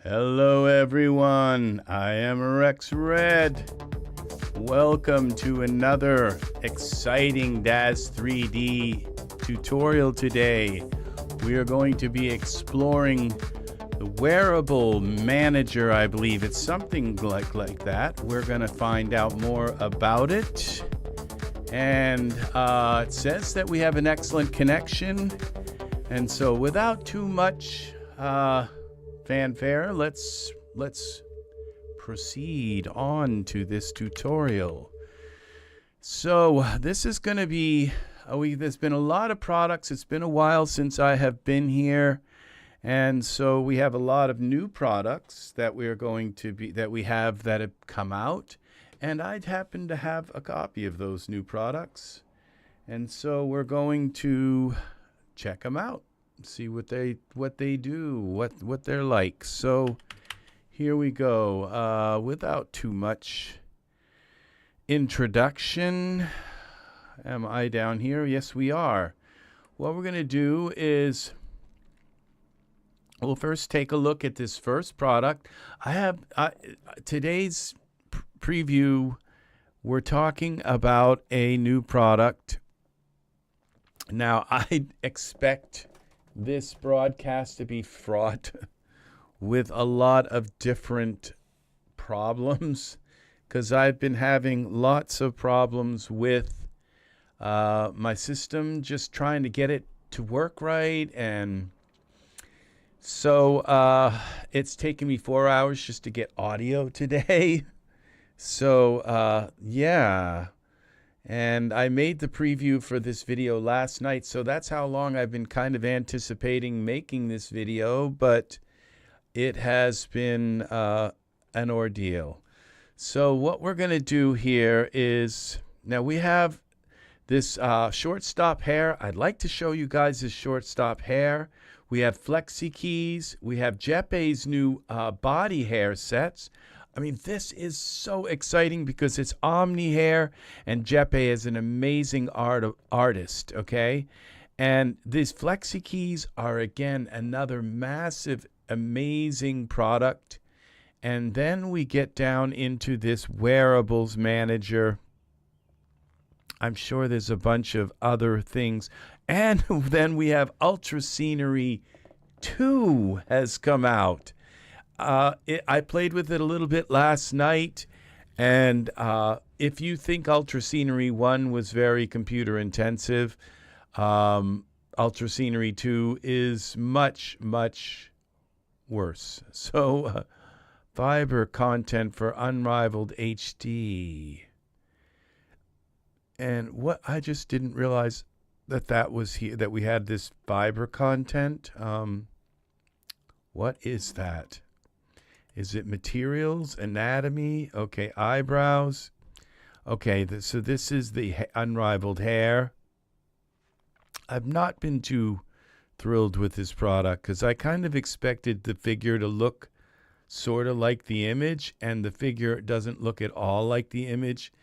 Hello everyone, I am Ez3d. Welcome to another exciting Ez3d tutorial today. We are going to be exploring the Wearable Manager, I believe. It's something like that. We're going to find out more about it. And it says that we have an excellent connection. And so without too much fanfare, let's proceed on to this tutorial. So this is going to be there's been a lot of products. It's been a while since I have been here, and so we have a lot of new products that we have that have come out, and I'd happen to have a copy of those new products, and so we're going to check them out. See what they do, what they're like. So here we go. Without too much introduction, am I down here? Yes, we are. What we're going to do is we'll first take a look at this first product. I have today's preview. We're talking about a new product. Now, I expect this broadcast to be fraught with a lot of different problems, because I've been having lots of problems with my system, just trying to get it to work right. And so it's taken me 4 hours just to get audio today. So yeah. And I made the preview for this video last night, so that's how long I've been kind of anticipating making this video, but it has been an ordeal. So what we're going to do here is, now we have this shortstop hair. I'd like to show you guys this shortstop hair. We have flexi keys. We have Jepe's new body hair sets. I mean, this is so exciting because it's Omni hair, and Jepe is an amazing artist, okay? And these flexi keys are, again, another massive, amazing product. And then we get down into this Wearables Manager. I'm sure there's a bunch of other things. And then we have Ultra Scenery 2 has come out. I played with it a little bit last night, and if you think Ultra Scenery 1 was very computer intensive, Ultra Scenery 2 is much, much worse. So fiber content for unrivaled HD. And what I just didn't realize that was here, that we had this fiber content. What is that? Is it materials, anatomy? Okay, eyebrows. Okay, so this is the unrivaled hair. I've not been too thrilled with this product because I kind of expected the figure to look sort of like the image, and the figure doesn't look at all like the image.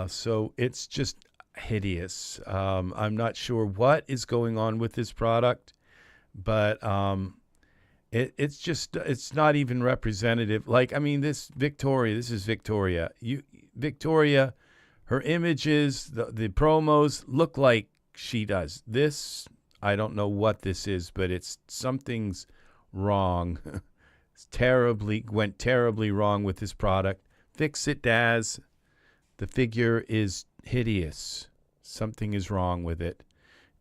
So it's just hideous. I'm not sure what is going on with this product, but it's not even representative. Like, I mean, this is Victoria. Victoria, her images, the promos look like she does. This, I don't know what this is, but something's wrong. Went terribly wrong with this product. Fix it, Daz. The figure is hideous. Something is wrong with it.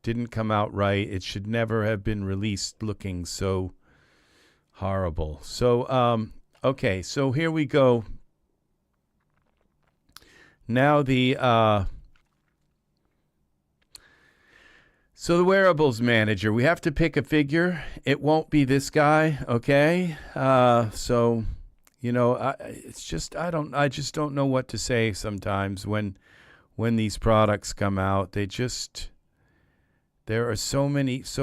Didn't come out right. It should never have been released looking so horrible. So, okay, so here we go. Now the Wearables Manager. We have to pick a figure. It won't be this guy, okay? So, you know, I just don't know what to say sometimes when these products come out. There are so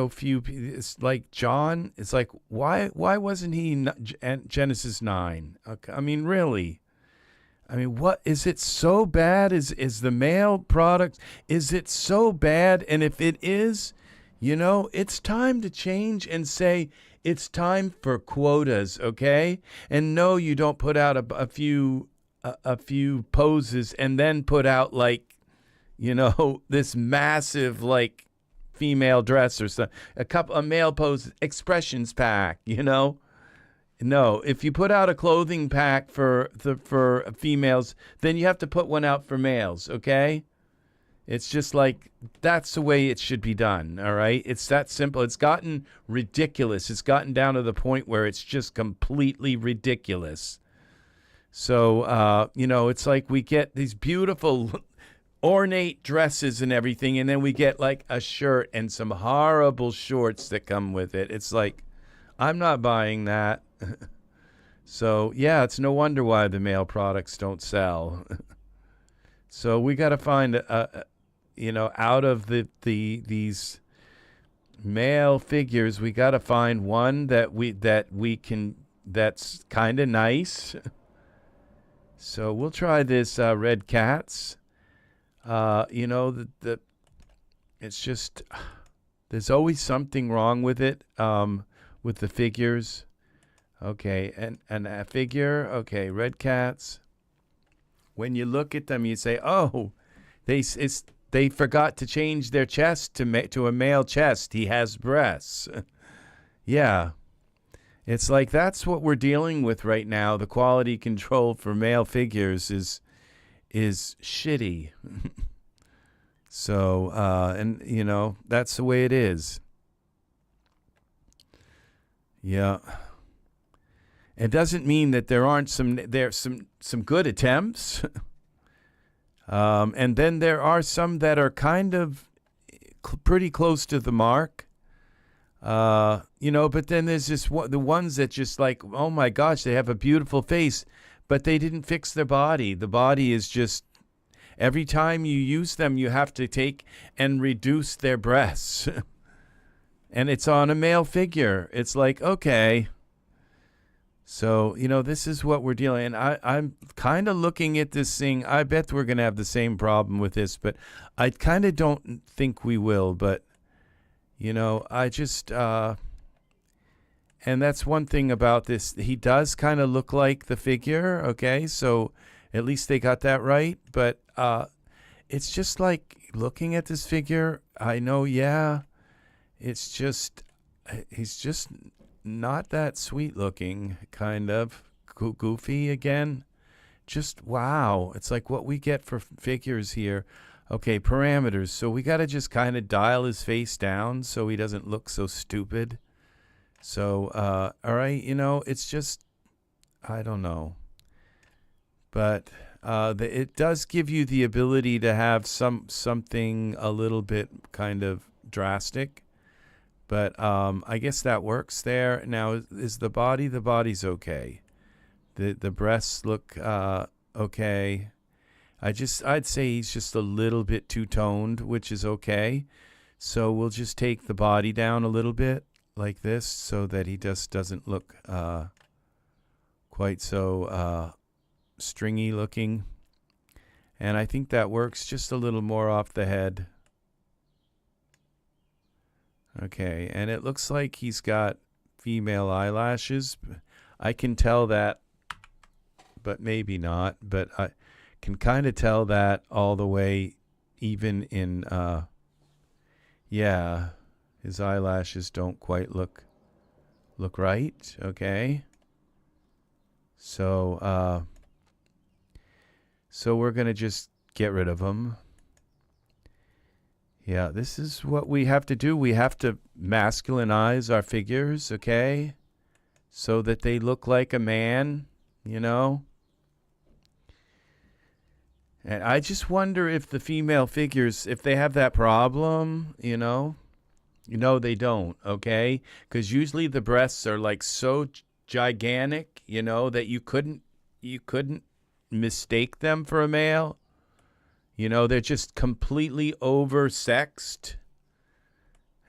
few. It's like John. It's like, why wasn't he in Genesis 9? Okay, I mean, really. I mean, what is it so bad? Is the male product? Is it so bad? And if it is, you know, it's time to change and say It's time for quotas, okay? And no, you don't put out a few poses and then put out like, this massive like female dress or something, a male pose expressions pack. No, if you put out a clothing pack for females, then you have to put one out for males, okay? It's just like, that's the way it should be done, all right? It's that simple. It's gotten ridiculous. It's gotten down to the point where it's just completely ridiculous. So, it's like we get these beautiful ornate dresses and everything, and then we get like a shirt and some horrible shorts that come with it. It's like, I'm not buying that. So, yeah, it's no wonder why the male products don't sell. So we got to find out of these male figures, we got to find one that we can, that's kind of nice. So we'll try this red cats. It's just, there's always something wrong with it, with the figures. Okay, and a figure, okay, red cats. When you look at them, you say, oh, they forgot to change their chest to a male chest. He has breasts. Yeah. It's like that's what we're dealing with right now. The quality control for male figures is shitty. So, and that's the way it is. Yeah. It doesn't mean that there aren't some good attempts. And then there are some that are kind of pretty close to the mark. But then there's the ones that just like, oh my gosh, they have a beautiful face, but they didn't fix their body. The body is just, every time you use them, you have to take and reduce their breasts. And it's on a male figure. It's like, okay. So, this is what we're dealing. And I'm kind of looking at this thing. I bet we're going to have the same problem with this, but I kind of don't think we will. But, I just, and that's one thing about this. He does kind of look like the figure. Okay. So at least they got that right. But it's just like looking at this figure. I know, yeah, it's just, he's just not that sweet looking, kind of goofy again. Just wow. It's like what we get for figures here. Okay, parameters. So we got to just kind of dial his face down so he doesn't look so stupid. So, all right, it's just, I don't know. But it does give you the ability to have something a little bit kind of drastic. But I guess that works there. Now, is the body's okay. The breasts look okay. I'd say he's just a little bit too toned, which is okay. So we'll just take the body down a little bit like this so that he just doesn't look quite so stringy looking. And I think that works just a little more off the head. Okay, and it looks like he's got female eyelashes. I can tell that, but maybe not. But I can kind of tell that all the way, even in, yeah, his eyelashes don't quite look right. Okay. So we're going to just get rid of them. Yeah, this is what we have to do. We have to masculinize our figures, okay? So that they look like a man, And I just wonder if the female figures, if they have that problem, they don't, okay? Because usually the breasts are like so gigantic, that you couldn't mistake them for a male. They're just completely oversexed.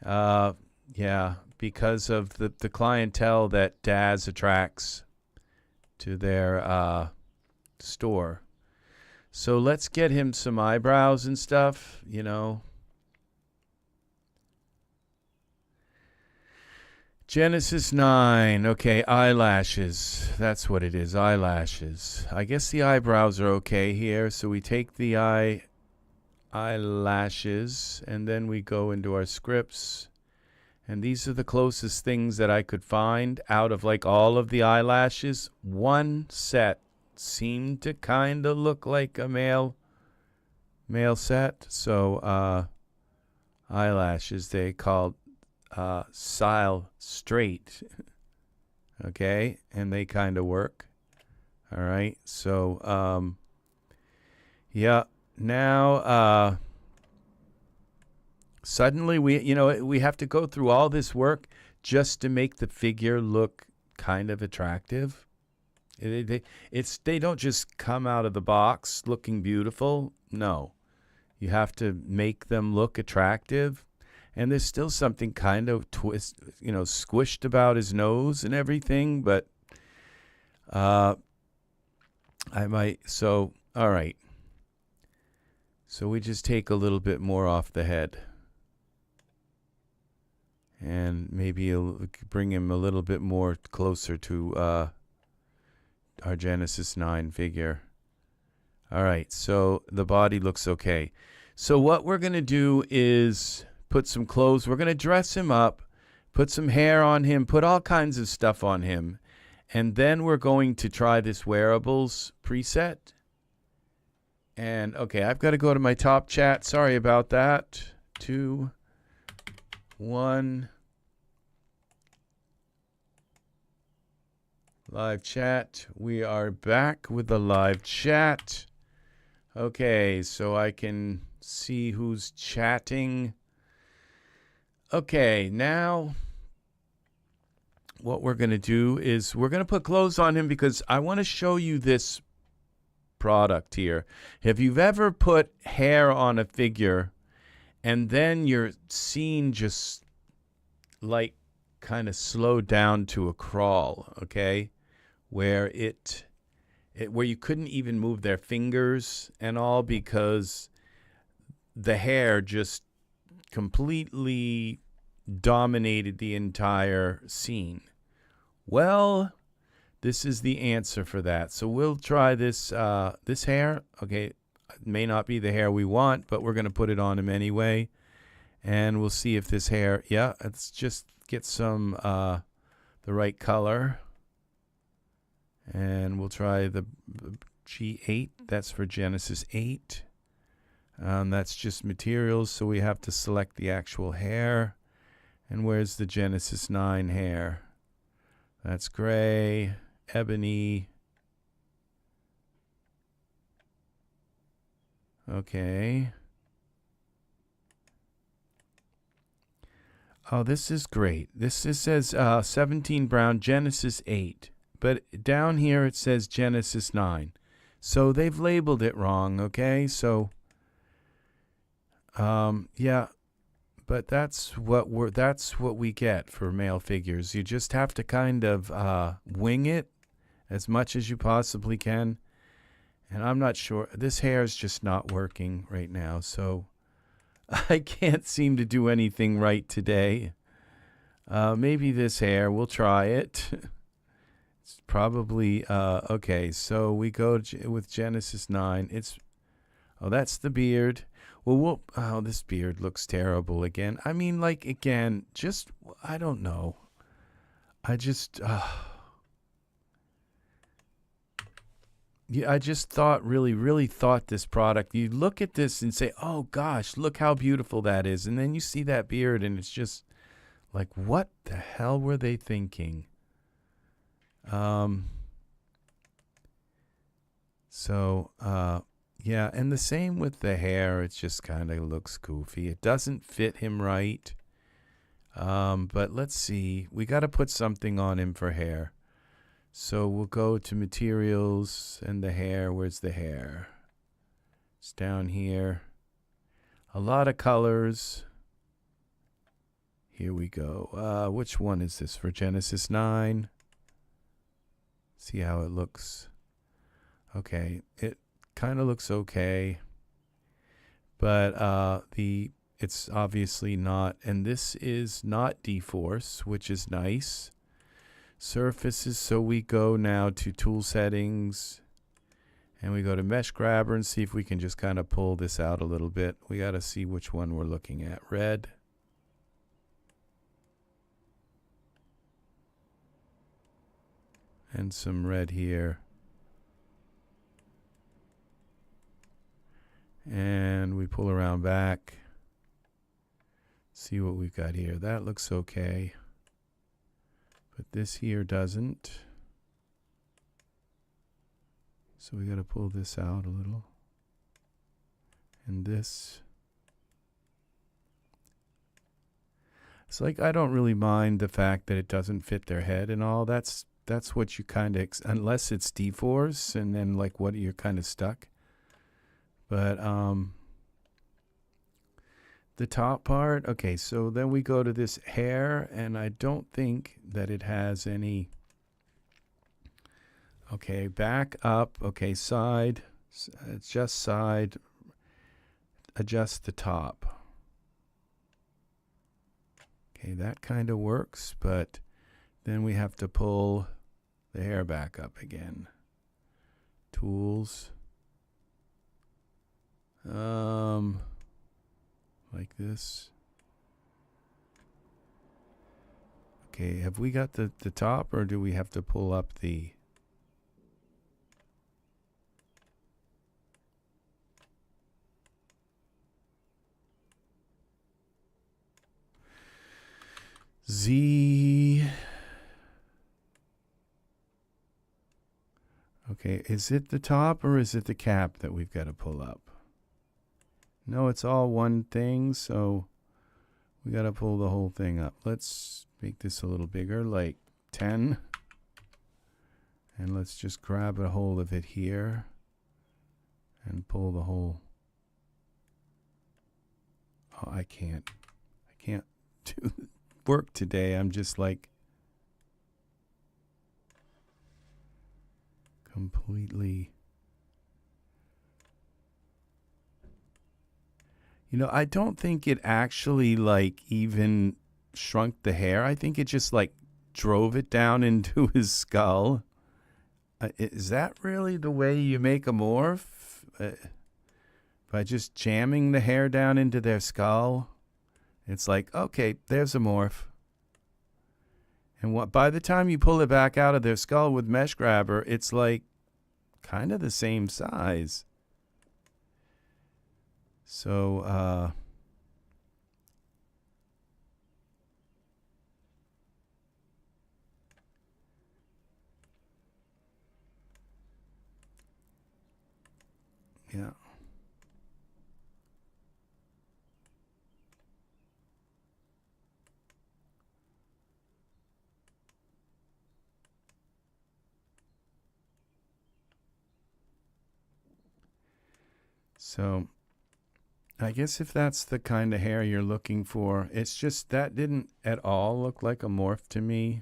Yeah, because of the clientele that Daz attracts to their store. So let's get him some eyebrows and stuff, Genesis 9. Okay, eyelashes. That's what it is, eyelashes. I guess the eyebrows are okay here. So we take the eyelashes and then we go into our scripts. And these are the closest things that I could find out of like all of the eyelashes. One set seemed to kind of look like a male set. So eyelashes, they called style straight. Okay, and they kind of work. All right, so yeah, now suddenly we have to go through all this work just to make the figure look kind of attractive. They don't just come out of the box looking beautiful. No, you have to make them look attractive. And there's still something kind of squished about his nose and everything, but all right. So we just take a little bit more off the head. And maybe bring him a little bit more closer to our Genesis 9 figure. All right, so the body looks okay. So what we're going to do is put some clothes. We're going to dress him up, put some hair on him, put all kinds of stuff on him. And then we're going to try this wearables preset. And, okay, I've got to go to my top chat. Sorry about that. 2, 1. Live chat. We are back with the live chat. Okay, so I can see who's chatting. Okay, now what we're going to do is we're going to put clothes on him because I want to show you this product here. If you've ever put hair on a figure and then your scene just like kind of slowed down to a crawl, okay, where where you couldn't even move their fingers and all because the hair just completely dominated the entire scene. Well, this is the answer for that. So we'll try this this hair. Okay, it may not be the hair we want, but we're going to put it on him anyway. And we'll see if this hair, yeah, let's just get some the right color. And we'll try the G8. That's for Genesis 8. That's just materials, so we have to select the actual hair. And where's the Genesis 9 hair? That's gray, ebony. Okay. Oh, this is great. This says 17 brown, Genesis 8. But down here it says Genesis 9. So they've labeled it wrong, okay? So yeah, but that's what we get for male figures. You just have to kind of wing it as much as you possibly can. And I'm not sure, this hair is just not working right now, so I can't seem to do anything right today. Maybe this hair, we'll try it. It's probably okay. So we go with Genesis 9. Oh, that's the beard. Well, oh, this beard looks terrible again. I mean, like, again, just, I don't know. I just, yeah, I just thought, really thought this product, you look at this and say, oh gosh, look how beautiful that is. And then you see that beard and it's just like, what the hell were they thinking? Yeah, and the same with the hair. It just kind of looks goofy. It doesn't fit him right. But let's see. We got to put something on him for hair. So we'll go to materials and the hair. Where's the hair? It's down here. A lot of colors. Here we go. Which one is this for Genesis 9? See how it looks. Okay, it kind of looks okay, but it's obviously not. And this is not deforce, which is nice. Surfaces, so we go now to tool settings and we go to mesh grabber and see if we can just kind of pull this out a little bit. We got to see which one we're looking at. Red. And some red here. And we pull around back. See what we've got here. That looks okay. But this here doesn't. So we got to pull this out a little. And this. It's like I don't really mind the fact that it doesn't fit their head and all. That's what you kind of, unless it's deforce and then like what you're kind of stuck. But the top part, okay, so then we go to this hair, and I don't think that it has any. Okay, back up, okay, side, adjust side, adjust the top. Okay, that kind of works, but then we have to pull the hair back up again. Tools. Like this. Okay, have we got the top, or do we have to pull up the... Z... Okay, is it the top or is it the cap that we've got to pull up? No, it's all one thing, so we got to pull the whole thing up. Let's make this a little bigger, like 10. And let's just grab a hold of it here and pull the whole... Oh, I can't do work today. I'm just like completely... You know, I don't think it actually like even shrunk the hair. I think it just like drove it down into his skull. Is that really the way you make a morph? By just jamming the hair down into their skull? It's like, okay, there's a morph. And by the time you pull it back out of their skull with mesh grabber, it's like kind of the same size. So, yeah. So, I guess if that's the kind of hair you're looking for, it's just that didn't at all look like a morph to me.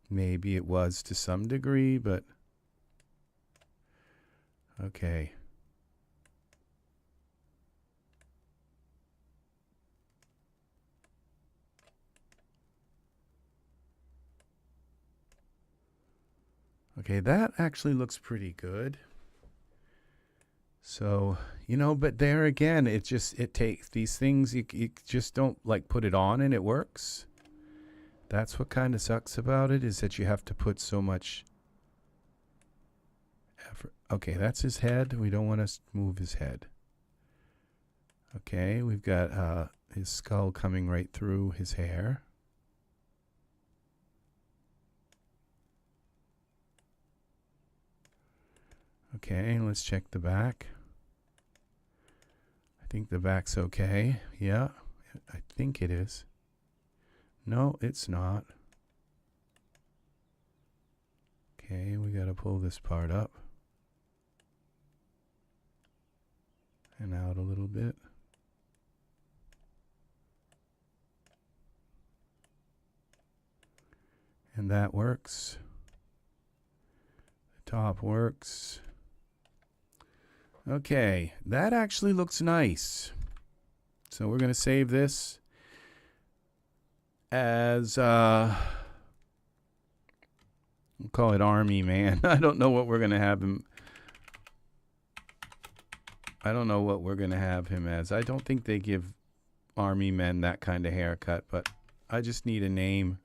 Maybe it was to some degree, but okay. Okay, that actually looks pretty good. So, you know, but there again, it takes these things, you just don't like put it on and it works. That's what kind of sucks about it, is that you have to put so much effort. Okay, that's his head. We don't want to move his head. Okay, we've got his skull coming right through his hair. Okay, let's check the back. I think the back's okay. Yeah, I think it is. No, it's not. Okay, we got to pull this part up and out a little bit. And that works. The top works. Okay, that actually looks nice. So we're going to save this as, we'll call it Army Man. I don't know what we're going to have him. I don't know what we're going to have him as. I don't think they give Army men that kind of haircut, but I just need a name.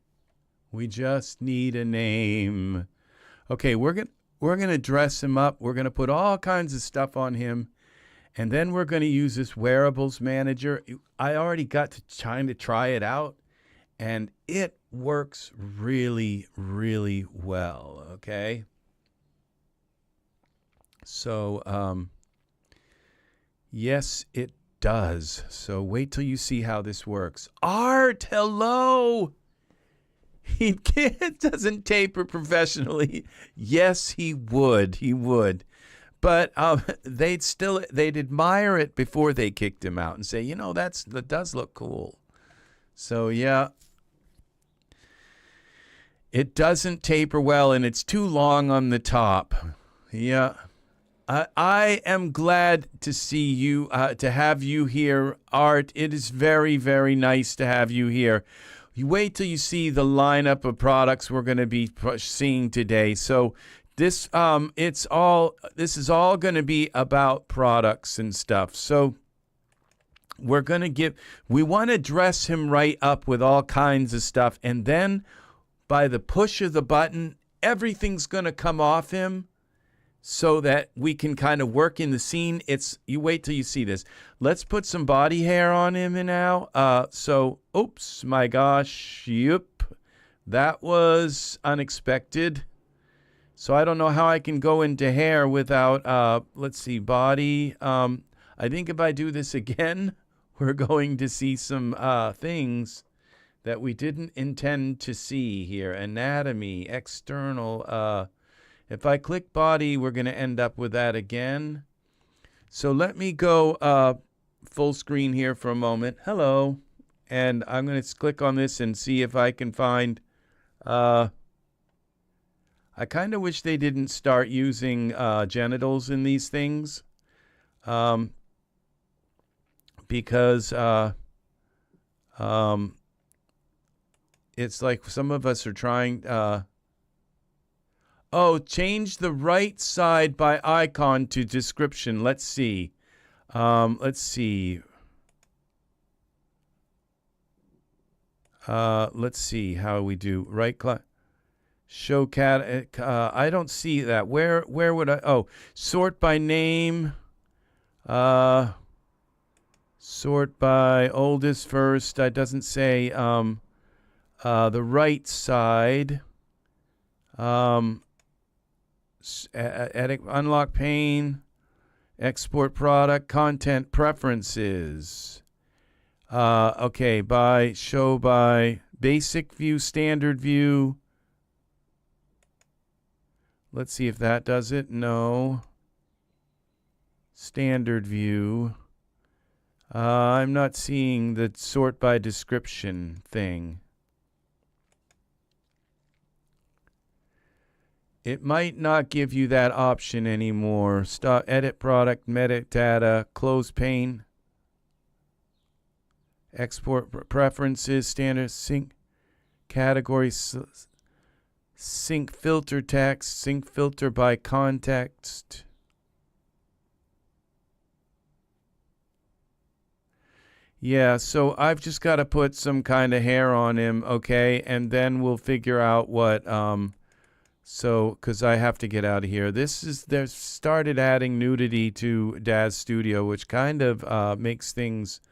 We just need a name. Okay, we're going to dress him up. We're going to put all kinds of stuff on him. And then we're going to use this Wearables Manager. I already got to try it out, and it works really, really well, okay? So, yes, it does. So wait till you see how this works. Art, hello! He doesn't taper professionally. Yes, he would. He would. But they'd admire it before they kicked him out and say, you know, that does look cool. So yeah, it doesn't taper well, and it's too long on the top. Yeah, I am glad to see you, to have you here, Art. It is very, very nice to have you here. You wait till you see the lineup of products we're going to be seeing today. So this is all going to be about products and stuff. So we want to dress him right up with all kinds of stuff, and then by the push of the button, everything's going to come off him so that we can kind of work in the scene. You wait till you see this. Let's put some body hair on him now. Oops, my gosh, yep, that was unexpected. So I don't know how I can go into hair without, let's see, body. I think if I do this again, we're going to see some things that we didn't intend to see here. Anatomy, external. If I click body, we're going to end up with that again. So let me go full screen here for a moment. Hello. And I'm going to click on this and see if I can find... I kind of wish they didn't start using genitals in these things, because it's like some of us are trying... change the right side by icon to description. Let's see. Let's see how we do. Right click. Show cat. I don't see that. Where would I? Oh, sort by name. Sort by oldest first. It doesn't say the right side. Edit, unlock pane. Export product. Content preferences. Okay. Show by basic view, standard view. Let's see if that does it. No. Standard view. I'm not seeing the sort by description thing. It might not give you that option anymore. Stop, edit product, metadata, close pane. Export preferences, standard sync category. Sync filter text, sync filter by context. Yeah, so I've just got to put some kind of hair on him, okay? And then we'll figure out what, because I have to get out of here. They've started adding nudity to Daz Studio, which kind of makes things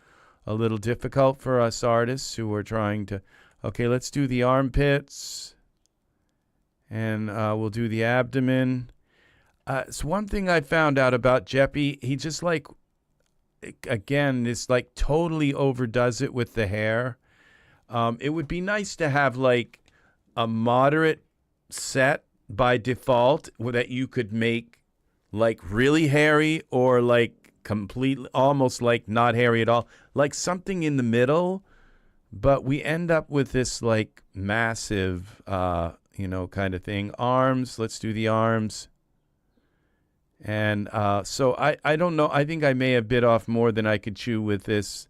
a little difficult for us artists who are trying to, okay, let's do the armpits. And we'll do the abdomen. So one thing I found out about Jeppy, he just again, this totally overdoes it with the hair. It would be nice to have like a moderate set by default that you could make like really hairy or like completely, almost like not hairy at all. Like something in the middle, but we end up with this like massive... kind of thing. Arms, let's do the arms. And so I don't know. I think I may have bit off more than I could chew with this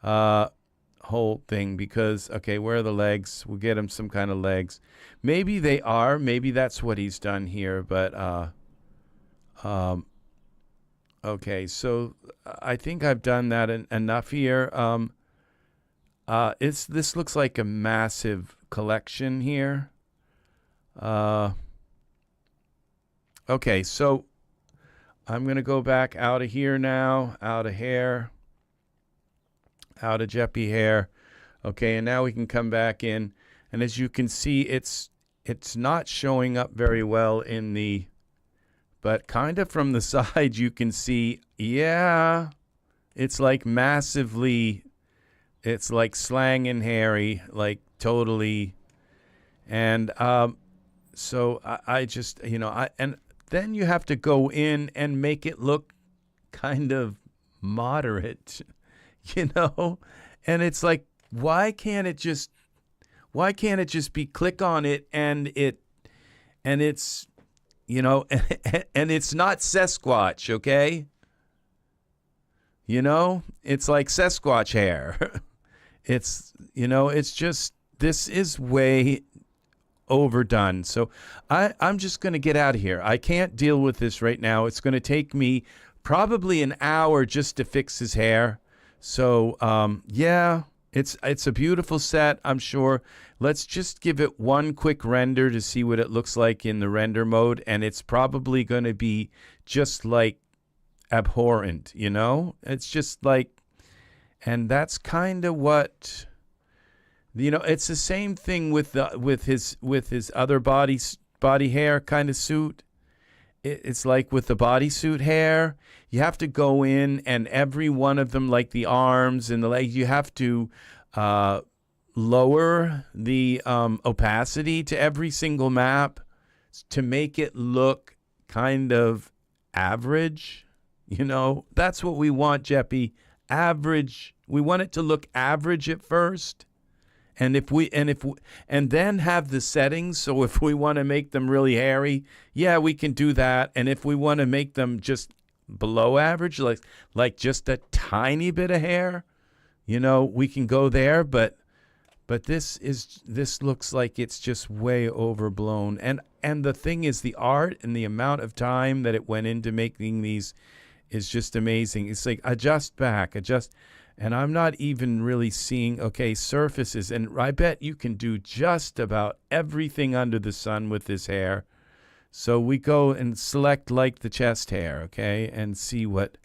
whole thing because, okay, where are the legs? We'll get him some kind of legs. Maybe they are. Maybe that's what he's done here. But okay, so I think I've done that enough here. This looks like a massive collection here. Okay, so I'm going to go back out of here now, out of hair, out of Jeppy hair. Okay, and now we can come back in. And as you can see, it's not showing up very well in the, but kind of from the side you can see, yeah, it's like massively, it's like slang and hairy, like totally. And so I just, and then you have to go in and make it look kind of moderate, and it's like, why can't it just be click on it and it's, and it's not Sasquatch, okay? It's like Sasquatch hair. It's, it's just, this is way overdone. So I'm just going to get out of here. I can't deal with this right now. It's going to take me probably an hour just to fix his hair. So yeah, it's a beautiful set, I'm sure. Let's just give it one quick render to see what it looks like in the render mode, and it's probably going to be just like abhorrent, It's just like, and that's kind of what, it's the same thing with his other body hair kind of suit. It's like with the bodysuit hair, you have to go in and every one of them, like the arms and the legs, you have to lower the opacity to every single map to make it look kind of average. That's what we want, Jeppy. Average. We want it to look average at first. And then have the settings. So if we want to make them really hairy, yeah, we can do that. And if we want to make them just below average, like just a tiny bit of hair, we can go there. But this looks like it's just way overblown. And the thing is, the art and the amount of time that it went into making these is just amazing. It's like adjust back, adjust. And I'm not even really seeing, okay, surfaces. And I bet you can do just about everything under the sun with this hair. So we go and select like the chest hair, okay, and see what,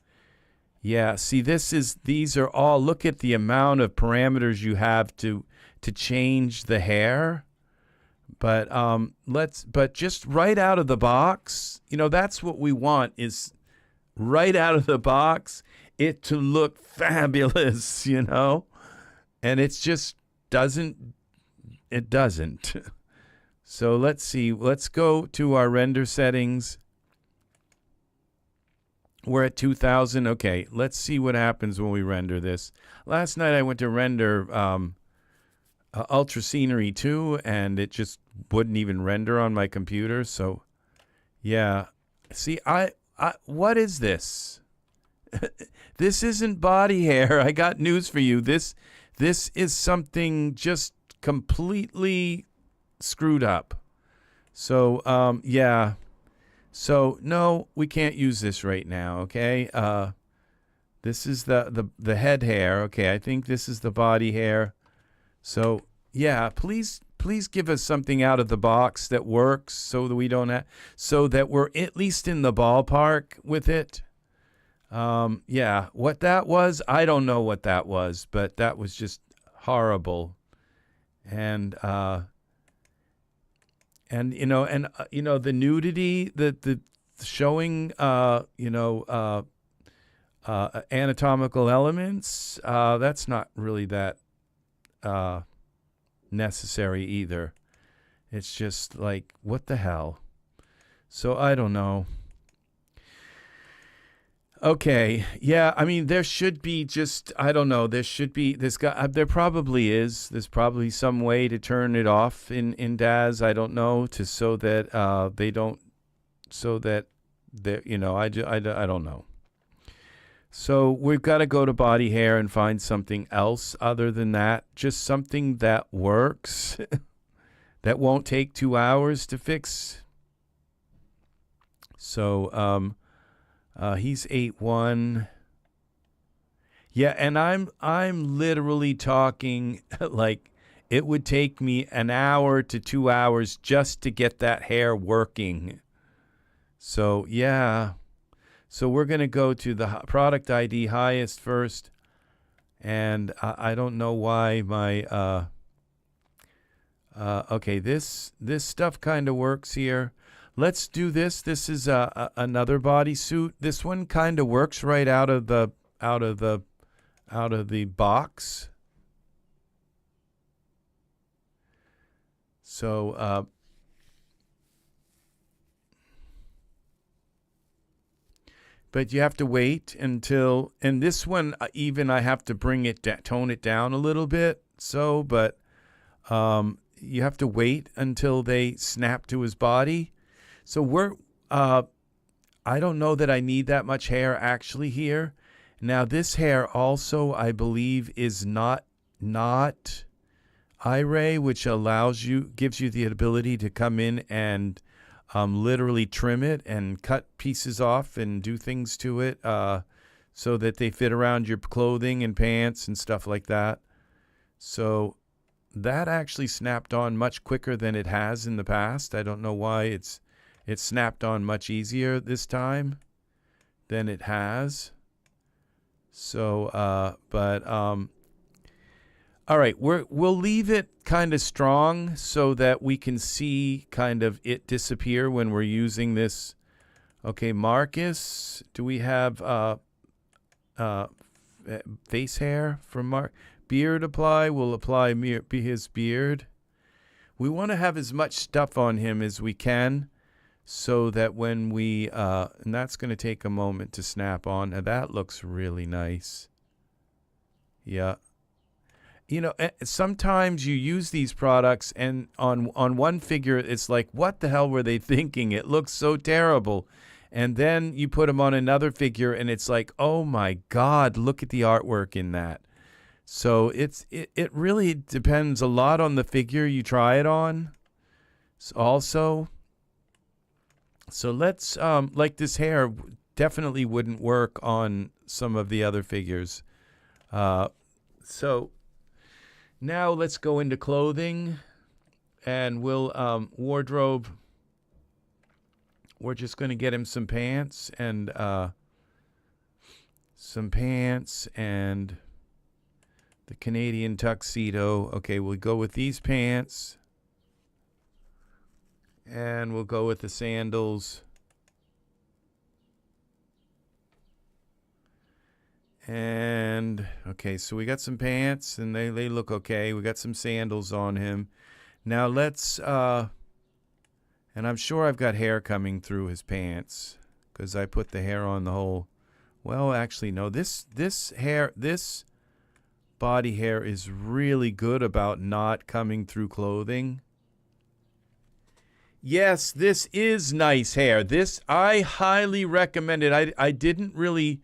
yeah, see these are all, look at the amount of parameters you have to change the hair. But but just right out of the box, that's what we want, is right out of the box, it to look fabulous, and it's just doesn't. So let's see. Let's go to our render settings. We're at 2000. Okay, let's see what happens when we render this. Last night I went to render Ultra Scenery 2, and it just wouldn't even render on my computer. So, yeah. See, what is this? This isn't body hair. I got news for you. This is something just completely screwed up. So, yeah. So, no, we can't use this right now, okay? This is the head hair. Okay, I think this is the body hair. So, yeah, please give us something out of the box that works so that we don't have, so that we're at least in the ballpark with it. Yeah, what that was, I don't know what that was, but that was just horrible. And the nudity, the showing, anatomical elements, that's not really that necessary either. It's just like, what the hell? So I don't know. Okay, yeah, I mean, there should be just, I don't know, there should be, there probably is, there's probably some way to turn it off in DAZ, I don't know, so that you know, I don't know. So we've got to go to body hair and find something else other than that. Just something that works, that won't take 2 hours to fix. So he's 8-1. Yeah, and I'm literally talking like it would take me an hour to 2 hours just to get that hair working. So yeah. So we're going to go to the product ID highest first. And I don't know why my okay, this stuff kind of works here. Let's do this. This is another bodysuit. This one kind of works right out of the box. So but you have to wait until, and this one even I have to bring it tone it down a little bit. So, but you have to wait until they snap to his body. So I don't know that I need that much hair actually here. Now this hair also, I believe, is not iRay, which gives you the ability to come in and literally trim it and cut pieces off and do things to it so that they fit around your clothing and pants and stuff like that. So that actually snapped on much quicker than it has in the past. I don't know why it's snapped on much easier this time than it has. So, all right, we'll leave it kind of strong so that we can see kind of it disappear when we're using this. Okay, Marcus, do we have face hair from Mark? Beard apply, we'll apply his beard. We want to have as much stuff on him as we can so that when we, and that's going to take a moment to snap on. Now that looks really nice. Yeah. You know, sometimes you use these products and on one figure, it's like, what the hell were they thinking? It looks so terrible. And then you put them on another figure and it's like, oh my God, look at the artwork in that. So it really depends a lot on the figure you try it on. Also, so let's, like this hair definitely wouldn't work on some of the other figures. So now let's go into clothing and we'll, wardrobe. We're just going to get him some pants and the Canadian tuxedo. Okay, we'll go with these pants. And we'll go with the sandals. And, okay, so we got some pants, and they look okay. We got some sandals on him. Now let's, and I'm sure I've got hair coming through his pants, because I put the hair on the whole. Well, actually, no, this body hair is really good about not coming through clothing. Yes, this is nice hair. This, I highly recommend it. I didn't really,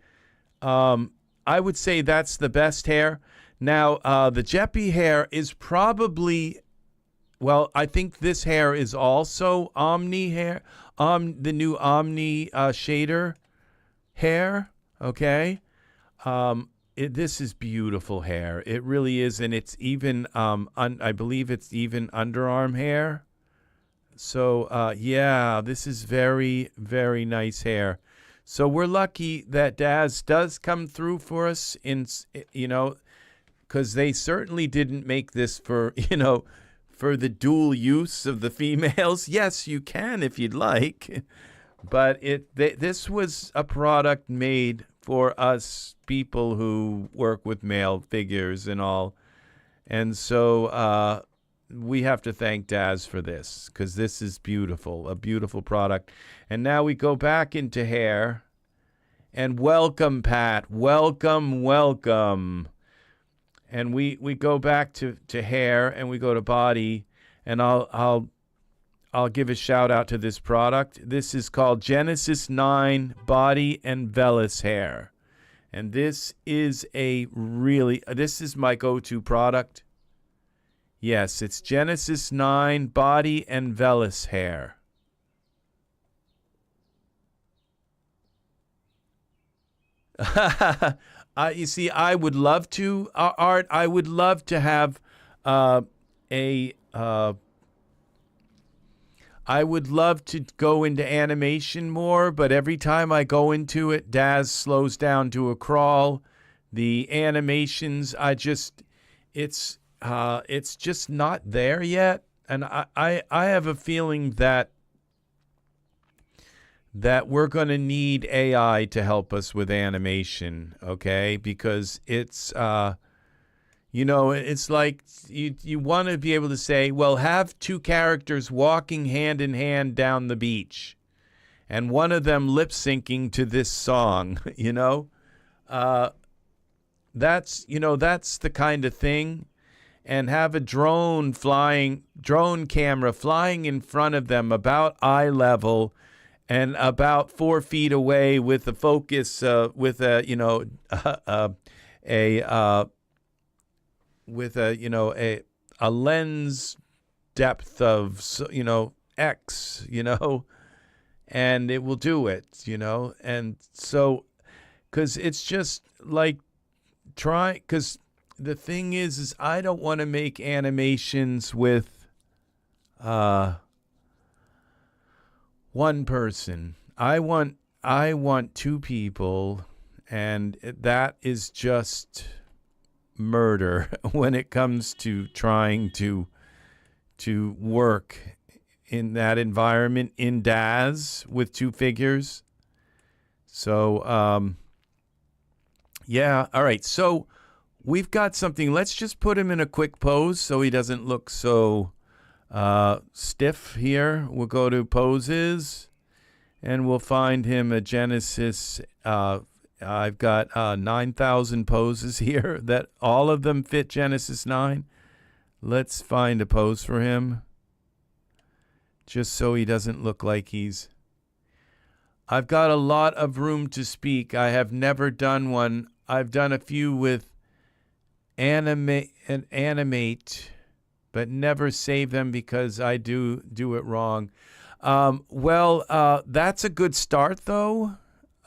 I would say that's the best hair. Now, the Jeppy hair is probably, well, I think this hair is also Omni hair, the new Omni shader hair, okay? This is beautiful hair. It really is, and it's even, I believe it's even underarm hair. So, yeah, this is very, very nice hair. So we're lucky that Daz does come through for us in, you know, because they certainly didn't make this for, you know, for the dual use of the females. Yes, you can if you'd like, but this was a product made for us people who work with male figures and all. And so, we have to thank Daz for this because this is beautiful, a beautiful product. And now we go back into hair. And welcome, Pat. Welcome, welcome. And we go back to hair and we go to body. And I'll I'll give a shout out to this product. This is called Genesis 9 Body and Vellus Hair. And this is this is my go-to product. Yes, it's Genesis 9 Body and Vellus Hair. You see, I would love to, Art, I would love to have I would love to go into animation more, but every time I go into it, Daz slows down to a crawl. The animations, it's just not there yet. And I have a feeling that we're going to need AI to help us with animation, okay? Because it's, it's like you want to be able to say, well, have two characters walking hand in hand down the beach and one of them lip syncing to this song, that's the kind of thing. And have a drone camera flying in front of them about eye level and about 4 feet away with a focus, with a lens depth of, X, and it will do it, and so, because it's just like because the thing is I don't want to make animations with one person. I want 2 people, and that is just murder when it comes to trying to work in that environment in Daz with 2 figures. So yeah, all right, so we've got something. Let's just put him in a quick pose so he doesn't look so stiff here. We'll go to poses and we'll find him a Genesis. I've got 9,000 poses here that all of them fit Genesis 9. Let's find a pose for him just so he doesn't look like he's... I've got a lot of room to speak. I have never done one. I've done a few with animate, but never save them because I do it wrong. That's a good start, though.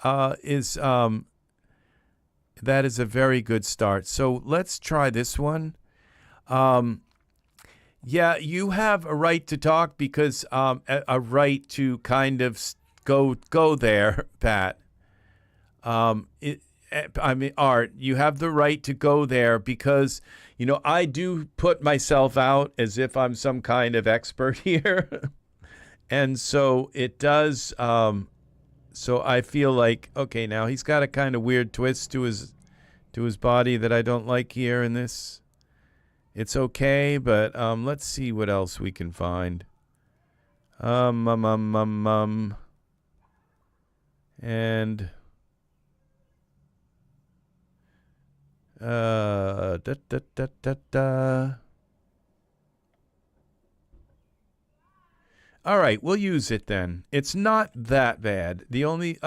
That is a very good start. So let's try this one. Yeah, you have a right to talk because a right to kind of go there, Pat. Art, you have the right to go there because, I do put myself out as if I'm some kind of expert here. And so it does, so I feel like, okay, now he's got a kind of weird twist to his body that I don't like here in this. It's okay, but let's see what else we can find. And all right, we'll use it then. It's not that bad. The only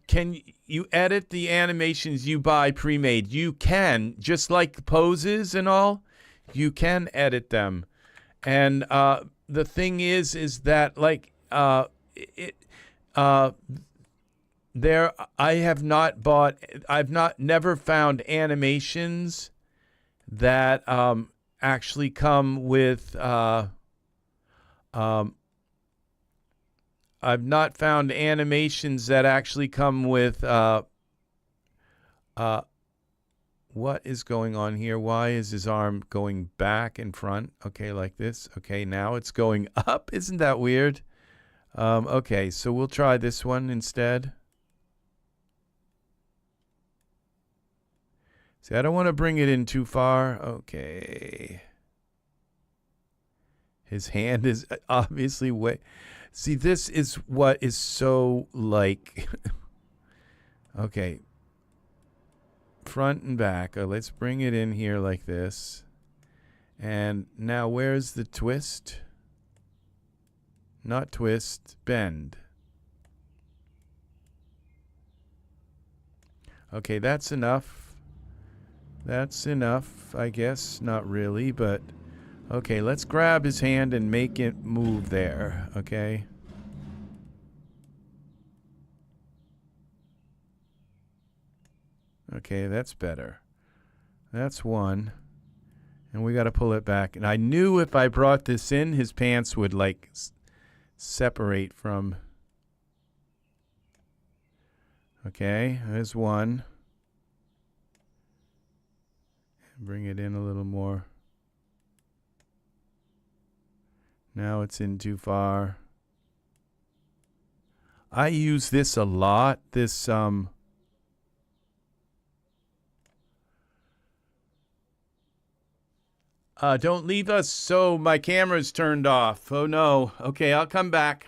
can you edit the animations you buy pre-made? You can, just like the poses and all, you can edit them. And the thing is that like I've never found animations that actually come with I've not found animations that actually come with what is going on here? Why is his arm going back and front? Okay, like this. Okay, now it's going up. Isn't that weird? Okay, so we'll try this one instead. See, I don't want to bring it in too far. Okay. His hand is obviously way... See, this is what is so like... Okay. front and back. Let's bring it in here like this. And now where's the twist? Not twist, bend. Okay, that's enough. That's enough, I guess. Not really, but okay, let's grab his hand and make it move there, okay? Okay, that's better. That's one. And we got to pull it back. And I knew if I brought this in, his pants would like separate from. Okay, there's one. Bring it in a little more. Now it's in too far. I use this a lot. This don't leave us. So my camera's turned off. Oh no. Okay, I'll come back.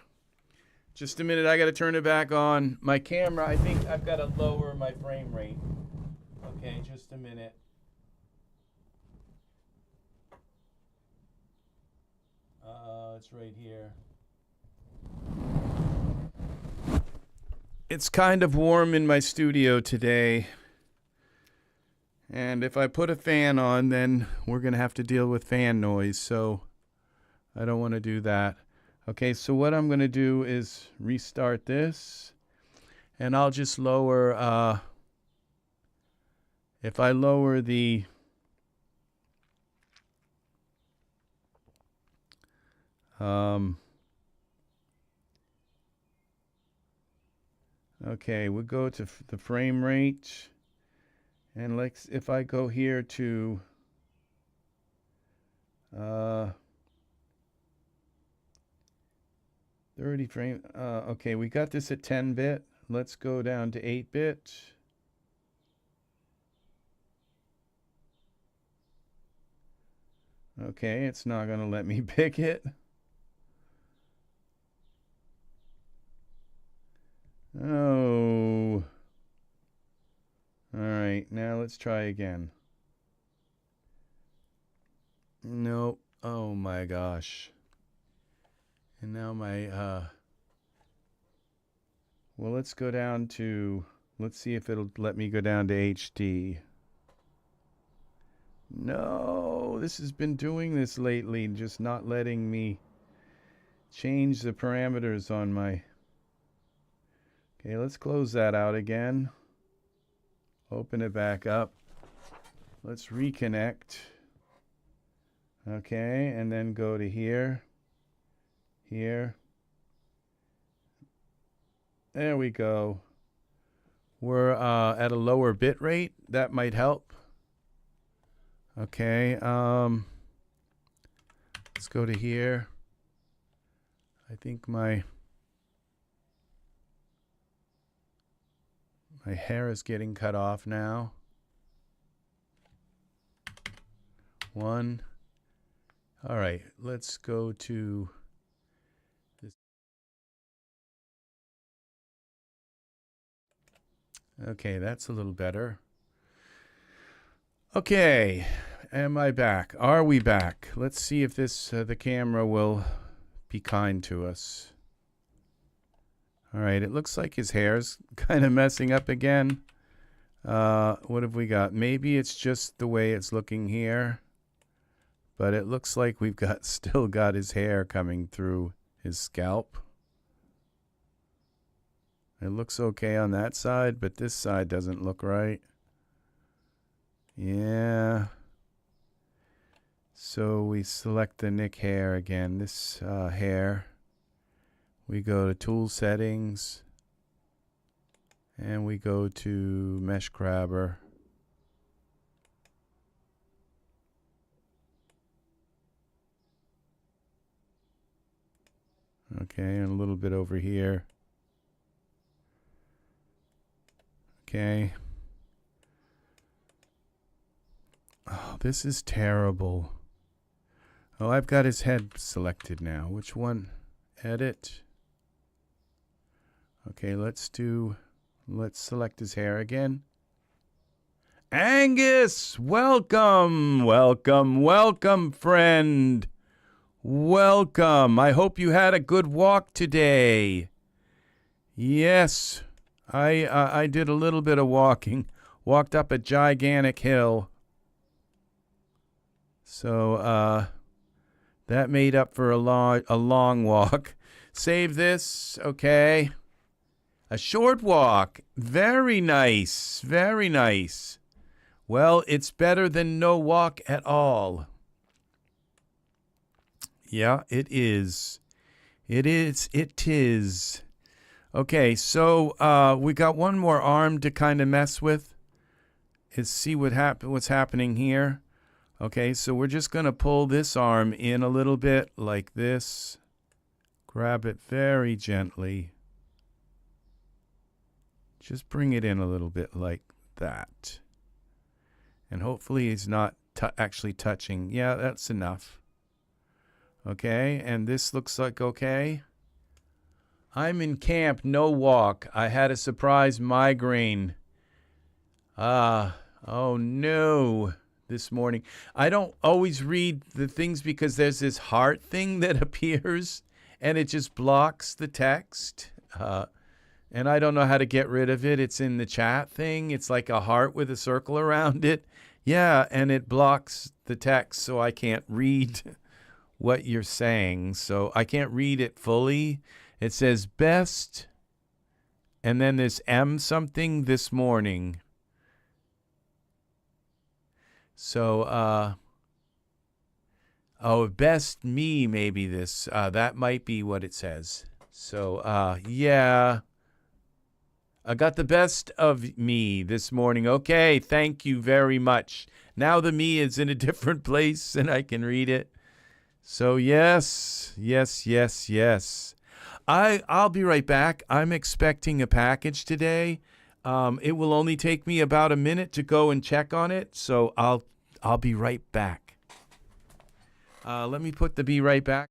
Just a minute. I got to turn it back on. My camera, I think I've got to lower my frame rate. Okay, just a minute. It's right here. It's kind of warm in my studio today. And if I put a fan on, then we're going to have to deal with fan noise. So I don't want to do that. Okay, so what I'm going to do is restart this. And I'll just lower, if I lower the okay, we'll go to the frame rate. And like if I go here to 30 frame, okay, we got this at 10-bit. Let's go down to 8-bit. Okay, it's not going to let me pick it. Oh. All right, now let's try again. Nope. Oh my gosh. And now my, well, let's go down to, let's see if it'll let me go down to HD. No, this has been doing this lately, just not letting me change the parameters on my, okay, let's close that out again. Open it back up. Let's reconnect. Okay, and then go to here. Here. There we go. We're at a lower bit rate. That might help. Okay, let's go to here. I think my hair is getting cut off now. One. All right, let's go to this. Okay, that's a little better. Okay, am I back? Are we back? Let's see if this the camera will be kind to us. All right, it looks like his hair's kind of messing up again. What have we got? Maybe it's just the way it's looking here. But it looks like we've still got his hair coming through his scalp. It looks okay on that side, but this side doesn't look right. Yeah. So we select the Nick hair again. This hair. We go to Tool Settings. And we go to Mesh Grabber. Okay, and a little bit over here. Okay. Oh, this is terrible. Oh, I've got his head selected now. Which one? Edit. Okay, let's select his hair again. Angus, welcome, welcome, welcome, friend. Welcome. I hope you had a good walk today. Yes, I did a little bit of walking. Walked up a gigantic hill. So that made up for a long walk. Save this, okay. A short walk. Very nice, very nice. Well, it's better than no walk at all. Yeah, it is. It is. Okay, so we got one more arm to kind of mess with. Let's see what's happening here. Okay, so we're just going to pull this arm in a little bit like this. Grab it very gently. Just bring it in a little bit like that. And hopefully it's not actually touching. Yeah, that's enough. Okay, and this looks like okay. I'm in camp, no walk. I had a surprise migraine. Oh no, this morning. I don't always read the things because there's this heart thing that appears and it just blocks the text. And I don't know how to get rid of it. It's in the chat thing. It's like a heart with a circle around it. Yeah, and it blocks the text so I can't read what you're saying. So I can't read it fully. It says best, and then there's M something this morning. So, oh, best me, maybe this. That might be what it says. So, yeah. I got the best of me this morning. Okay, thank you very much. Now the me is in a different place and I can read it. So yes. I'll be right back. I'm expecting a package today. It will only take me about a minute to go and check on it. So I'll be right back. Let me put the be right back.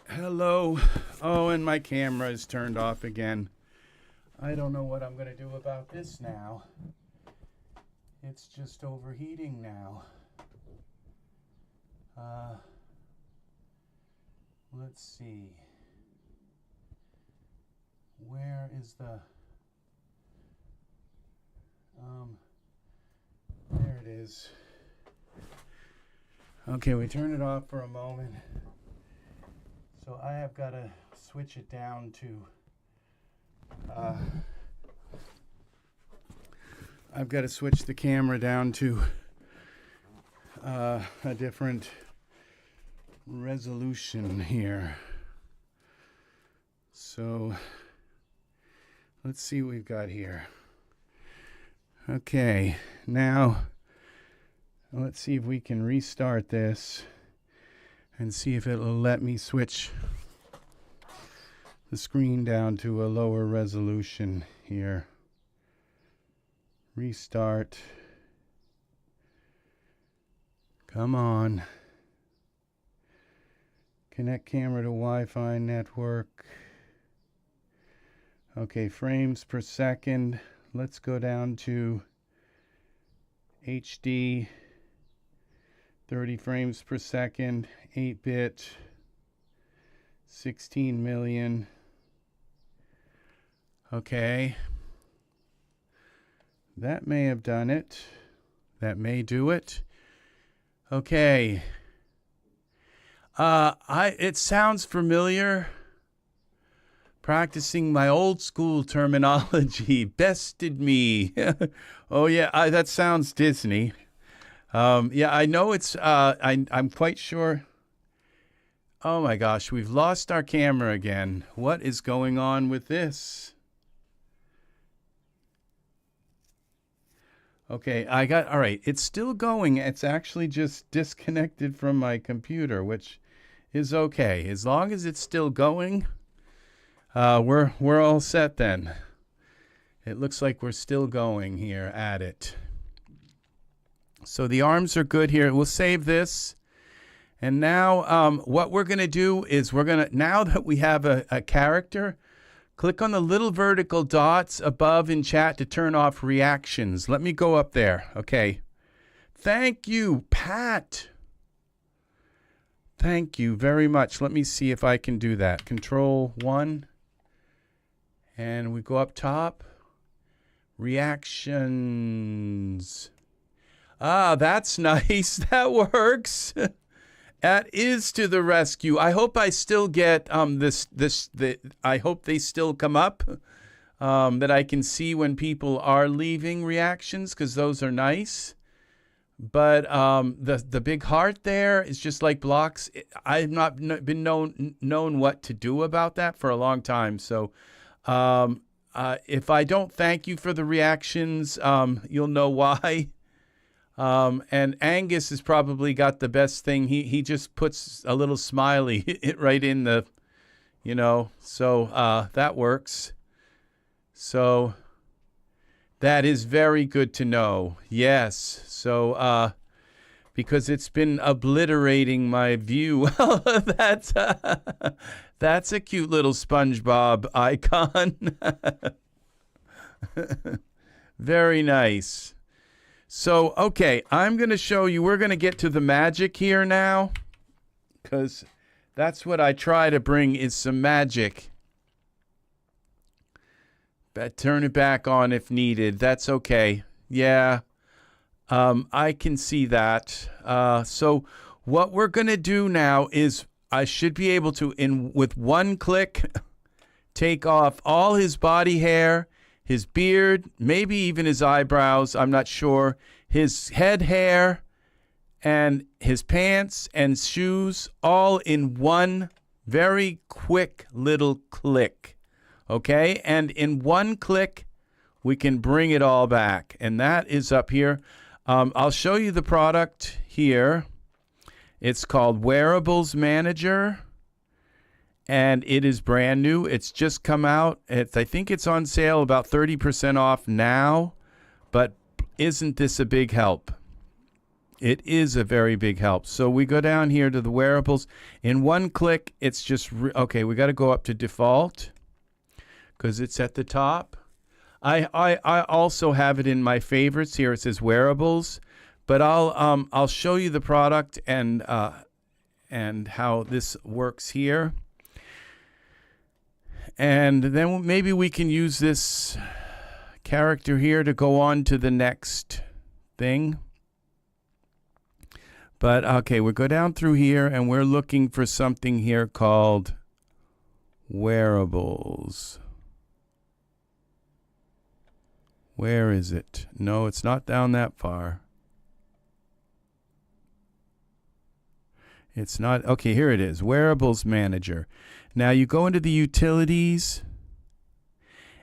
Hello. Oh, and my camera is turned off again. I don't know what I'm going to do about this now. It's just overheating now. Let's see. Where is the... there it is. Okay, we turn it off for a moment. So I have got to switch it down to... I've got to switch the camera down to a different resolution here. So let's see what we've got here. Okay, now let's see if we can restart this and see if it'll let me switch the screen down to a lower resolution here. Restart. Come on. Connect camera to Wi-Fi network. Okay, frames per second. Let's go down to HD, 30 frames per second, 8-bit, 16 million. Okay. That may have done it. That may do it. Okay. It sounds familiar. Practicing my old school terminology. Bested me. Oh yeah, that sounds Disney. Yeah, I know it's I'm quite sure. Oh my gosh, we've lost our camera again. What is going on with this? Okay, all right, it's still going. It's actually just disconnected from my computer, which is okay. As long as it's still going, we're all set then. It looks like we're still going here at it. So the arms are good here. We'll save this. And now what we're going to do is now that we have a character, click on the little vertical dots above in chat to turn off reactions. Let me go up there. Okay. Thank you, Pat. Thank you very much. Let me see if I can do that. Control 1. And we go up top. Reactions. Ah, that's nice. That works. That is to the rescue. I hope I still get I hope they still come up, that I can see when people are leaving reactions, because those are nice. But the big heart there is just like blocks. I've not been known what to do about that for a long time. So if I don't thank you for the reactions, you'll know why. And Angus has probably got the best thing. He just puts a little smiley right in the, so that works. So that is very good to know. Yes. So because it's been obliterating my view. that's a cute little SpongeBob icon. Very nice. So, okay, I'm going to show you, we're going to get to the magic here now, because that's what I try to bring is some magic. But turn it back on if needed. That's okay. Yeah, I can see that. So what we're going to do now is I should be able to, with one click, take off all his body hair, his beard, maybe even his eyebrows, I'm not sure, his head hair, and his pants and shoes, all in one very quick little click. Okay? And in one click, we can bring it all back. And that is up here. I'll show you the product here. It's called Wearables Manager. And it is brand new. It's just come out. I think it's on sale about 30% off now. But isn't this a big help? It is a very big help. So we go down here to the wearables. In one click, it's just, okay, we got to go up to default because it's at the top. I also have it in my favorites here. It says wearables. But I'll show you the product and how this works here. And then maybe we can use this character here to go on to the next thing. But, okay, we'll go down through here, and we're looking for something here called wearables. Where is it? No, it's not down that far. It's not. Okay, here it is. Wearables Manager. Now you go into the utilities.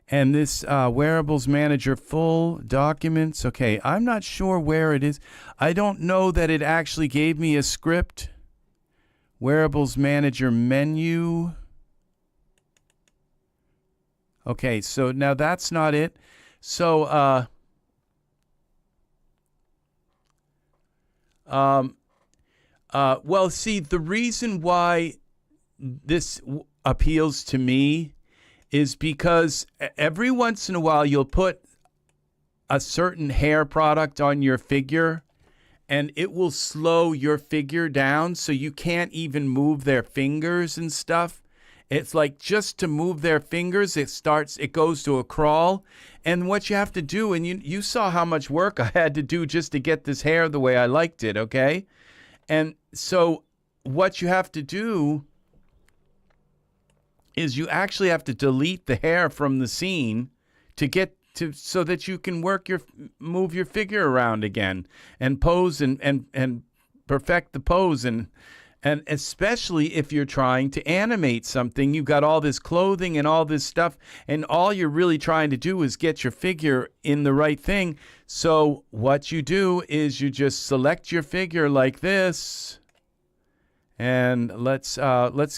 And this Wearables Manager full documents. Okay, I'm not sure where it is. I don't know that it actually gave me a script. Wearables Manager menu. Okay, so now that's not it. So, well, see, the reason why this appeals to me is because every once in a while you'll put a certain hair product on your figure and it will slow your figure down so you can't even move their fingers and stuff. It's like just to move their fingers, it goes to a crawl. And what you have to do, and you saw how much work I had to do just to get this hair the way I liked it, okay? And so what you have to do is you actually have to delete the hair from the scene to get to so that you can move your figure around again and pose and perfect the pose and especially if you're trying to animate something. You've got all this clothing and all this stuff, and all you're really trying to do is get your figure in the right thing. So what you do is you just select your figure like this. And let's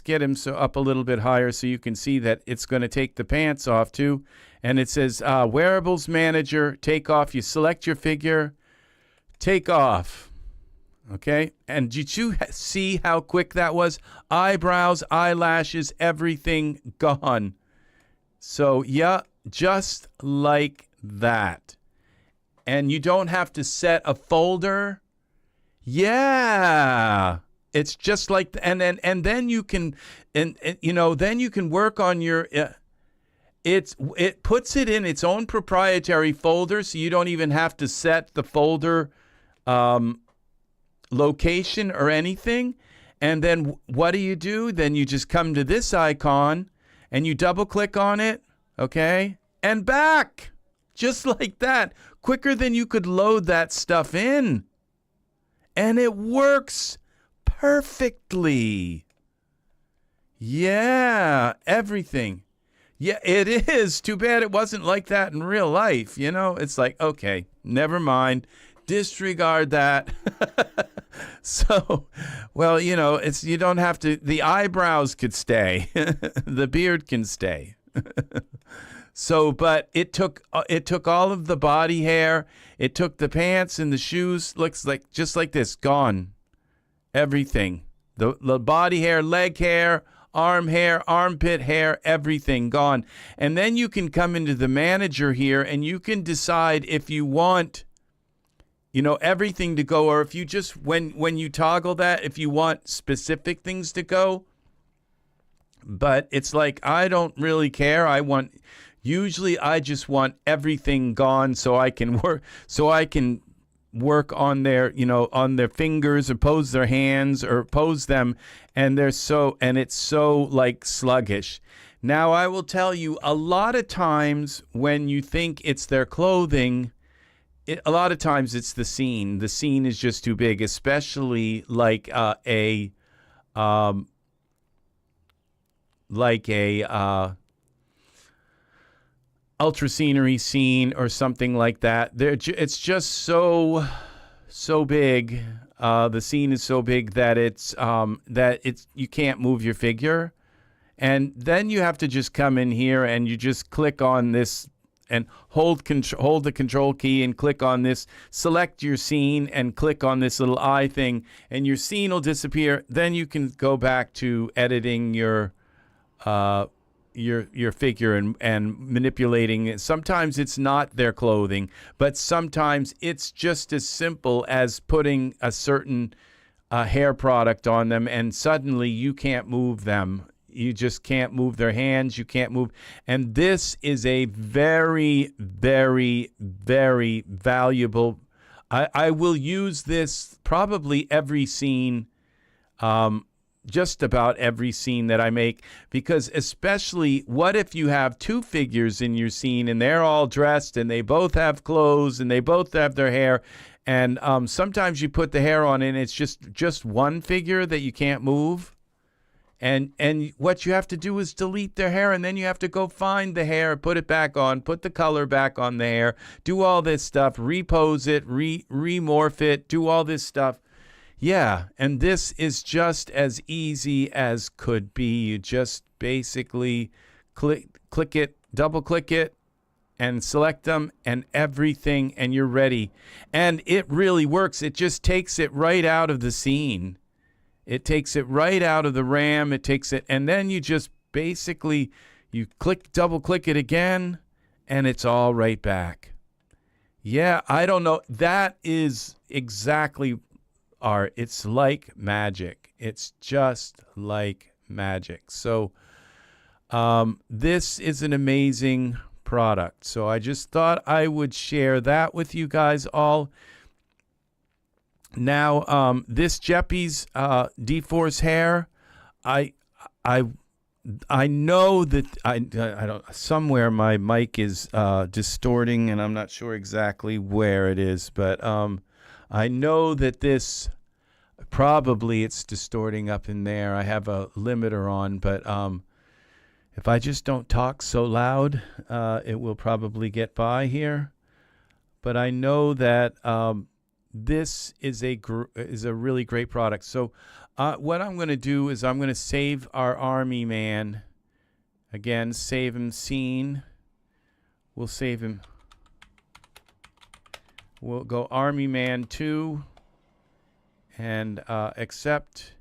get him up a little bit higher so you can see that it's going to take the pants off too. And it says Wearables Manager, take off. You select your figure, take off. Okay? And did you see how quick that was? Eyebrows, eyelashes, everything gone. So yeah, just like that. And you don't have to set a folder. Yeah. It's just like, and then you can, then you can work on your, it puts it in its own proprietary folder, so you don't even have to set the folder location or anything. And then what do? Then you just come to this icon and you double click on it, okay? And back, just like that, quicker than you could load that stuff in. And it works perfectly. Yeah, everything. Yeah, it is. Too bad it wasn't like that in real life. It's like, okay, never mind. Disregard that. So, well, you don't have to. The eyebrows could stay. The beard can stay. So, but it took all of the body hair. It took the pants and the shoes. Looks like just like this, gone. Everything, the body hair, leg hair, arm hair, armpit hair, everything gone. And then you can come into the manager here and you can decide if you want, everything to go, or if you just, when you toggle that, if you want specific things to go. But it's like, I don't really care. Usually I just want everything gone so I can work on their, on their fingers or pose their hands or pose them. And it's so like sluggish. Now, I will tell you, a lot of times when you think it's their clothing, a lot of times it's the scene. The scene is just too big, especially like a ultra scenery scene or something like that. It's just so big. The scene is so big that you can't move your figure, and then you have to just come in here and you just click on this and hold the control key and click on this, select your scene and click on this little eye thing, and your scene will disappear. Then you can go back to editing your figure and manipulating it. Sometimes it's not their clothing, but sometimes it's just as simple as putting a certain hair product on them, and suddenly you can't move them. You just can't move their hands. You can't move. And this is a very, very, very valuable. I will use this probably every scene, just about every scene that I make, because especially what if you have two figures in your scene and they're all dressed and they both have clothes and they both have their hair, And sometimes you put the hair on and it's just one figure that you can't move. And what you have to do is delete their hair, and then you have to go find the hair, put it back on, put the color back on the hair, do all this stuff, repose it, remorph it, do all this stuff. Yeah, and this is just as easy as could be. You just basically click it, double click it, and select them and everything, and you're ready. And it really works. It just takes it right out of the scene. It takes it right out of the RAM. It takes it, and then you just basically, you double click it again, and it's all right back. Yeah, I don't know. That is exactly art. It's like magic. It's just like magic. So this is an amazing product. So I just thought I would share that with you guys all. Now, this Jeppy's D-Force hair, I know that I don't, somewhere my mic is distorting, and I'm not sure exactly where it is, but I know that this, probably it's distorting up in there. I have a limiter on, but if I just don't talk so loud, it will probably get by here. But I know that this is a really great product. So what I'm going to do is I'm going to save our Army Man. Again, save him scene. We'll save him. We'll go Army Man 2 and accept,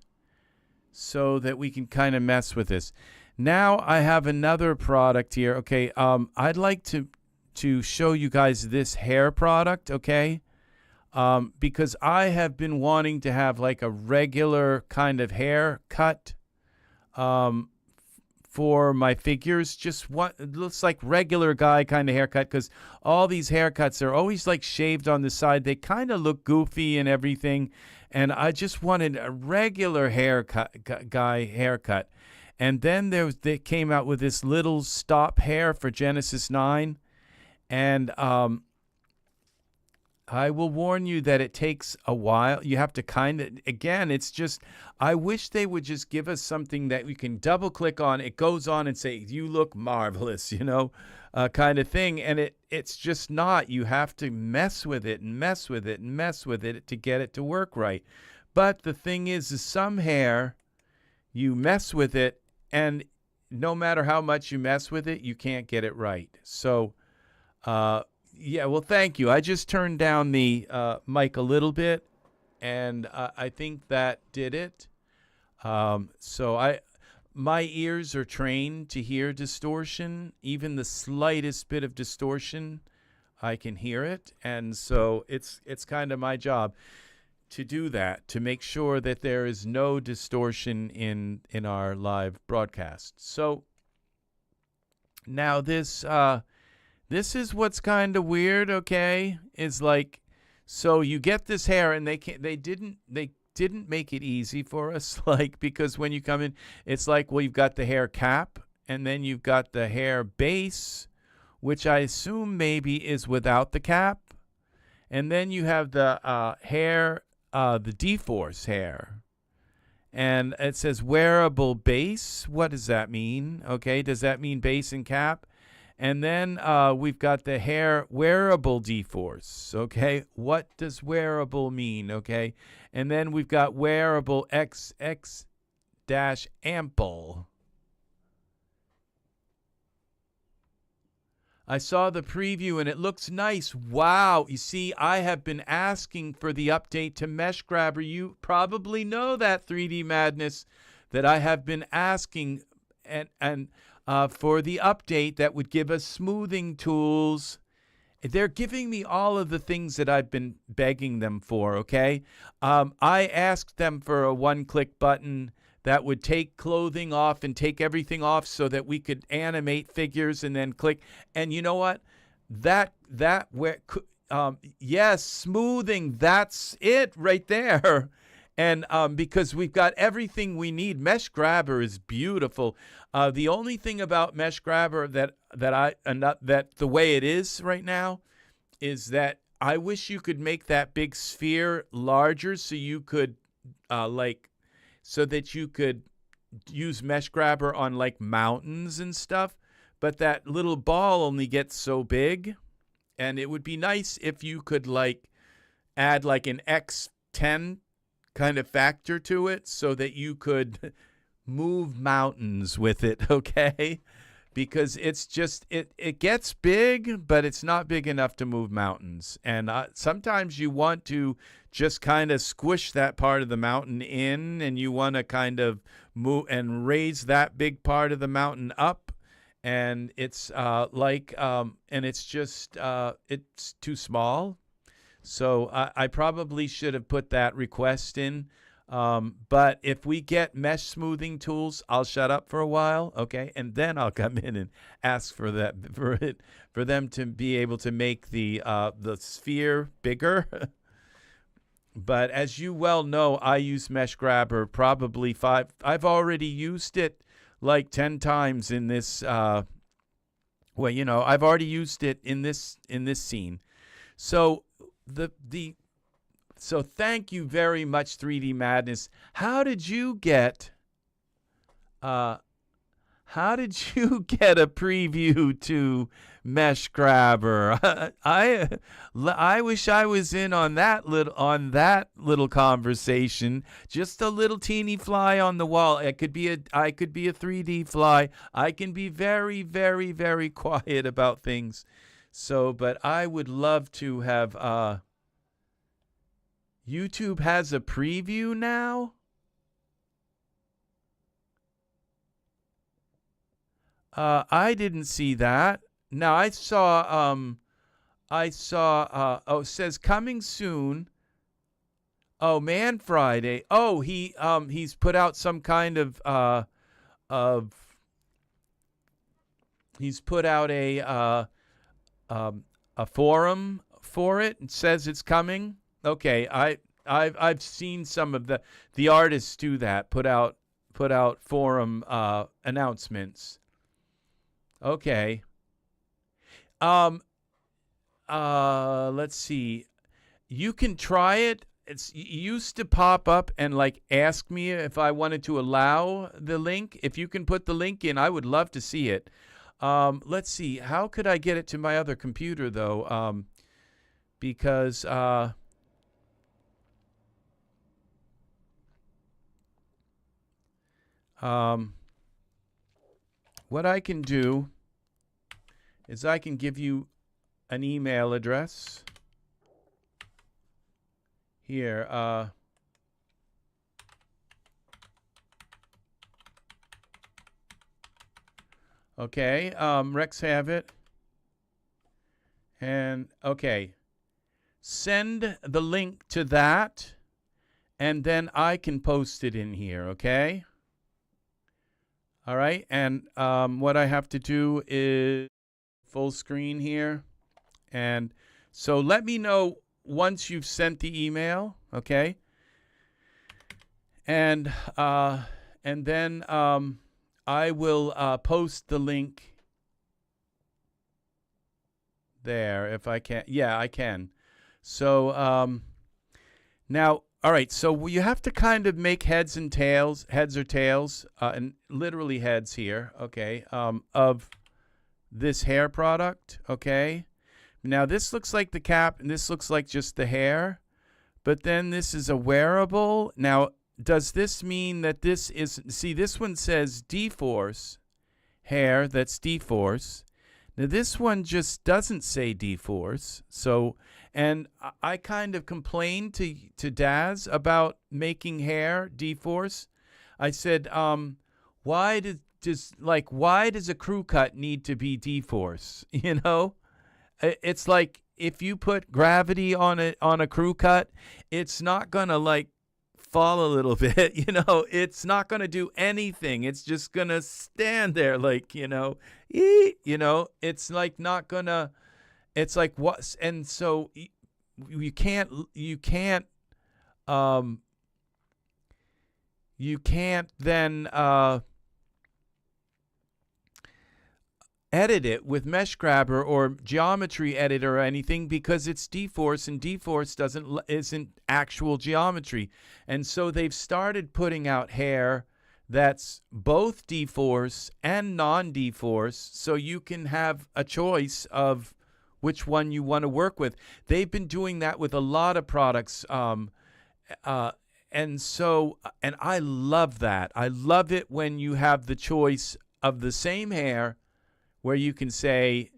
so that we can kind of mess with this. Now I have another product here. Okay, I'd like to show you guys this hair product, okay? Because I have been wanting to have like a regular kind of haircut for my figures. Just what it looks like, regular guy kind of haircut, because all these haircuts are always like shaved on the side. They kind of look goofy and everything, and I just wanted a regular guy haircut. And then they came out with this little stop hair for Genesis 9, and I will warn you that it takes a while. You have to kind of, again, it's just, I wish they would just give us something that we can double click on. It goes on and say, you look marvelous, you know, kind of thing. And it's just not. You have to mess with it and mess with it and mess with it to get it to work right. But the thing is some hair, you mess with it, and no matter how much you mess with it, you can't get it right. So, yeah, well, thank you. I just turned down the mic a little bit, and I think that did it. So my ears are trained to hear distortion. Even the slightest bit of distortion, I can hear it. And so it's kind of my job to do that, to make sure that there is no distortion in our live broadcast. So now this is what's kind of weird, okay? Is like, so you get this hair, and they didn't make it easy for us, like, because when you come in, it's like, well, you've got the hair cap, and then you've got the hair base, which I assume maybe is without the cap, and then you have the hair, the D-Force hair, and it says wearable base. What does that mean? Okay, does that mean base and cap? And then we've got the hair wearable D-Force, okay? What does wearable mean, okay? And then we've got wearable XX-ample. I saw the preview, and it looks nice. Wow. You see, I have been asking for the update to Mesh Grabber. You probably know that, 3D Madness, that I have been asking and for the update that would give us smoothing tools. They're giving me all of the things that I've been begging them for, okay? I asked them for a one-click button that would take clothing off and take everything off so that we could animate figures and then click. And you know what? Yes, smoothing, that's it right there. And because we've got everything we need. Mesh Grabber is beautiful. The only thing about Mesh Grabber that the way it is right now is that I wish you could make that big sphere larger so you could so that you could use Mesh Grabber on like mountains and stuff. But that little ball only gets so big, and it would be nice if you could like add like an X10 kind of factor to it so that you could move mountains with it, okay? Because it's just, it gets big, but it's not big enough to move mountains. And sometimes you want to just kind of squish that part of the mountain in, and you want to kind of move and raise that big part of the mountain up. And it's and it's just, it's too small. So I probably should have put that request in. But if we get mesh smoothing tools, I'll shut up for a while, okay? And then I'll come in and ask for them to be able to make the sphere bigger. But as you well know, I use Mesh Grabber probably I've already used it like 10 times in this. I've already used it in this scene. So So thank you very much, 3D Madness. How did you get a preview to Mesh Grabber? I wish I was in on that little conversation. Just a little teeny fly on the wall. I could be a 3D fly. I can be very, very, very quiet about things. So, but I would love to have YouTube has a preview now? I didn't see that. Now I saw it says coming soon. Oh, Man Friday. Oh, he's put out some kind of he's put out a forum for it. It says it's coming. Okay, I've seen some of the artists do that. Put out forum announcements. Okay. Let's see. You can try it. It used to pop up and like ask me if I wanted to allow the link. If you can put the link in, I would love to see it. Let's see. How could I get it to my other computer though? Because what I can do is I can give you an email address here. Okay, Rex have it. And okay, send the link to that, and then I can post it in here, okay? All right, and what I have to do is full screen here. And so let me know once you've sent the email, okay? And then I will post the link there if I can. Yeah, I can. So now, all right, so you have to kind of make heads or tails, and literally heads here, okay, of this hair product, okay? Now, this looks like the cap, and this looks like just the hair, but then this is a wearable. Now, does this mean that this is, see, this one says D-Force hair, that's D-Force. Now, this one just doesn't say D-Force, so, and I kind of complained to Daz about making hair D-Force. I said, why does a crew cut need to be D-Force? You know, it's like if you put gravity on a crew cut, it's not gonna like fall a little bit. You know, it's not gonna do anything. It's just gonna stand there, like it's like not gonna. It's like what? And so you can't then edit it with Mesh Grabber or Geometry Editor or anything because it's D-Force, and D-Force isn't actual geometry. And so they've started putting out hair that's both D-Force and non-D-Force, so you can have a choice of which one you want to work with. They've been doing that with a lot of products, and I love that. I love it when you have the choice of the same hair where you can say,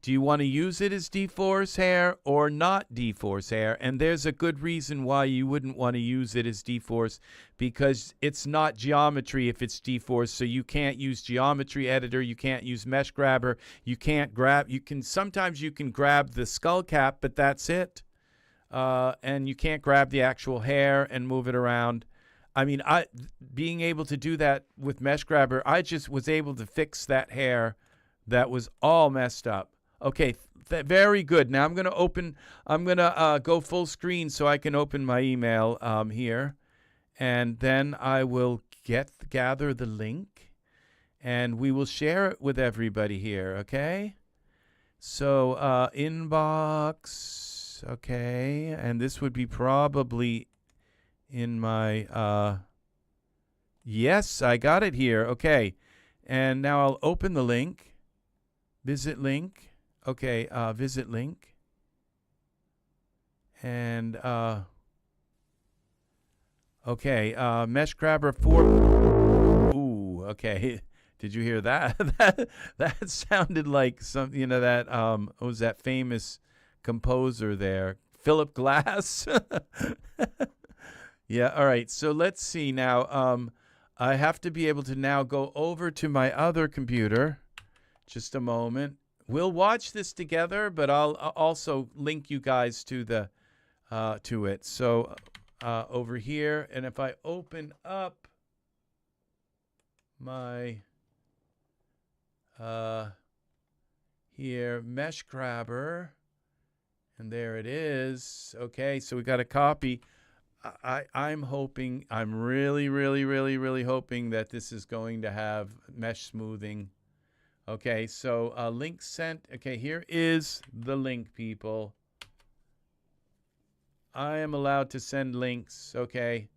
do you want to use it as D-Force hair or not D-Force hair? And there's a good reason why you wouldn't want to use it as D-Force, because it's not geometry if it's D-Force. So you can't use Geometry Editor, you can't use Mesh Grabber, sometimes you can grab the skull cap, but that's it. And you can't grab the actual hair and move it around. I mean, being able to do that with Mesh Grabber, I just was able to fix that hair that was all messed up. Okay, very good. Now I'm going to go full screen so I can open my email here. And then I will gather the link and we will share it with everybody here, okay? So inbox, okay, and this would be probably in my, yes, I got it here, okay. And now I'll open the link. Visit link. Okay, visit link. And, okay, Mesh Grabber 4. Ooh, okay. Did you hear that? that sounded like some, that, what was that famous composer there? Philip Glass? Yeah, all right. So let's see now. I have to be able to now go over to my other computer. Just a moment. We'll watch this together, but I'll also link you guys to the to it. So over here, and if I open up my here Mesh Grabber, and there it is. Okay, so we got a copy. I'm hoping, I'm really, really, really, really hoping that this is going to have mesh smoothing. Okay, so link sent. Okay, here is the link, people. I am allowed to send links. Okay.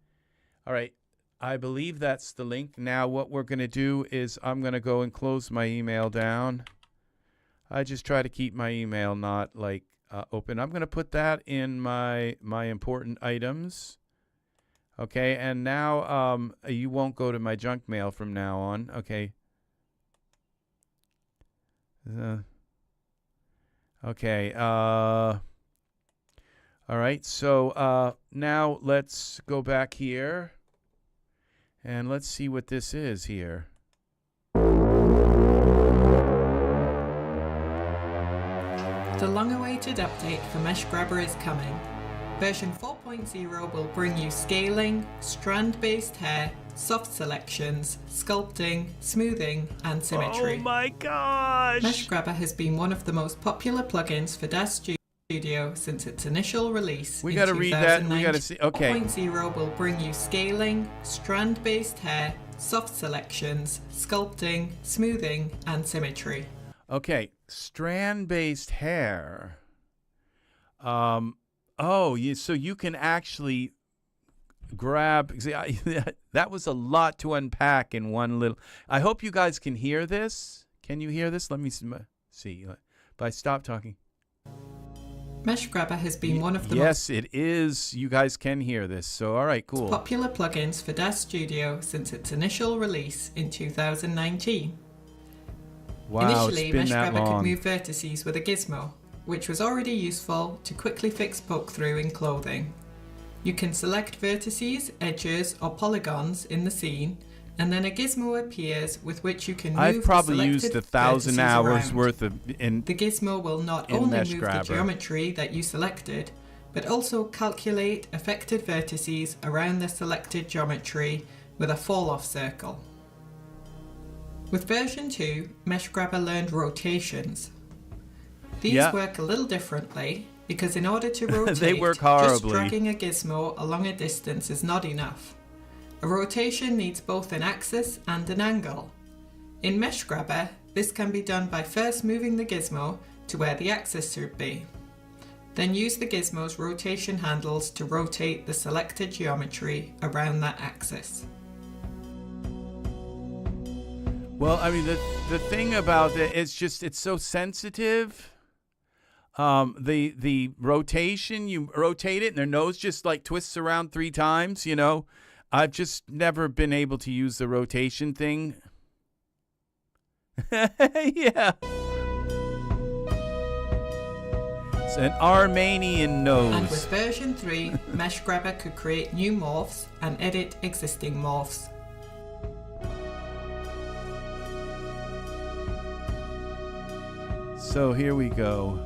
All right. I believe that's the link. Now what we're going to do is I'm going to go and close my email down. I just try to keep my email not like open. I'm going to put that in my important items. Okay, and now you won't go to my junk mail from now on. Okay. Okay. All right. So now let's go back here and let's see what this is here. The long-awaited update for Mesh Grabber is coming. Version 4.0 will bring you scaling, strand-based hair, soft selections, sculpting, smoothing, and symmetry. Oh my gosh! Mesh Grabber has been one of the most popular plugins for DAZ Studio since its initial release. We got to read that. We got to see. Okay. 4.0 will bring you scaling, strand-based hair, soft selections, sculpting, smoothing, and symmetry. Okay, strand-based hair. So you can actually grab. That was a lot to unpack in one little. I hope you guys can hear this. Can you hear this? Let me see. If I stop talking. Mesh Grabber has been one of the Yes, it is. You guys can hear this. So, all right, cool. Popular plugins for DAZ Studio since its initial release in 2019. Wow, Initially, it's been Mesh that Grabber long. could move vertices with a gizmo, which was already useful to quickly fix poke-through in clothing. You can select vertices, edges, or polygons in the scene, and then a gizmo appears with which you can move I've probably the used selected 1,000 hours vertices worth of around. The gizmo will not in only Mesh move Grabber. the geometry that you selected, but also calculate affected vertices around the selected geometry with a fall-off circle. With version 2, Mesh Grabber learned rotations. These work a little differently because in order to rotate, they work just horribly. dragging a gizmo along a distance is not enough. A rotation needs both an axis and an angle. In Mesh Grabber, this can be done by first moving the gizmo to where the axis should be. Then use the gizmo's rotation handles to rotate the selected geometry around that axis. Well, I mean, the thing about it, it's so sensitive. The rotation, you rotate it and their nose just like twists around 3 times, you know. I've just never been able to use the rotation thing. Yeah. It's an Armenian nose. And with version 3, Mesh Grabber could create new morphs and edit existing morphs. So here we go.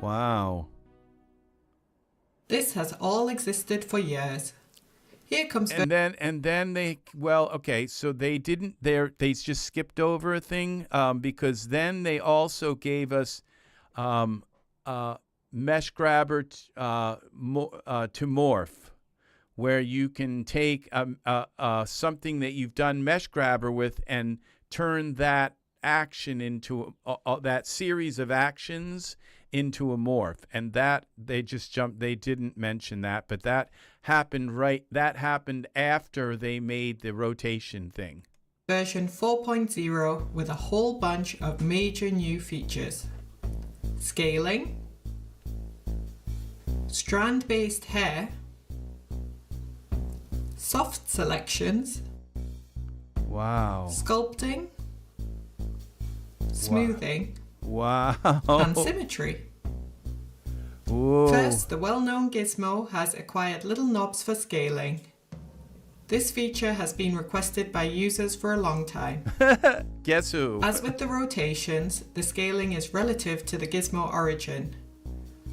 Wow. This has all existed for years. Here comes And then they, well, okay, so they just skipped over a thing, because then they also gave us Mesh Grabber to morph, where you can take something that you've done Mesh Grabber with and turn that action into that series of actions into a morph. And that they didn't mention that, but that happened after they made the rotation thing. Version 4.0 with a whole bunch of major new features. Scaling, strand-based hair, soft selections, wow, sculpting, smoothing, wow, and symmetry. Whoa. First, the well-known gizmo has acquired little knobs for scaling. This feature has been requested by users for a long time. Guess who? As with the rotations, the scaling is relative to the gizmo origin.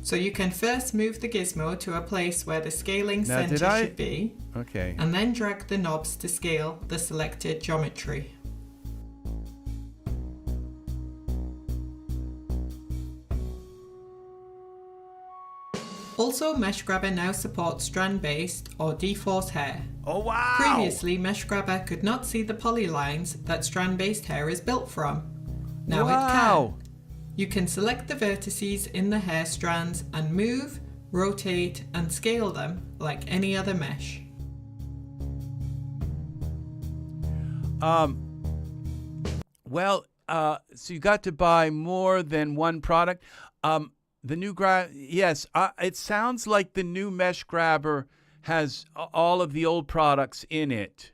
So you can first move the gizmo to a place where the scaling center should be, okay, and then drag the knobs to scale the selected geometry. Also, Mesh Grabber now supports strand-based or D-force hair. Oh wow! Previously, Mesh Grabber could not see the polylines that strand-based hair is built from. Now it can. You can select the vertices in the hair strands and move, rotate, and scale them like any other mesh. So you got to buy more than one product. The new yes, it sounds like the new Mesh Grabber has all of the old products in it.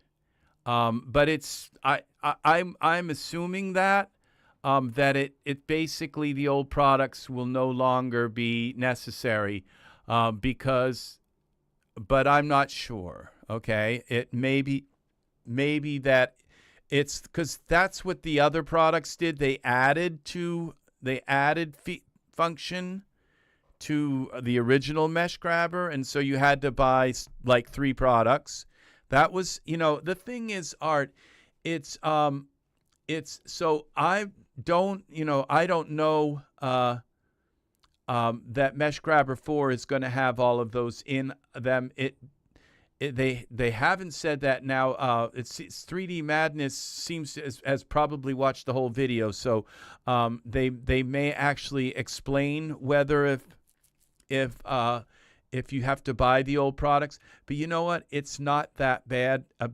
But I'm assuming that it basically the old products will no longer be necessary, but I'm not sure. Okay, it may be that it's because that's what the other products did. They added function to the original Mesh Grabber, and so you had to buy like 3 products. That was, the thing is, Art, it's so I don't know that Mesh Grabber 4 is going to have all of those in them. They haven't said that now. It's 3D Madness seems to has probably watched the whole video, so they may actually explain whether if you have to buy the old products. But you know what? It's not that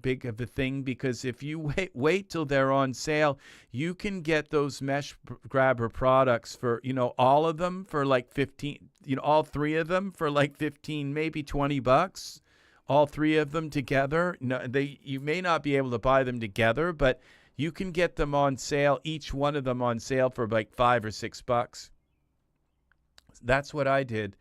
big of a thing, because if you wait till they're on sale, you can get those Mesh Grabber products for, all of them for like 15, all 3 of them for like 15, maybe $20. All 3 of them together. No, you may not be able to buy them together, but you can get them on sale, each one of them on sale for like $5 or $6. That's what I did.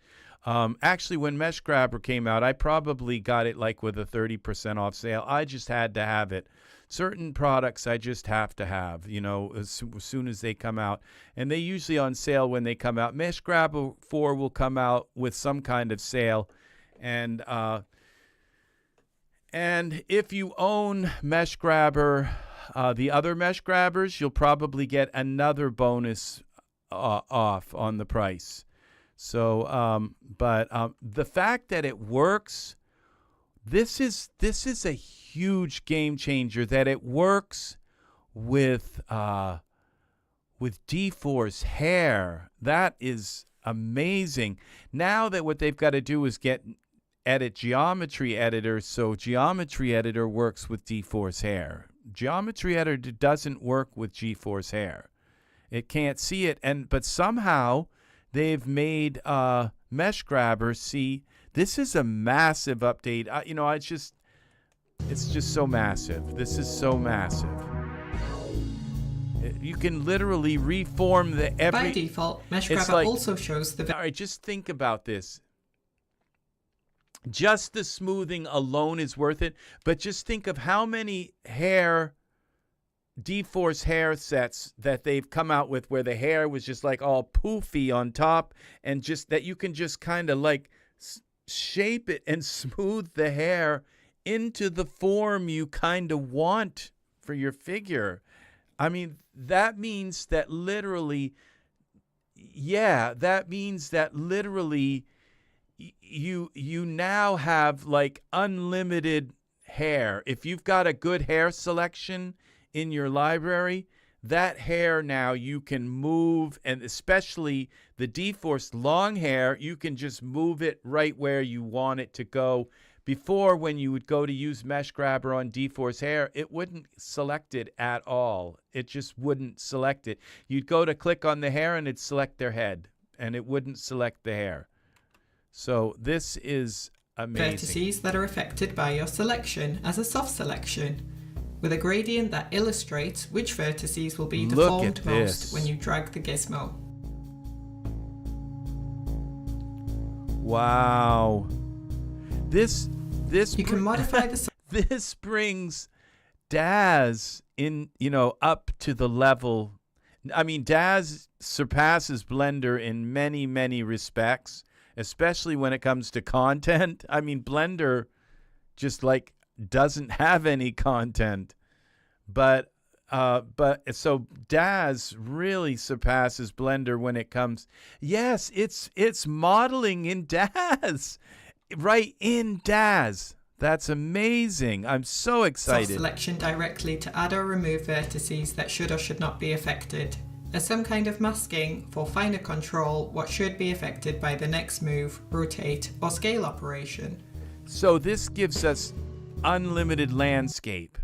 Actually, when Mesh Grabber came out, I probably got it like with a 30% off sale. I just had to have it. Certain products I just have to have, as soon as they come out. And they usually on sale when they come out. Mesh Grabber 4 will come out with some kind of sale. And if you own Mesh Grabber, the other Mesh Grabbers, you'll probably get another bonus off on the price. So, but the fact that it works, this is a huge game changer. That it works with D-Force hair. That is amazing. Now that what they've got to do is edit Geometry Editor, so Geometry Editor works with D-Force hair. Geometry Editor doesn't work with G-Force hair. It can't see it, but somehow they've made Mesh Grabber see. This is a massive update. It's just so massive. This is so massive. You can literally reform By default, Mesh Grabber also shows the... All right, just think about this. Just the smoothing alone is worth it, but just think of how many D-Force hair sets that they've come out with where the hair was just like all poofy on top, and just that you can just kind of like shape it and smooth the hair into the form you kind of want for your figure. I mean, that means that literally, you now have like unlimited hair. If you've got a good hair selection in your library, that hair now you can move, and especially the D-Force long hair, you can just move it right where you want it to go. Before, when you would go to use Mesh Grabber on D-Force hair, it wouldn't select it at all. It just wouldn't select it. You'd go to click on the hair and it'd select their head, and it wouldn't select the hair. So this is amazing. Vertices that are affected by your selection as a soft selection, with a gradient that illustrates which vertices will be deformed most when you drag the gizmo. Wow. This you can modify the... This brings Daz in, up to the level. I mean, Daz surpasses Blender in many, many respects, especially when it comes to content. I mean, Blender just like doesn't have any content, but so Daz really surpasses Blender when it comes. Yes, it's modeling in Daz, right in Daz. That's amazing. I'm so excited. Soft selection directly to add or remove vertices that should or should not be affected. As some kind of masking for finer control what should be affected by the next move, rotate, or scale operation. So this gives us unlimited landscape.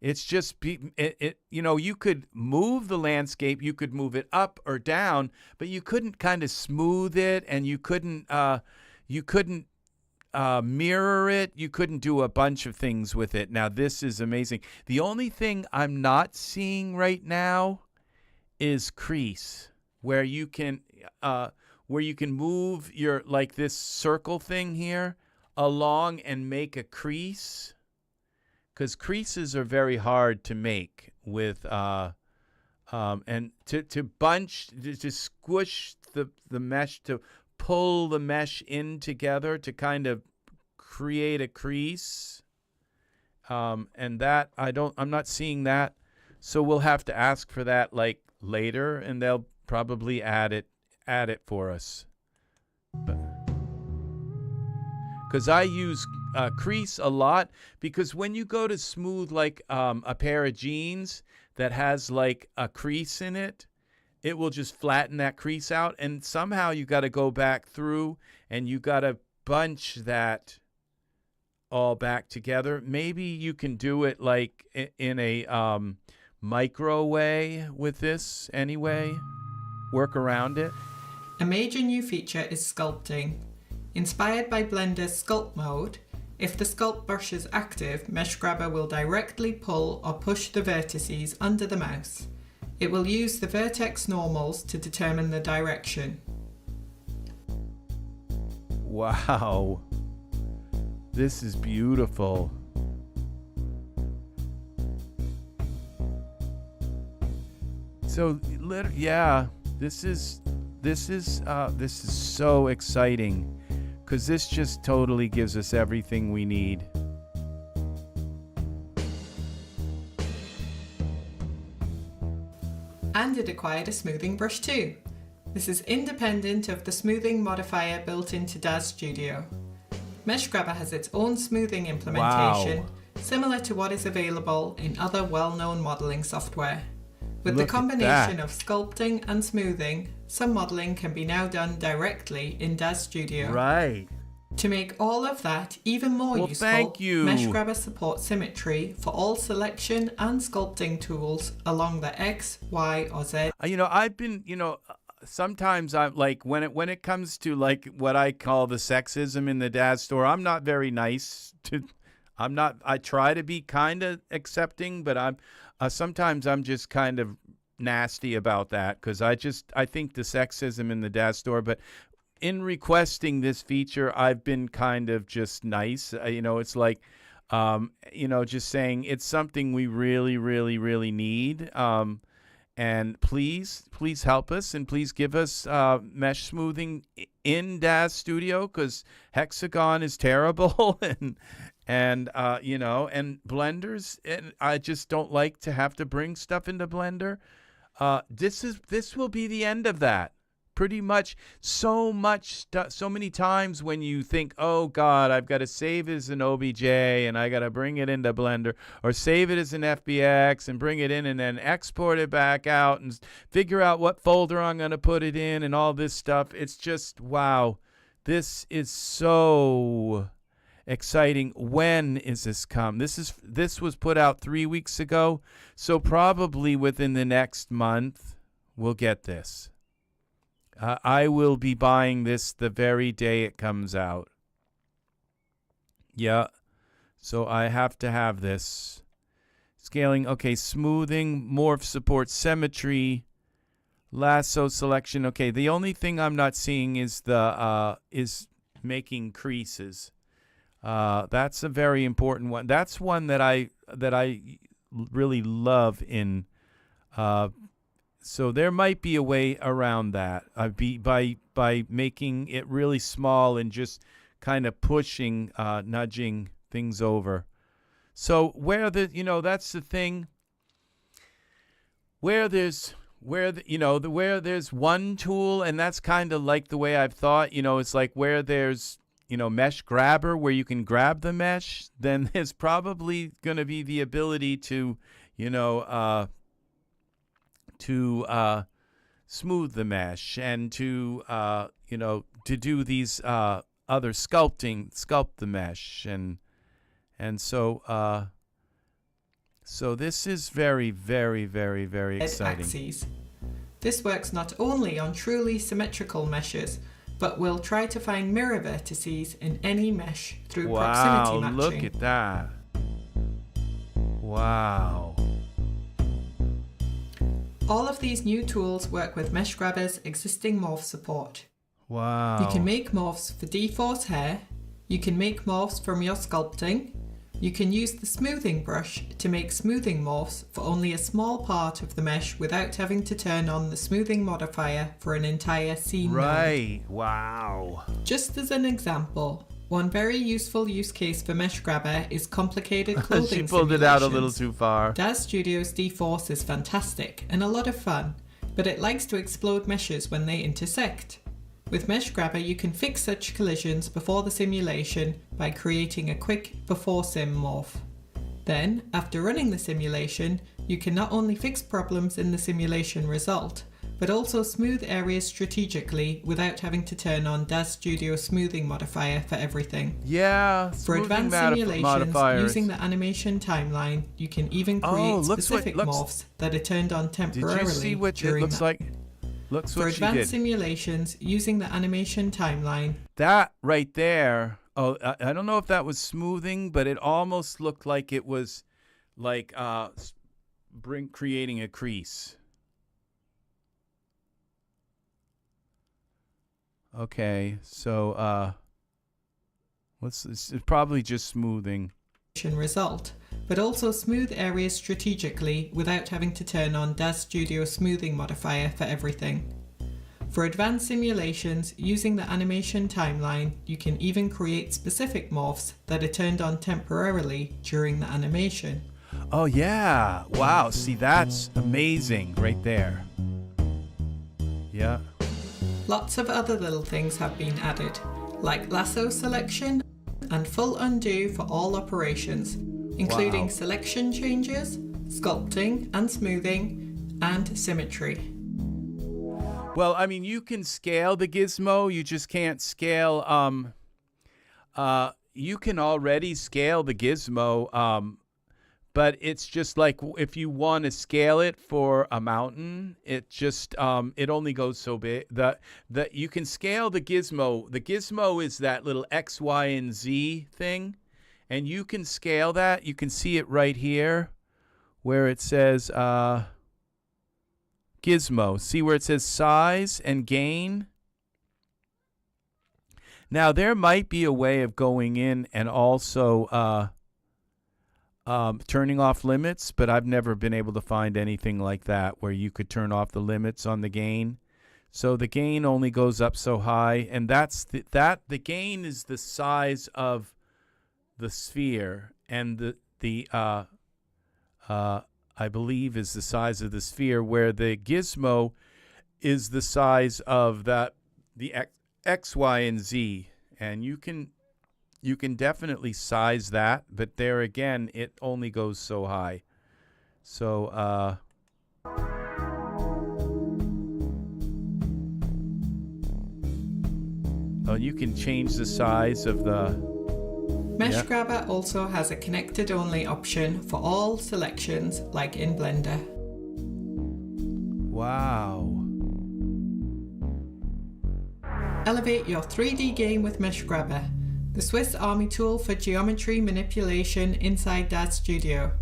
It's just, you could move the landscape, you could move it up or down, but you couldn't kind of smooth it, and you couldn't mirror it. You couldn't do a bunch of things with it. Now, this is amazing. The only thing I'm not seeing right now is crease, where you can move your, like this circle thing here along and make a crease, because creases are very hard to make with and to bunch, to squish the mesh, to pull the mesh in together to kind of create a crease, and that I'm not seeing that, so we'll have to ask for that like later, and they'll probably add it for us. Because I use crease a lot, because when you go to smooth like a pair of jeans that has like a crease in it, it will just flatten that crease out, and somehow you got to go back through and you got to bunch that all back together. Maybe you can do it like in a micro way with this anyway, work around it. A major new feature is sculpting. Inspired by Blender's sculpt mode, if the sculpt brush is active, Mesh Grabber will directly pull or push the vertices under the mouse. It will use the vertex normals to determine the direction. Wow. This is beautiful. So, yeah, this is so exciting, because this just totally gives us everything we need. And it acquired a smoothing brush too. This is independent of the smoothing modifier built into DAZ Studio. Mesh Grabber has its own smoothing implementation, Wow. similar to what is available in other well-known modeling software. With Look the at combination that. of sculpting and smoothing, some modeling can be now done directly in DAZ Studio. Right. To make all of that even more Well, useful, thank you. Mesh Grabber supports symmetry for all selection and sculpting tools along the X, Y, or Z. I've been, sometimes I'm like when it comes to like what I call the sexism in the DAZ store, I'm not very nice to. I try to be kind of accepting, but sometimes I'm just kind of nasty about that because I think the sexism in the DAZ store, but in requesting this feature, I've been kind of just nice. It's like, just saying it's something we really, really, really need. And please help us and please give us mesh smoothing in DAZ Studio because Hexagon is terrible and Blenders. And I just don't like to have to bring stuff into Blender. This will be the end of that. Pretty much so many times when you think, oh God, I've got to save it as an OBJ and I got to bring it into Blender or save it as an FBX and bring it in and then export it back out and figure out what folder I'm going to put it in and all this stuff. It's just, wow, this is so exciting. When is this come? This was put out 3 weeks ago. So probably within the next month, we'll get this. I will be buying this the very day it comes out. Yeah. So I have to have this. Scaling. Okay. Smoothing. Morph support. Symmetry. Lasso selection. Okay. The only thing I'm not seeing is is making creases. That's a very important one. That's one that I really love in so there might be a way around that by making it really small and just kind of pushing, nudging things over. So that's the thing. Where there's one tool, and that's kind of like the way I've thought. It's like where there's Mesh Grabber, where you can grab the mesh. Then there's probably going to be the ability to smooth the mesh and to do these other sculpt the mesh and so this is very, very, very, very exciting. Axes. This works not only on truly symmetrical meshes, but will try to find mirror vertices in any mesh through proximity matching. Wow, look at that. Wow. All of these new tools work with Mesh Grabber's existing morph support. Wow. You can make morphs for D-Force hair, you can make morphs from your sculpting, you can use the smoothing brush to make smoothing morphs for only a small part of the mesh without having to turn on the smoothing modifier for an entire scene. Right, wow. Just as an example, one very useful use case for Mesh Grabber is complicated clothing She pulled it out a little too far. DAZ Studio's D-Force is fantastic and a lot of fun, but it likes to explode meshes when they intersect. With Mesh Grabber, you can fix such collisions before the simulation by creating a quick before sim morph. Then, after running the simulation, you can not only fix problems in the simulation result, but also smooth areas strategically without having to turn on DAZ Studio smoothing modifier for everything. Yeah, For advanced simulations using the animation timeline, you can even create specific morphs that are turned on temporarily. Did you see what it looks like? Looks what she did. For advanced simulations using the animation timeline. That right there. Oh, I don't know if that was smoothing, but it almost looked like it was like creating a crease. Okay, so it's probably just smoothing. Result, but also smooth areas strategically without having to turn on DAZ Studio smoothing modifier for everything. For advanced simulations using the animation timeline, you can even create specific morphs that are turned on temporarily during the animation. Oh yeah, wow, see that's amazing right there. Yeah. Lots of other little things have been added, like lasso selection and full undo for all operations, including Wow. selection changes, sculpting and smoothing, and symmetry. Well, I mean, you can scale the gizmo, you just can't scale, you can already scale the gizmo, but it's just like if you want to scale it for a mountain, it just, it only goes so big. You can scale the gizmo. The gizmo is that little X, Y, and Z thing, and you can scale that. You can see it right here where it says, gizmo. See where it says size and gain? Now, there might be a way of going in and also turning off limits, but I've never been able to find anything like that where you could turn off the limits on the gain. So the gain only goes up so high, and the gain is the size of the sphere, and I believe is the size of the sphere, where the gizmo is the size of the X, Y, and Z. And you can definitely size that, but there again, it only goes so high. So, oh, you can change the size of the... Mesh Yeah. Grabber also has a connected only option for all selections like in Blender. Wow. Elevate your 3D game with Mesh Grabber, the Swiss Army tool for geometry manipulation inside Daz Studio.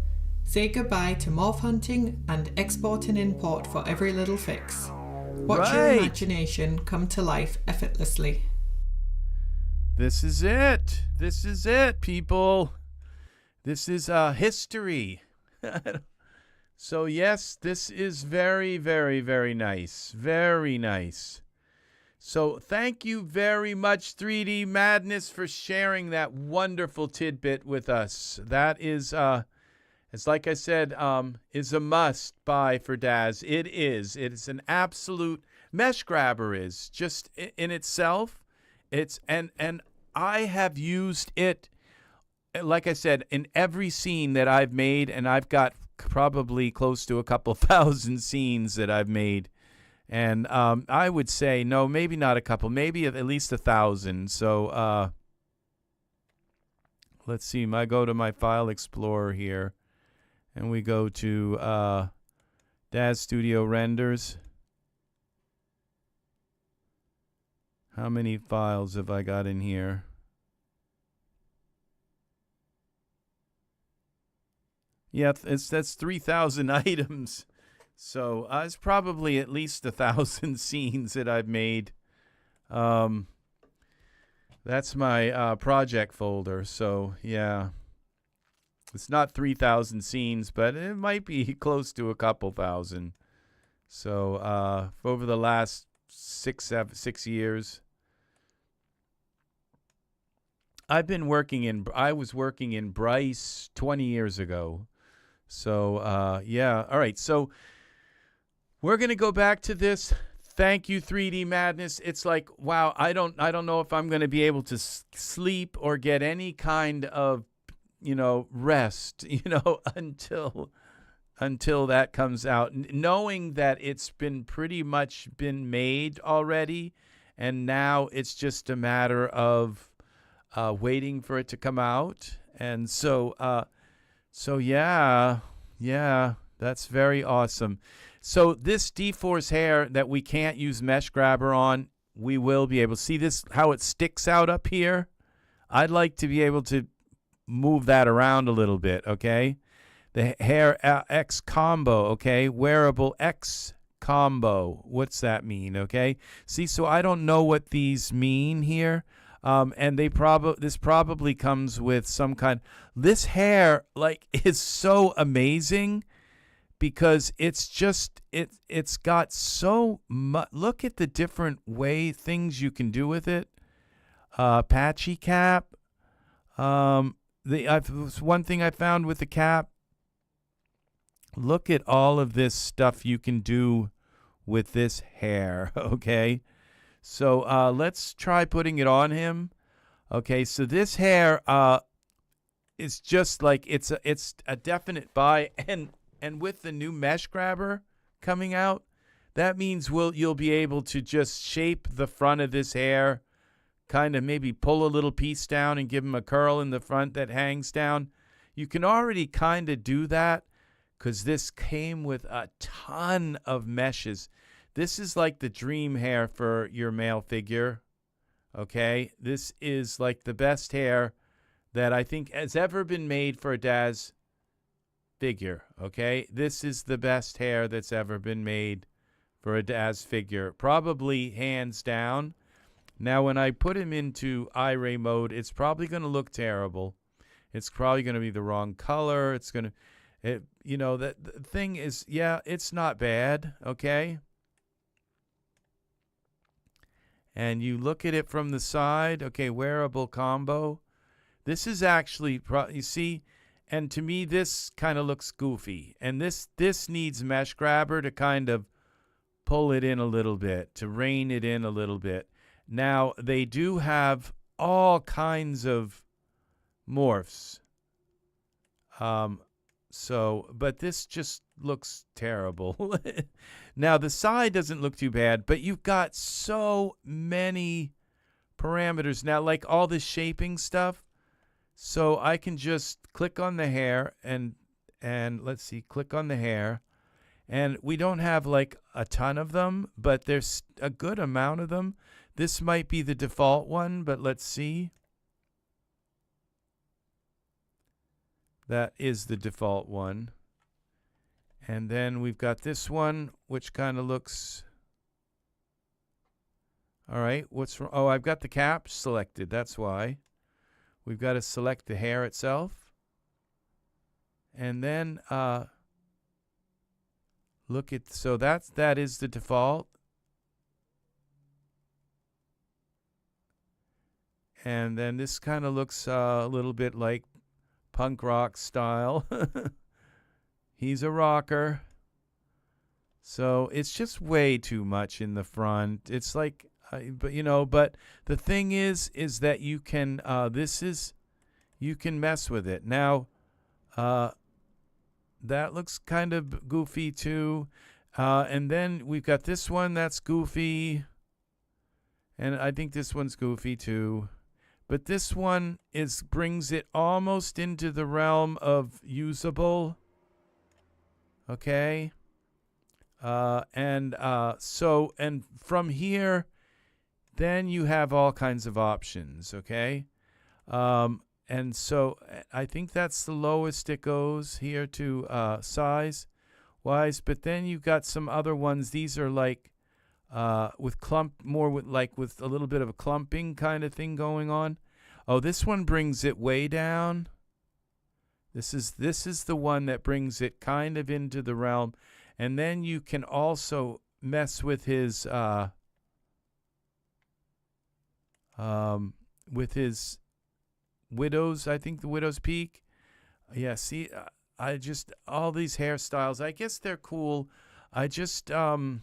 Say goodbye to morph hunting and export and import for every little fix. Watch your Right. imagination come to life effortlessly. This is it. This is it, people. This is history. So, yes, this is very, very, very nice. Very nice. So thank you very much, 3D Madness, for sharing that wonderful tidbit with us. That is, as like I said, is a must buy for Daz. It is. It is an absolute... Mesh Grabber is just in itself. It's and I have used it, like I said, in every scene that I've made, and I've got probably close to a couple thousand scenes that I've made. And I would say, no, maybe not a couple, maybe at least 1,000. So let's see. I go to my File Explorer here, and we go to Daz Studio Renders. How many files have I got in here? Yeah, that's 3,000 items. So it's probably at least 1,000 scenes that I've made. That's my project folder. So yeah, it's not 3,000 scenes, but it might be close to a couple thousand. So over the last 6 years, I was working in Bryce 20 years ago. So yeah, all right. So we're gonna go back to this. Thank you, 3D Madness. It's like, wow, I don't know if I'm gonna be able to sleep or get any kind of, rest, until that comes out. Knowing that it's been pretty much been made already, and now it's just a matter of waiting for it to come out. And so yeah, that's very awesome. So this D-Force hair that we can't use Mesh Grabber on, we will be able to see this, how it sticks out up here. I'd like to be able to move that around a little bit, okay? The hair X combo, okay? Wearable X combo. What's that mean, okay? See, so I don't know what these mean here. And this probably comes with some kind. This hair, is so amazing because it's just it's got so much. Look at the different things you can do with it. Patchy cap. One thing I found with the cap. Look at all of this stuff you can do with this hair. Okay. So let's try putting it on him. Okay, so this hair is just like it's a definite buy, and with the new mesh grabber coming out, that means you'll be able to just shape the front of this hair, kind of maybe pull a little piece down and give him a curl in the front that hangs down. You can already kind of do that because this came with a ton of meshes. This is like the dream hair for your male figure. Okay, this is like the best hair that I think has ever been made for a Daz figure. Okay, this is the best hair that's ever been made for a Daz figure, probably hands down. Now, when I put him into iRay mode, it's probably going to look terrible. It's probably going to be the wrong color. It's going to, you know, the thing is, yeah, it's not bad. Okay. And you look at it from the side. Okay, wearable combo. This is actually, you see, and to me, this kind of looks goofy. And this needs mesh grabber to kind of pull it in a little bit, to rein it in a little bit. Now, they do have all kinds of morphs. But this just looks terrible. Now, the side doesn't look too bad, but you've got so many parameters. Now, like all this shaping stuff, so I can just click on the hair and let's see, click on the hair. And we don't have like a ton of them, but there's a good amount of them. This might be the default one, but let's see. That is the default one. And then we've got this one, which kind of looks... All right, what's wrong? Oh, I've got the cap selected. That's why. We've got to select the hair itself. And then look at... So that is the default. And then this kind of looks a little bit like punk rock style. He's a rocker. So it's just way too much in the front. It's like, but you know, but the thing is that you can, you can mess with it. Now, that looks kind of goofy too. And then we've got this one that's goofy. And I think this one's goofy too. But this one brings it almost into the realm of usable. Okay. And from here, then you have all kinds of options. Okay. And so I think that's the lowest it goes here to size wise. But then you've got some other ones. These are like with with a little bit of a clumping kind of thing going on. Oh, this one brings it way down. This is the one that brings it kind of into the realm. And then you can also mess with his widow's, I think the widow's peak. Yeah, see, all these hairstyles, I guess they're cool. I just kind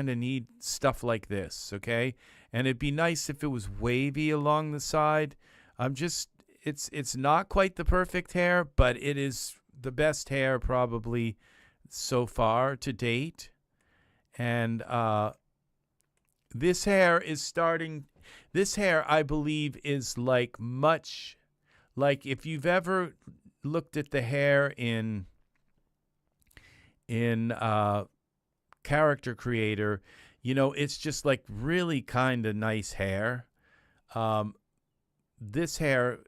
of need stuff like this, okay? And it'd be nice if it was wavy along the side. It's not quite the perfect hair, but it is the best hair probably so far to date. And this hair, I believe, is like much like if you've ever looked at the hair in Character Creator, you know, it's just like really kind of nice hair. This hair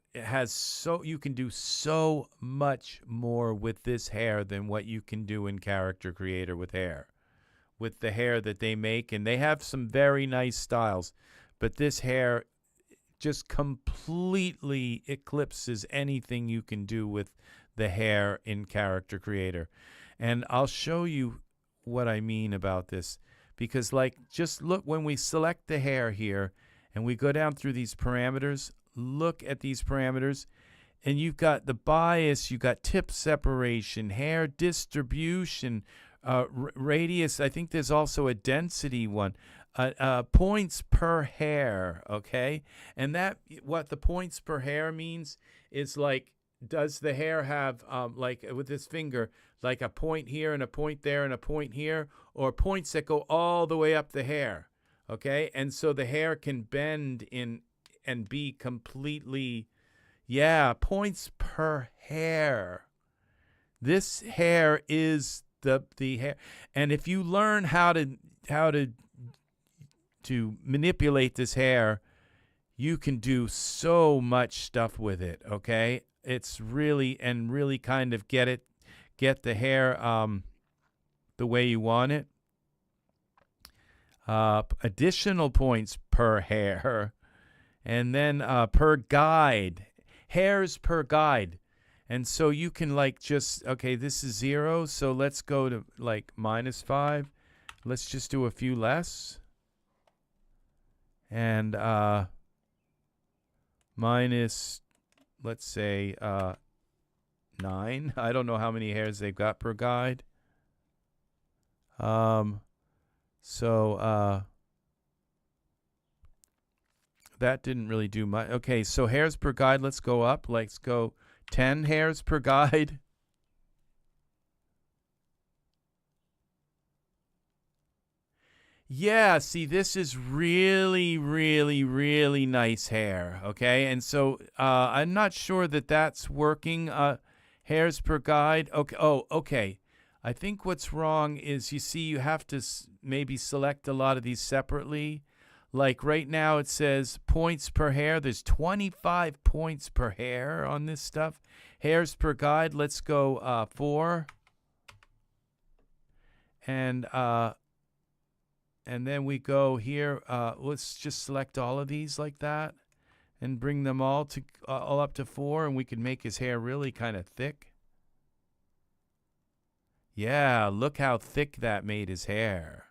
you can do so much more with this hair than what you can do in Character Creator with the hair that they make. And they have some very nice styles, but this hair just completely eclipses anything you can do with the hair in Character Creator. And I'll show you what I mean about this, because like, just look, when we select the hair here and we go down through these parameters, look at these parameters, and you've got the bias, you've got tip separation, hair distribution, radius. I think there's also a density one. points per hair, okay? And that, what the points per hair means is like, does the hair have, like with this finger, like a point here and a point there and a point here, or points that go all the way up the hair, okay? And so the hair can bend in and be completely, yeah, points per hair. This hair is the hair. And if you learn how to manipulate this hair, you can do so much stuff with it, okay? It's really kind of get the hair the way you want it. Additional points per hair, and then per guide, hairs per guide. And so you can like just, okay, this is 0, so let's go to like -5. Let's just do a few less. And minus, let's say 9. I don't know how many hairs they've got per guide. So that didn't really do much. Okay, so hairs per guide, let's go up. Let's go 10 hairs per guide. Yeah, see, this is really nice hair, okay? And so I'm not sure that that's working, hairs per guide. Okay, okay. I think what's wrong is, you see, you have to maybe select a lot of these separately. Like right now it says points per hair. There's 25 points per hair on this stuff. Hairs per guide, let's go 4. And then we go here. Let's just select all of these like that and bring them all up to 4, and we can make his hair really kind of thick. Yeah, look how thick that made his hair.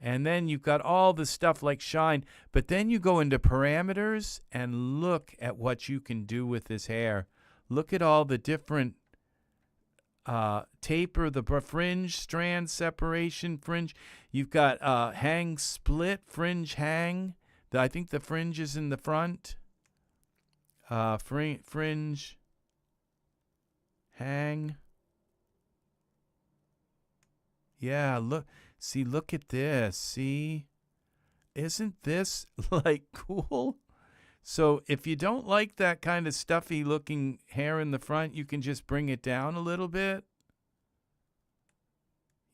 And then you've got all the stuff like shine, but then you go into parameters and look at what you can do with this hair. Look at all the different taper, the fringe, strand separation, fringe. You've got hang split, fringe hang. I think the fringe is in the front. Fringe hang. Yeah, look. See, look at this. See? Isn't this like cool? So if you don't like that kind of stuffy looking hair in the front, you can just bring it down a little bit.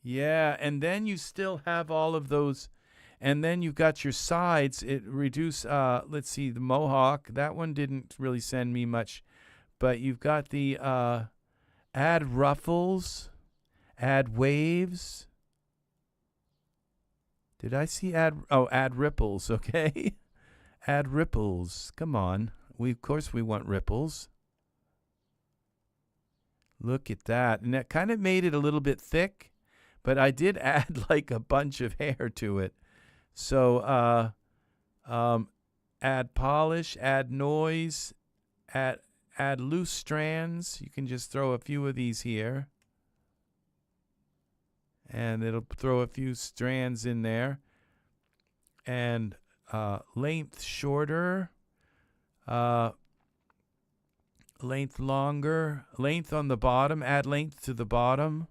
Yeah, and then you still have all of those. And then you've got your sides. It reduce, let's see, the mohawk. That one didn't really send me much. But you've got the add ruffles, add waves. Did I see add ripples, okay? Add ripples. Come on. Of course we want ripples. Look at that. And that kind of made it a little bit thick, but I did add like a bunch of hair to it. So add polish, add noise, add loose strands. You can just throw a few of these here. And it'll throw a few strands in there. And length shorter, length longer, length on the bottom, add length to the bottom.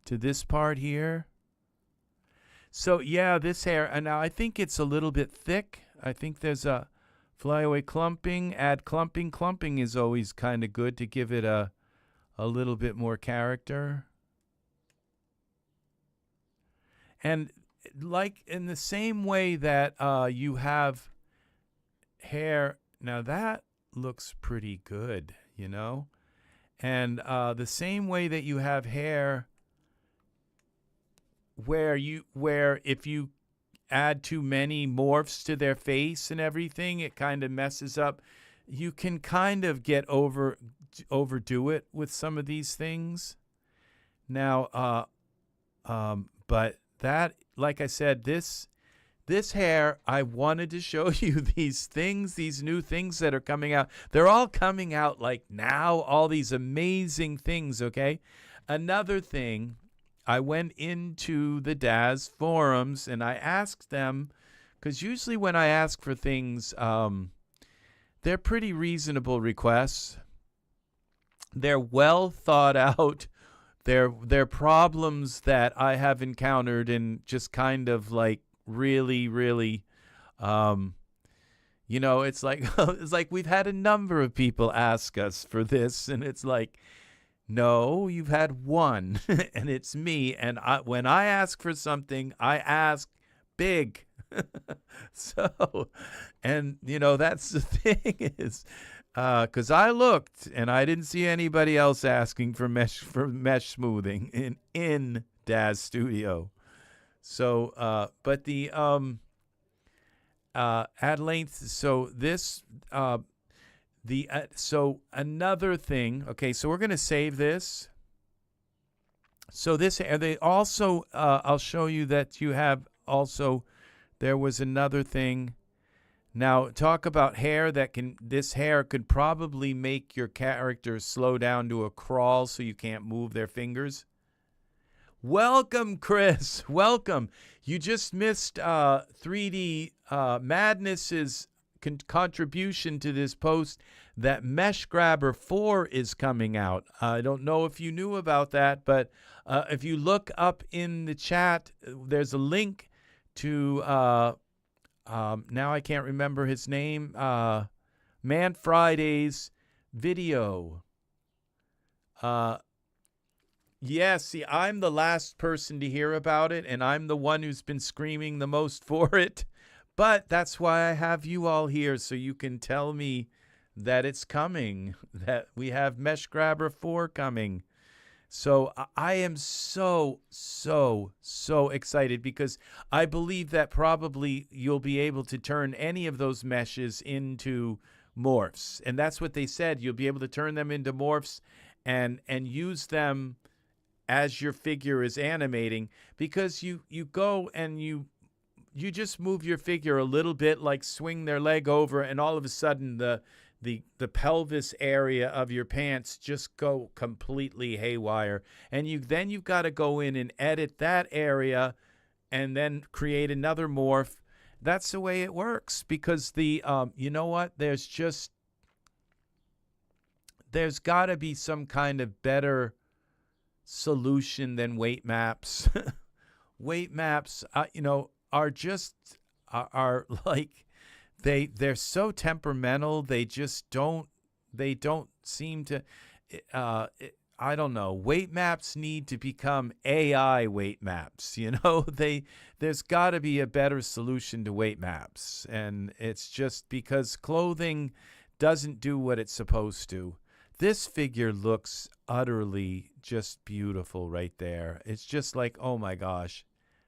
To this part here. So yeah, this hair, and now I think it's a little bit thick. I think there's a flyaway clumping, add clumping. Clumping is always kind of good to give it a little bit more character. And like in the same way that you have hair, now that looks pretty good, you know? And the same way that you have hair where if you add too many morphs to their face and everything, it kind of messes up. You can kind of overdo it with some of these things. Now, but that, like I said, this hair, I wanted to show you these things, these new things that are coming out. They're all coming out like now, all these amazing things, okay? Another thing, I went into the Daz forums and I asked them, because usually when I ask for things, they're pretty reasonable requests. They're well thought out. They're problems that I have encountered and just kind of like really, really, it's like it's like we've had a number of people ask us for this, and it's like, no, you've had one, and it's me. And when I ask for something, I ask big. So, and that's the thing is, because I looked and I didn't see anybody else asking for mesh smoothing in Daz Studio. So, but the at length. So this so another thing. Okay, so we're gonna save this. So this they also I'll show you that you have also. There was another thing. Now, talk about hair this hair could probably make your character slow down to a crawl so you can't move their fingers. Welcome, Chris. Welcome. You just missed 3D Madness's contribution to this post that Mesh Grabber 4 is coming out. I don't know if you knew about that, but if you look up in the chat, there's a link to now I can't remember his name, Man Friday's video. Yeah, see, I'm the last person to hear about it, and I'm the one who's been screaming the most for it. But that's why I have you all here, so you can tell me that it's coming, that we have Mesh Grabber 4 coming. So I am so excited because I believe that probably you'll be able to turn any of those meshes into morphs. And that's what they said. You'll be able to turn them into morphs and use them as your figure is animating, because you go and you just move your figure a little bit, like swing their leg over, and all of a sudden the pelvis area of your pants just go completely haywire. And you've got to go in and edit that area and then create another morph. That's the way it works, because you know what? There's got to be some kind of better solution than weight maps. Weight maps, are just are like, they're so temperamental. They just don't seem to. I don't know. Weight maps need to become AI weight maps. There's got to be a better solution to weight maps, and it's just because clothing doesn't do what it's supposed to. This figure looks utterly just beautiful right there. It's just like, oh my gosh,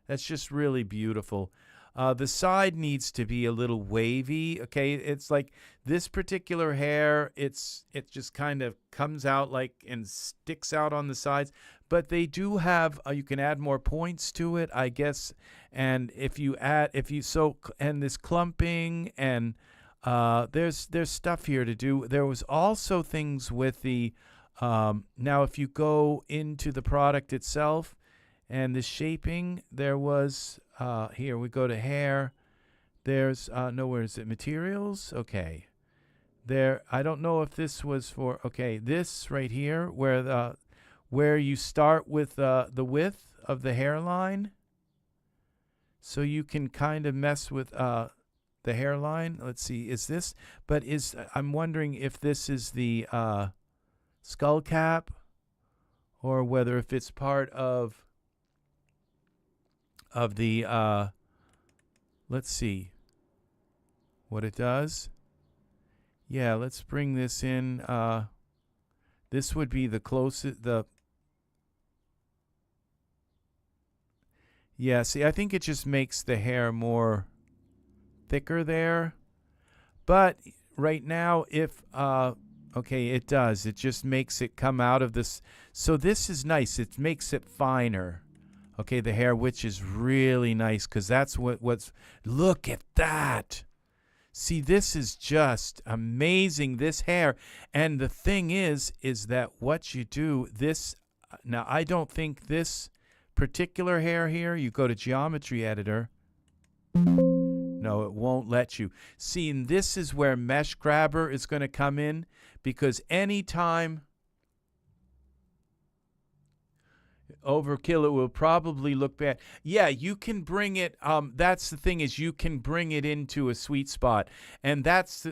that's just really beautiful. The side needs to be a little wavy. Okay, it's like this particular hair, it just kind of comes out like and sticks out on the sides. But they do have you can add more points to it, I guess. And and this clumping, and there's stuff here to do. There was also things with the now if you go into the product itself and the shaping, there was here we go to hair. There's where is it? Materials. Okay, there. I don't know if this was for. Okay, this right here where you start with the width of the hairline, so you can kind of mess with the hairline. Let's see. Is this? But I'm wondering if this is the skull cap, or whether if it's part of the let's see what it does. Yeah, let's bring this in. This would be the closest. Yeah, see, I think it just makes the hair more thicker there. But right now, if okay, it does. It just makes it come out of this. So this is nice. It makes it finer. Okay, the hair, which is really nice, because that's what's. Look at that. See, this is just amazing, this hair. And the thing is that what you do, this. Now, I don't think this particular hair here, you go to Geometry Editor. No, it won't let you. See, and this is where Mesh Grabber is going to come in, because anytime overkill, it will probably look bad. Yeah, you can bring it. That's the thing, is you can bring it into a sweet spot, and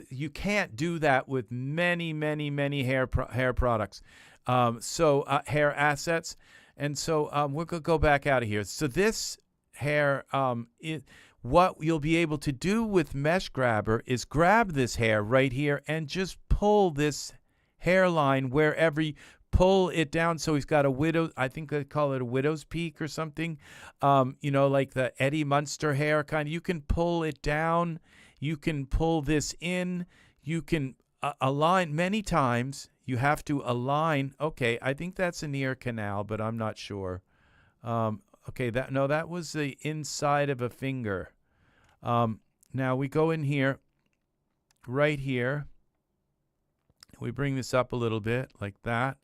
you can't do that with many hair products. Hair assets, and so we're gonna go back out of here. So this hair, what you'll be able to do with Mesh Grabber is grab this hair right here and just pull this hairline wherever you pull it down. So he's got a widow, I think they call it a widow's peak or something, you know, like the Eddie Munster hair kind. You can pull it down. You can pull this in. You can align many times. You have to align. Okay, I think that's an ear canal, but I'm not sure. Okay, that was the inside of a finger. Now we go in here, right here. We bring this up a little bit like that.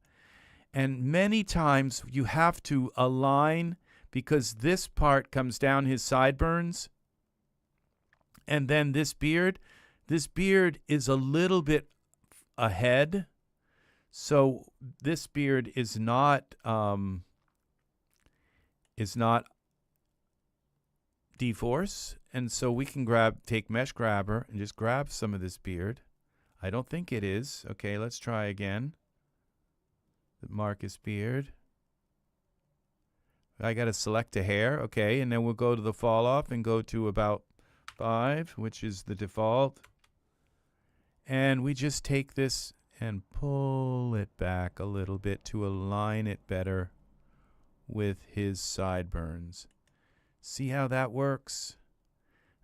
And many times you have to align, because this part comes down his sideburns. And then this beard is a little bit ahead. So this beard is not deforce. And so we can take Mesh Grabber and just grab some of this beard. I don't think it is. Okay, let's try again. The Marcus beard. I got to select a hair. Okay, and then we'll go to the fall off and go to about 5, which is the default. And we just take this and pull it back a little bit to align it better with his sideburns. See how that works?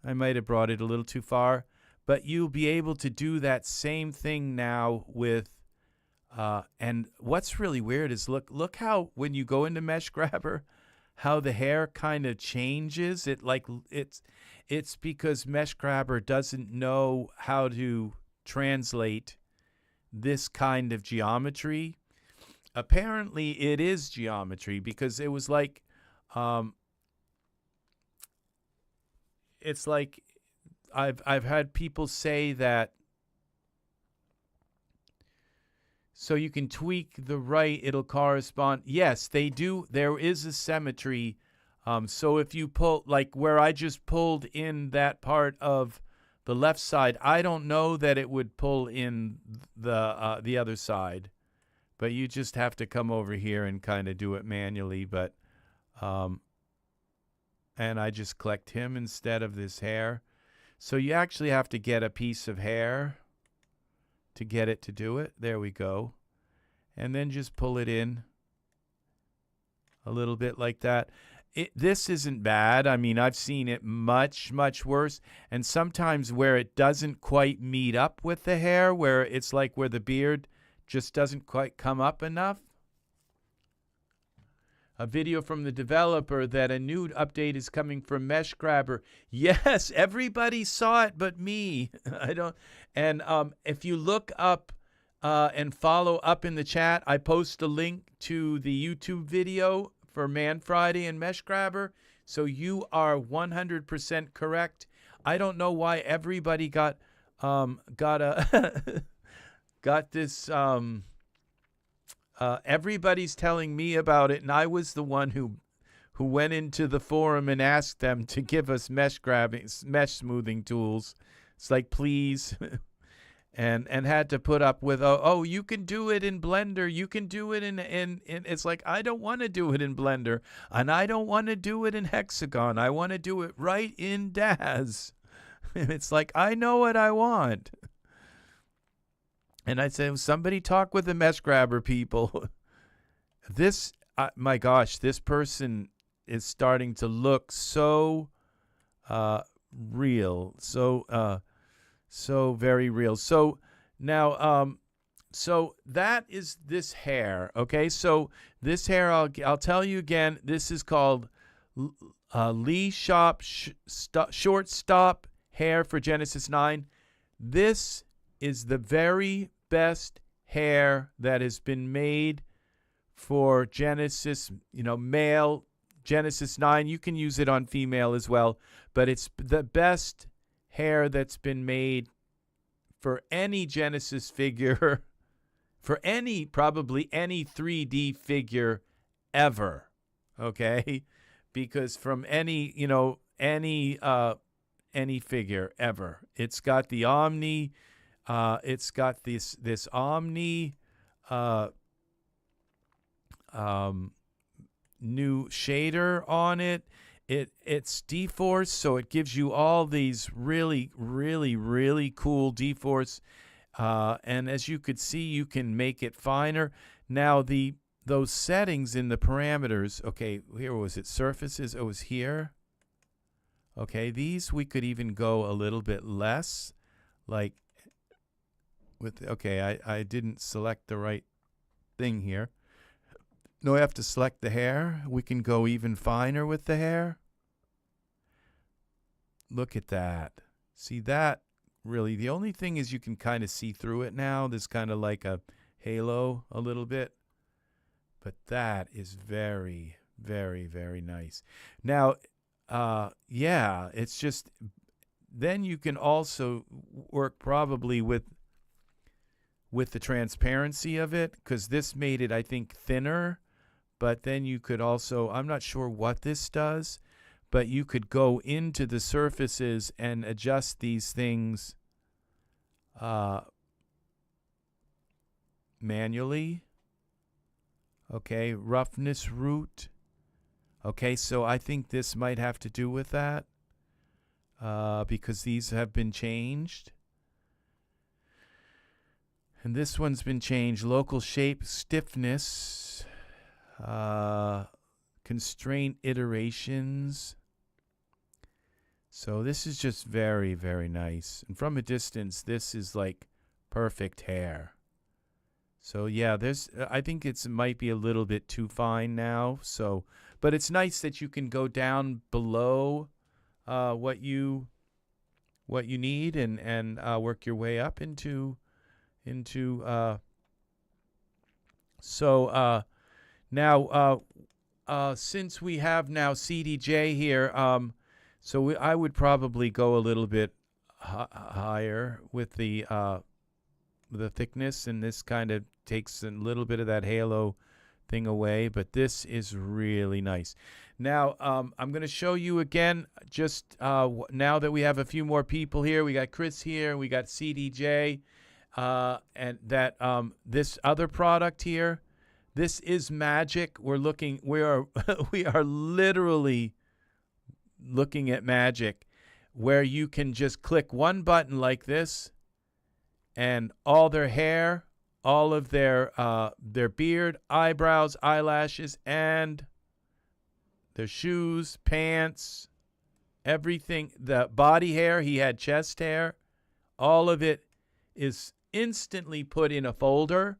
I might have brought it a little too far, but you'll be able to do that same thing now with, and what's really weird is look how when you go into Mesh Grabber, how the hair kind of changes. It's because Mesh Grabber doesn't know how to translate this kind of geometry. Apparently it is geometry, because it was like, it's like I've had people say that, so you can tweak the right, it'll correspond. Yes, they do. There is a symmetry. So if you pull, like where I just pulled in that part of the left side, I don't know that it would pull in the other side, but you just have to come over here and kind of do it manually. But and I just collect him instead of this hair. So you actually have to get a piece of hair to get it to do it. There we go. And then just pull it in a little bit like that. This isn't bad. I mean, I've seen it much worse. And sometimes where it doesn't quite meet up with the hair, where it's like where the beard just doesn't quite come up enough. A video from the developer that a new update is coming from Mesh Grabber. Yes, everybody saw it but me. I don't. And if you look up and follow up in the chat, I post a link to the YouTube video for Man Friday and Mesh Grabber. So you are 100% correct. I don't know why everybody got this. Everybody's telling me about it, and I was the one who went into the forum and asked them to give us mesh smoothing tools. It's like, please, and had to put up with, oh, you can do it in Blender, you can do it in it's like, I don't want to do it in Blender, and I don't want to do it in Hexagon. I want to do it right in Daz. And it's like, I know what I want. And I said, somebody talk with the Mesh Grabber people. This, my gosh, this person is starting to look so real, so very real. So now, so that is this hair. Okay, so this hair, I'll tell you again. This is called Lee Shop Shortstop hair for Genesis 9. This is the very best hair that has been made for Genesis, male Genesis 9. You can use it on female as well, but it's the best hair that's been made for any Genesis figure, for probably any 3D figure ever, okay? Because from any figure ever. It's got the Omni, it's got this Omni new shader on it. It's D-Force, so it gives you all these really, really, really cool D-Force. And as you could see, you can make it finer. Now, those settings in the parameters, okay, here was it, surfaces, it was here. Okay, these we could even go a little bit less, like with, okay, I didn't select the right thing here. No, I have to select the hair. We can go even finer with the hair. Look at that. See that? Really, the only thing is you can kind of see through it now. There's kind of like a halo a little bit. But that is very, very, very nice. Now, yeah, it's just, then you can also work probably with the transparency of it, because this made it, I think, thinner. But then you could also, I'm not sure what this does, but you could go into the surfaces and adjust these things manually. Okay, roughness root. Okay, so I think this might have to do with that because these have been changed. And this one's been changed. Local shape, stiffness, constraint iterations. So this is just very, very nice. And from a distance, this is like perfect hair. So yeah, I think it might be a little bit too fine now. So, but it's nice that you can go down below what you need and work your way up into. So now since we have now CDJ here, so I would probably go a little bit higher with the thickness, and this kind of takes a little bit of that halo thing away, but this is really nice. Now, I'm going to show you again, just now that we have a few more people here. We got Chris here, we got CDJ, and that this other product here, this is magic. We are literally looking at magic, where you can just click one button like this, and all their hair, all of their beard, eyebrows, eyelashes, and their shoes, pants, everything, the body hair, he had chest hair, all of it is instantly put in a folder.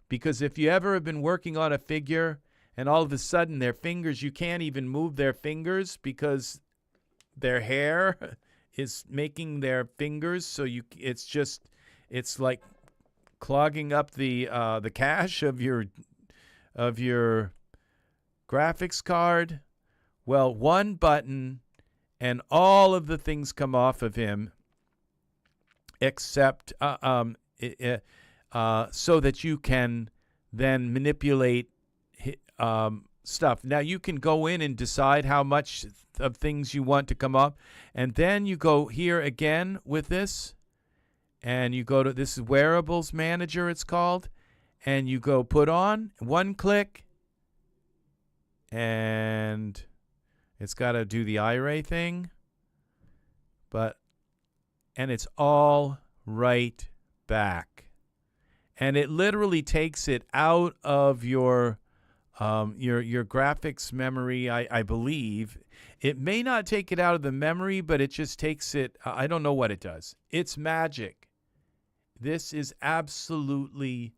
Because if you ever have been working on a figure and all of a sudden their fingers, you can't even move their fingers because their hair is making their fingers, so it's like clogging up the cache of your graphics card. Well, one button and all of the things come off of him, except so that you can then manipulate stuff. Now you can go in and decide how much of things you want to come up, and then you go here again with this, and you go to, this is Wearables Manager it's called, and you go put on, one click, and it's got to do the eye thing, and it's all right back. And it literally takes it out of your graphics memory, I believe. It may not take it out of the memory, but it just takes it, I don't know what it does. It's magic. This is absolutely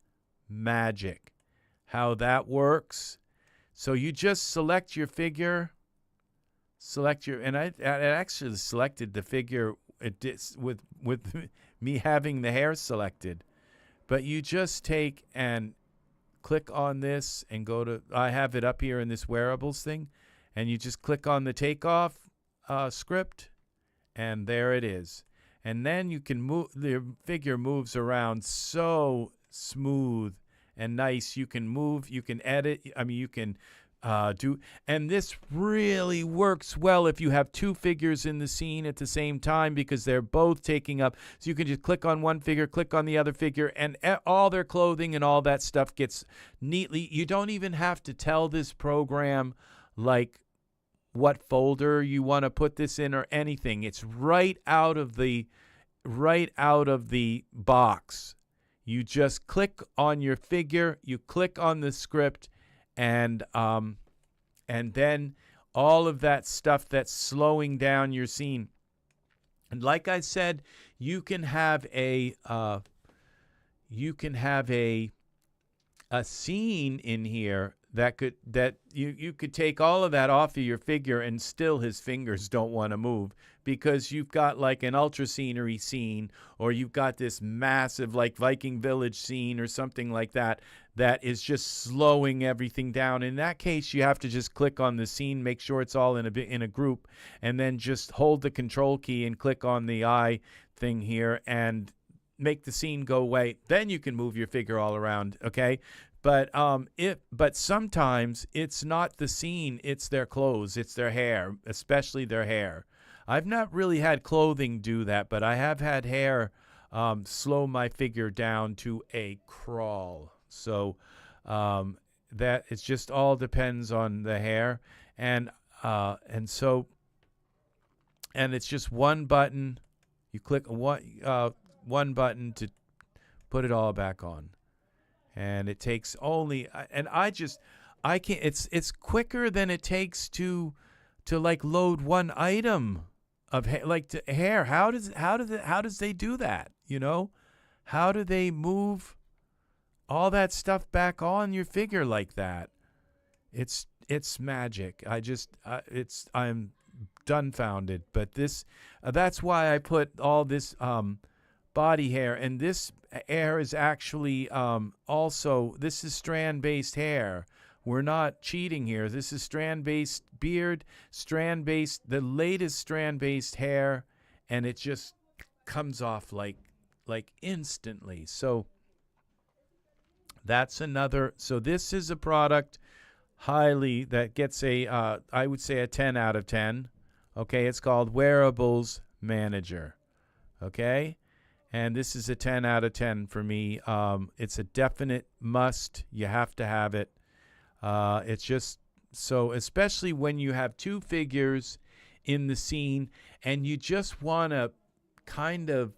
magic, how that works. So you just select your figure, and I actually selected the figure with me having the hair selected. But you just take and click on this and go to, I have it up here in this wearables thing, and you just click on the takeoff script, and there it is. And then you can move, the figure moves around so smooth and nice. You can move, you can edit, you can and this really works well if you have two figures in the scene at the same time, because they're both taking up. So you can just click on one figure, click on the other figure, and all their clothing and all that stuff gets neatly. You don't even have to tell this program like what folder you want to put this in or anything. It's right out of the box. You just click on your figure, you click on the script, and then all of that stuff that's slowing down your scene. And like I said, you can have a scene in here that you could take all of that off of your figure and still his fingers don't want to move, because you've got like an ultra scenery scene, or you've got this massive like Viking village scene or something like that is just slowing everything down. In that case, you have to just click on the scene, make sure it's all in a group, and then just hold the control key and click on the eye thing here and make the scene go away. Then you can move your figure all around, okay? But sometimes it's not the scene, it's their clothes, it's their hair, especially their hair. I've not really had clothing do that, but I have had hair slow my figure down to a crawl. So that it just all depends on the hair, and it's just one button. You click one button to put it all back on, and it takes only. And I can't. It's quicker than it takes to like load one item of hair. How does they do that? You know, how do they move all that stuff back on your figure like that? It's magic. I'm dumbfounded. But that's why I put all this body hair, and this hair is actually also, this is strand-based hair. We're not cheating here. This is strand-based beard, strand-based, the latest strand-based hair, and it just comes off like instantly. So that's another. So this is a product that gets I would say a 10 out of 10. Okay, it's called Wearables Manager. Okay, and this is a 10 out of 10 for me. It's a definite must. You have to have it. It's just so, especially when you have two figures in the scene and you just want to kind of,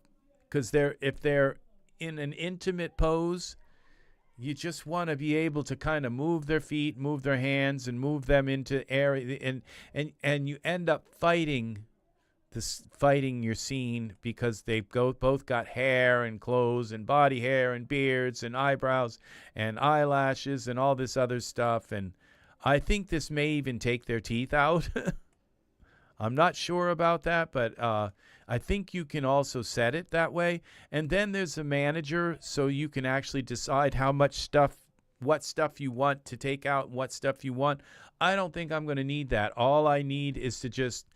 because if they're in an intimate pose, you just want to be able to kind of move their feet, move their hands, and move them into area, and you end up fighting your scene, because they've both got hair and clothes and body hair and beards and eyebrows and eyelashes and all this other stuff. And I think this may even take their teeth out. I'm not sure about that, but I think you can also set it that way. And then there's a manager, so you can actually decide what stuff you want to take out and what stuff you want. I don't think I'm going to need that. All I need is to just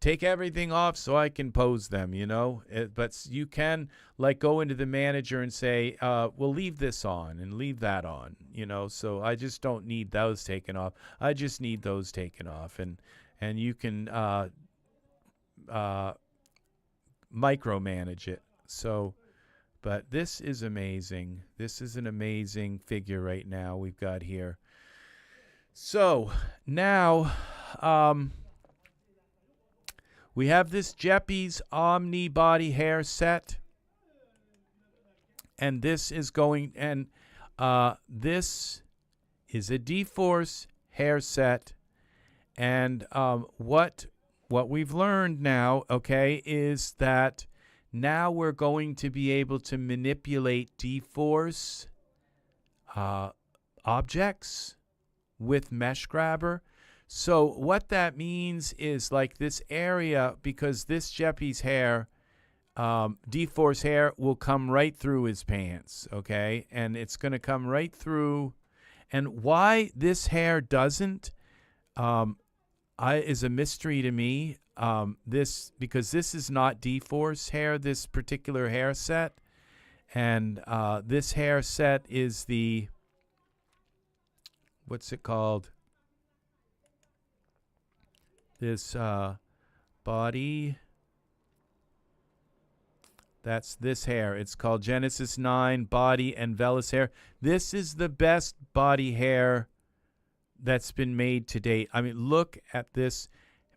take everything off so I can pose them, you know. But you can like go into the manager and say, we'll leave this on and leave that on, you know. So I just don't need those taken off. I just need those taken off. And you can micromanage it. So, but this is amazing. This is an amazing figure right now we've got here. So now we have this Jeppy's Omni Body Hair Set, and this is this is a D-Force hair set. And what we've learned now, okay, is that now we're going to be able to manipulate D-Force objects with Mesh Grabber. So what that means is like this area, because this Jeppy's hair, D-Force hair, will come right through his pants, okay? And it's going to come right through. And why this hair doesn't, is a mystery to me. Because this is not D-Force hair, this particular hair set, and this hair set is the, what's it called? This body. That's this hair. It's called Genesis 9 Body and Vellus hair. This is the best body hair that's been made to date. I mean, look at this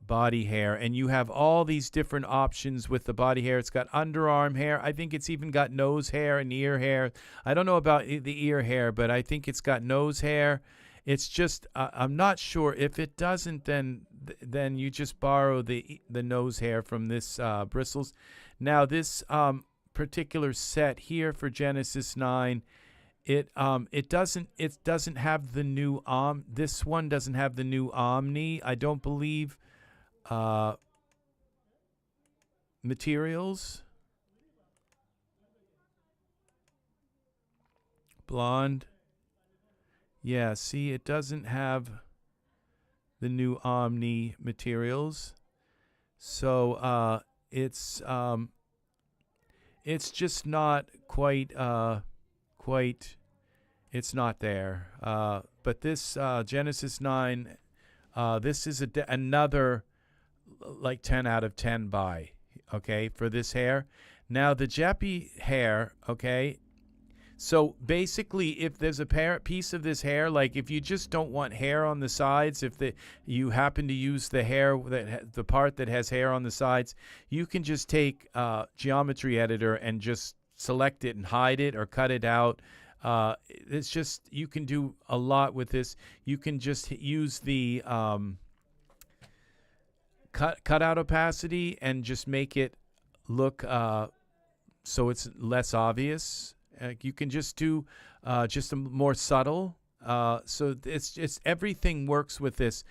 body hair, and you have all these different options with the body hair. It's got underarm hair. I think it's even got nose hair and ear hair. I don't know about the ear hair, but I think it's got nose hair. It's just I'm not sure. If it doesn't, then you just borrow the nose hair from this bristles. Now this particular set here for Genesis 9, it doesn't have the new this one doesn't have the new Omni, I don't believe, materials. Blonde. Yeah, see, it doesn't have the new Omni materials. So it's just not quite it's not there. But this Genesis 9, this is another like 10 out of 10 buy, okay, for this hair. Now the Jeppy hair, okay, so basically if there's a piece of this hair, like if you just don't want hair on the sides, if you happen to use the hair, the part that has hair on the sides, you can just take geometry editor and just select it and hide it or cut it out. It's just, you can do a lot with this. You can just use the cutout opacity and just make it look so it's less obvious. You can just do just a more subtle. So it's everything works with this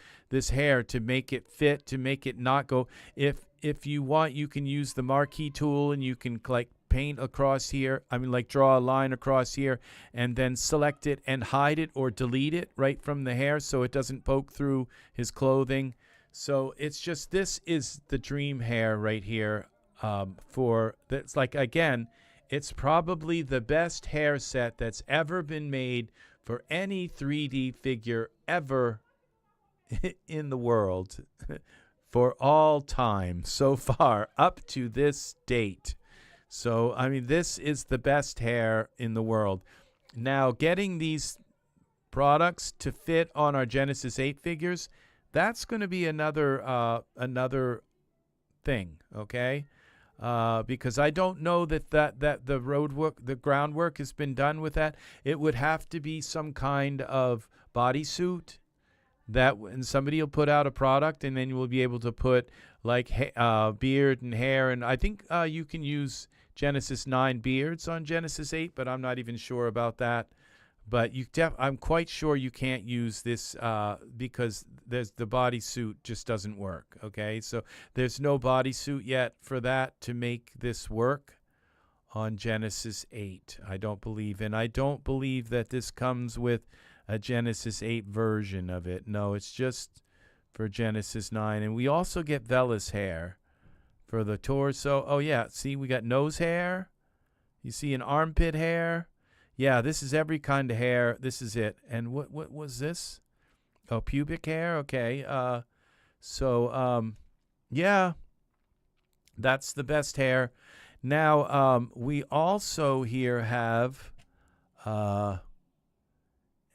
hair to make it fit, to make it not go. If you want, you can use the marquee tool and you can like paint across here. I mean, like draw a line across here and then select it and hide it or delete it right from the hair so it doesn't poke through his clothing. So it's just, this is the dream hair right here. For that's like, again, it's probably the best hair set that's ever been made for any 3D figure ever in the world for all time so far up to this date. So, I mean, this is the best hair in the world. Now, getting these products to fit on our Genesis 8 figures, that's going to be another thing, okay? Because I don't know that the groundwork has been done with that. It would have to be some kind of bodysuit and somebody will put out a product, and then you will be able to put like beard and hair. And I think you can use Genesis 9 beards on Genesis 8, but I'm not even sure about that. But I'm quite sure you can't use this because the bodysuit just doesn't work. Okay, so there's no bodysuit yet for that to make this work on Genesis 8. I don't believe, and I don't believe that this comes with a Genesis 8 version of it. No, it's just for Genesis 9, and we also get Vellus hair for the torso. Oh yeah, see, we got nose hair. You see an armpit hair. Yeah, this is every kind of hair. This is it. And what was this? Oh, pubic hair. Okay. Yeah, that's the best hair. Now, we also here have, now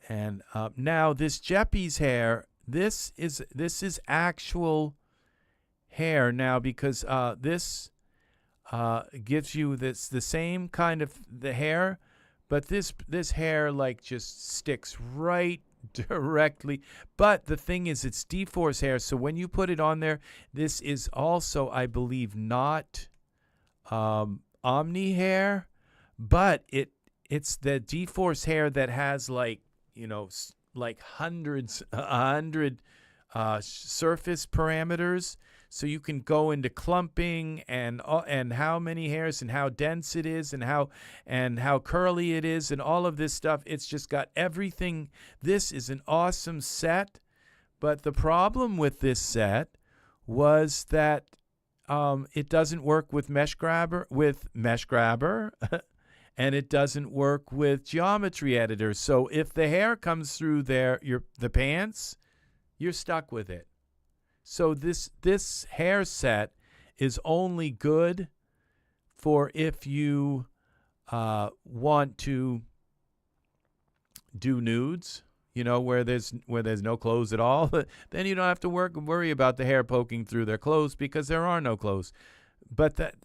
this Jeppy's hair. This is actual hair now, because this gives you the same kind of the hair. But this hair like just sticks right directly. But the thing is, it's D-Force hair. So when you put it on there, this is also, I believe, not Omni hair, but it's the D-Force hair that has like, you know, like 100 surface parameters. So you can go into clumping and how many hairs and how dense it is and how curly it is and all of this stuff. It's just got everything. This is an awesome set, But the problem with this set was that it doesn't work with Mesh Grabber, and it doesn't work with Geometry Editor. So if the hair comes through the pants, you're stuck with it. So this hair set is only good for if you want to do nudes, where there's no clothes at all. Then you don't have to worry about the hair poking through their clothes because there are no clothes. But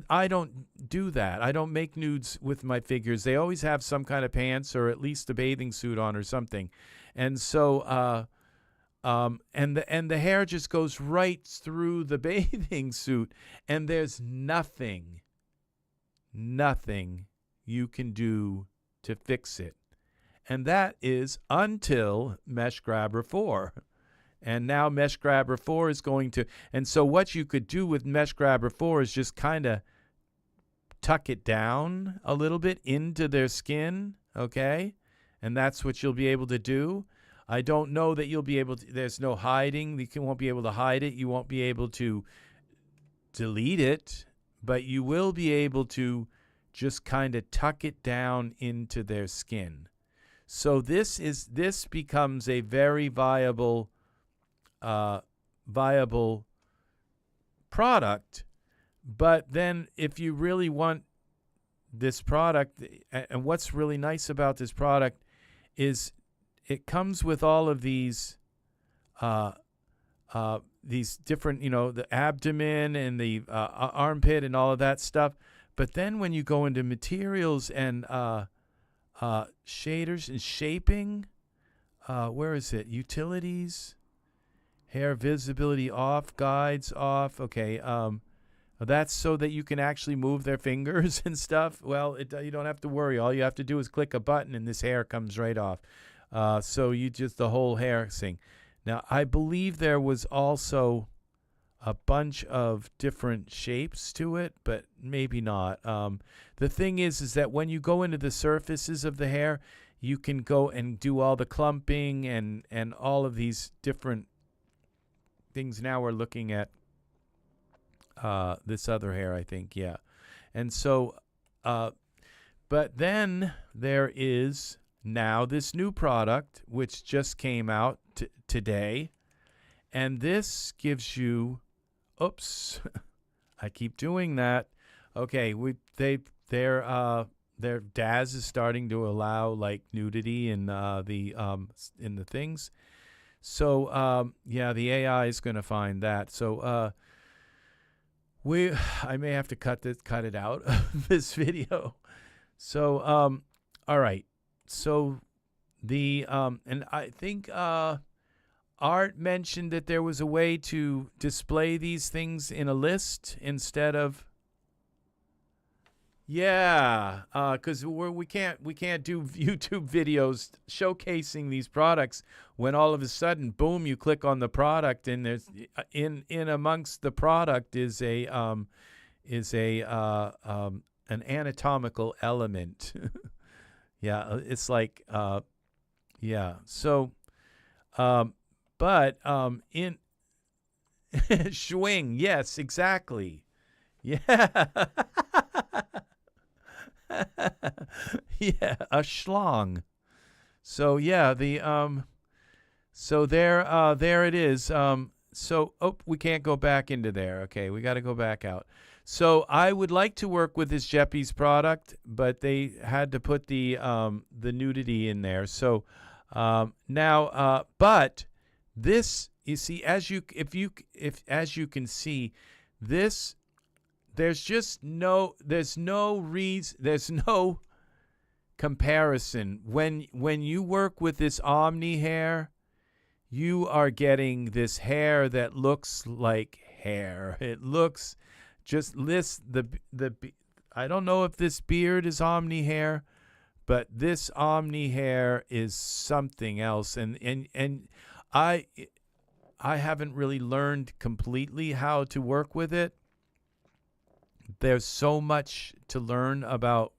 I don't do that. I don't make nudes with my figures. They always have some kind of pants or at least a bathing suit on or something. And so and the hair just goes right through the bathing suit, and there's nothing you can do to fix it. And that is until Mesh Grabber 4. And now Mesh Grabber 4 is going to, and so what you could do with Mesh Grabber 4 is just kind of tuck it down a little bit into their skin, okay? And that's what you'll be able to do. I don't know that you'll be able to, there's no hiding. You won't be able to hide it. You won't be able to delete it, but you will be able to just kind of tuck it down into their skin. So this becomes a very viable product. But then if you really want this product, and what's really nice about this product is it comes with all of these different, the abdomen and the armpit and all of that stuff. But then when you go into materials and shaders and shaping, where is it? Utilities, hair visibility off, guides off. Okay, that's so that you can actually move their fingers and stuff. Well, you don't have to worry. All you have to do is click a button and this hair comes right off. So the whole hair thing. Now, I believe there was also a bunch of different shapes to it, but maybe not. The thing is that when you go into the surfaces of the hair, you can go and do all the clumping and all of these different things. Now we're looking at this other hair, I think, yeah. And so, but then there is now this new product, which just came out today, and this gives you, oops, I keep doing that. Okay, their DAS is starting to allow like nudity in the things. So yeah, the AI is going to find that. So I may have to cut it out of this video. So all right. So and I think Art mentioned that there was a way to display these things in a list instead of, yeah, because we can't do YouTube videos showcasing these products when all of a sudden, boom, you click on the product and there's in amongst the product is an anatomical element. Yeah, it's like yeah. So but in swing, yes, exactly. Yeah. Yeah, a schlong. So yeah, so there it is. So we can't go back into there. Okay, we got to go back out. So I would like to work with this Jeppy's product, but they had to put the nudity in there. So now, but this, you see, as you can see, this, there's no comparison. When you work with this Omni hair, you are getting this hair that looks like hair. It looks just I don't know if this beard is Omni hair, but this Omni hair is something else. And I haven't really learned completely how to work with it. There's so much to learn about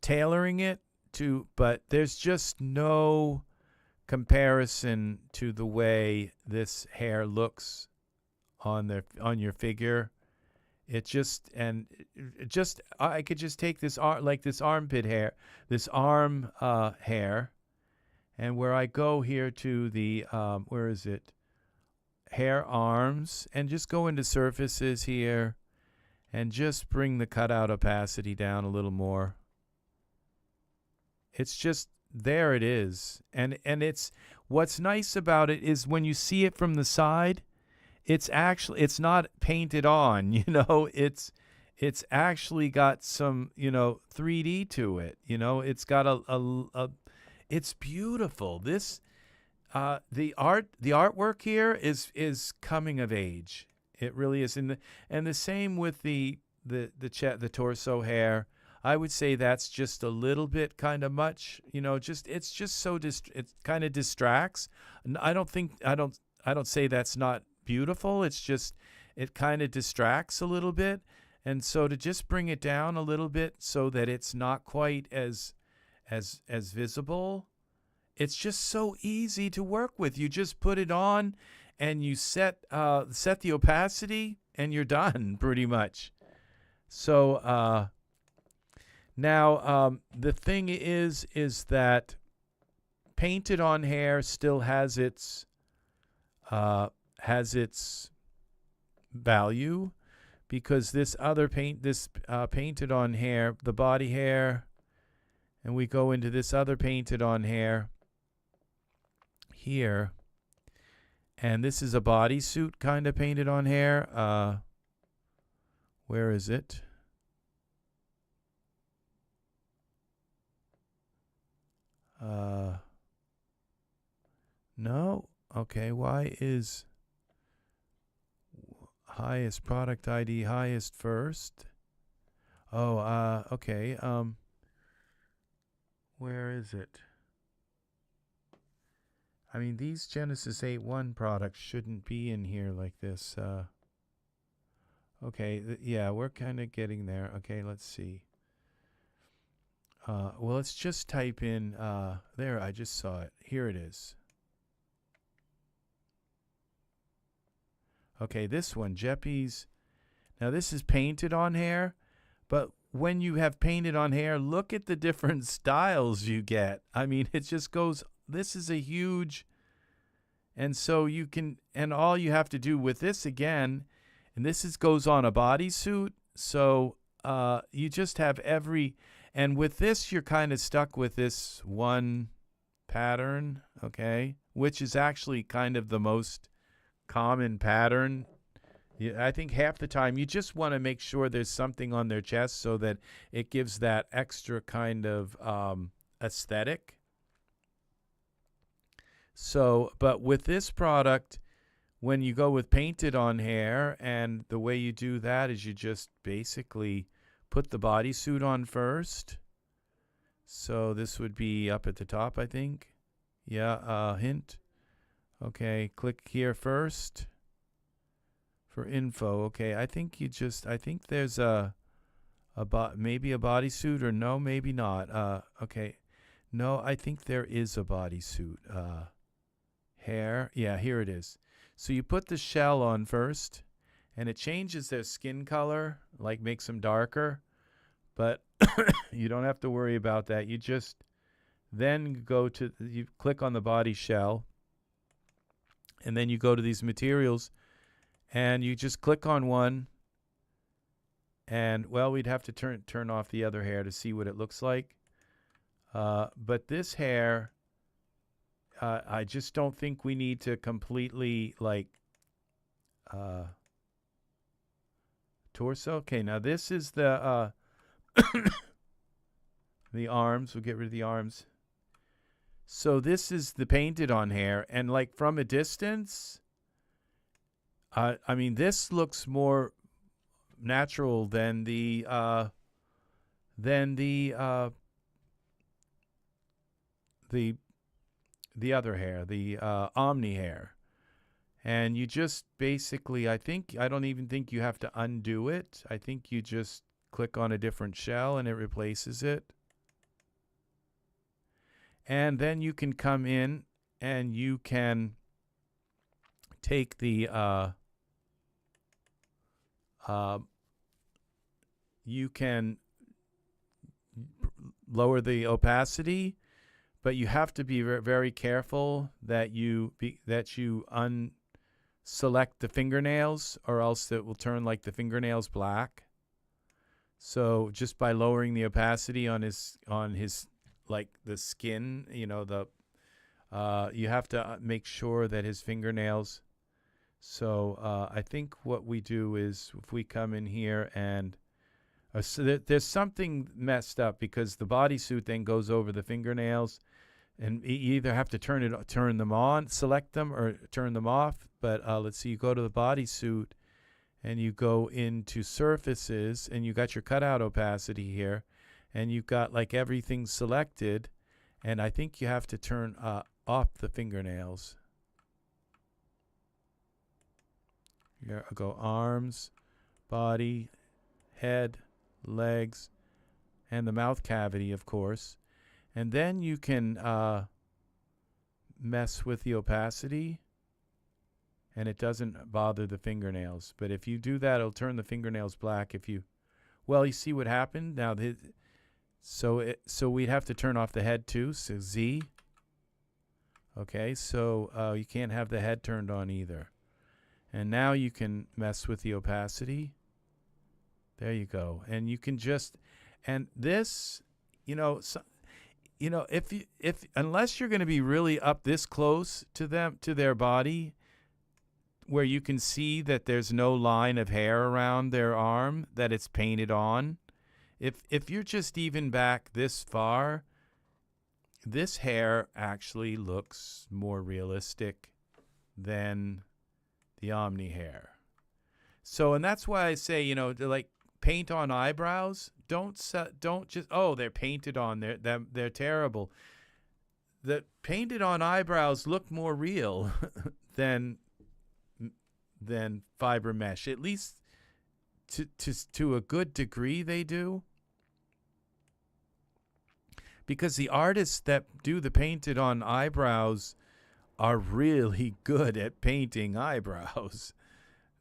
tailoring it to, but there's just no comparison to the way this hair looks on your figure. It just I could just take this this armpit hair, this arm hair, and where I go here to the where is it? Hair arms, and just go into surfaces here and just bring the cutout opacity down a little more. It's just, there it is. And it's, what's nice about it is when you see it from the side, it's not painted on, it's actually got some, 3D to it. It's got it's beautiful. This, the artwork here is coming of age. It really is. And the same with the torso hair. I would say that's just a little bit kind of much, it's just so it kind of distracts. And I don't say that's not beautiful. It's just, it kind of distracts a little bit. And so to just bring it down a little bit so that it's not quite as visible, it's just so easy to work with. You just put it on and you set the opacity and you're done pretty much. So now the thing is that painted on hair still has its value, because this other painted on hair, the body hair, and we go into this other painted on hair here, and this is a bodysuit kind of painted on hair. Where is it? No. Okay, why is highest product ID highest first? Oh, okay. Where is it? I mean, these Genesis 8.1 products shouldn't be in here like this. Okay, yeah, we're kind of getting there. Okay, let's see. Well, let's just type in, there, I just saw it. Here it is. Okay, this one, Jeppy's. Now, this is painted on hair, but when you have painted on hair, look at the different styles you get. I mean, it just goes, this is a huge, and so you can, and all you have to do with this again, and this goes on a bodysuit, so you just have and with this, you're kind of stuck with this one pattern, okay, which is actually kind of the most common pattern. I think half the time you just want to make sure there's something on their chest so that it gives that extra kind of aesthetic. So, but with this product, when you go with painted on hair, and the way you do that is you just basically put the bodysuit on first. So this would be up at the top, I think. Yeah, hint. Okay, click here first for info. Okay, I think there's maybe a bodysuit, or no, maybe not. Okay, no, I think there is a bodysuit. Hair, yeah, here it is. So you put the shell on first, and it changes their skin color, like makes them darker, but you don't have to worry about that. You just then you click on the body shell, and then you go to these materials, and you just click on one, and, well, we'd have to turn off the other hair to see what it looks like. But this hair, I just don't think we need to completely, torso. Okay, now this is the the arms. We'll get rid of the arms. So this is the painted on hair, and from a distance, I mean, this looks more natural than the other hair, the Omni hair. And you just basically, I don't even think you have to undo it. I think you just click on a different shell and it replaces it. And then you can come in and you can take the you can lower the opacity, but you have to be very careful that you unselect the fingernails, or else it will turn like the fingernails black. So just by lowering the opacity on his like the skin, you know, the you have to make sure that his fingernails. So I think what we do is, if we come in here and so there's something messed up, because the bodysuit then goes over the fingernails, and you either have to turn them on, select them, or turn them off. But let's see, you go to the bodysuit and you go into surfaces, and you got your cutout opacity here, and you've got like everything selected, and I think you have to turn off the fingernails. Here I go: arms, body, head, legs, and the mouth cavity, of course. And then you can mess with the opacity, and it doesn't bother the fingernails. But if you do that, it'll turn the fingernails black. If you, well, you see what happened now. So we'd have to turn off the head too. So Z. Okay, so you can't have the head turned on either. And now you can mess with the opacity. There you go. And you can just, and this, you know, if unless you're going to be really up this close to them, to their body, where you can see that there's no line of hair around their arm, that it's painted on. If you're just even back this far, this hair actually looks more realistic than the Omni hair. So, and that's why I say, you know, to like paint on eyebrows, don't just, oh, they're painted on, they're terrible. The painted on eyebrows look more real than fiber mesh, at least to a good degree they do. Because the artists that do the painted on eyebrows are really good at painting eyebrows.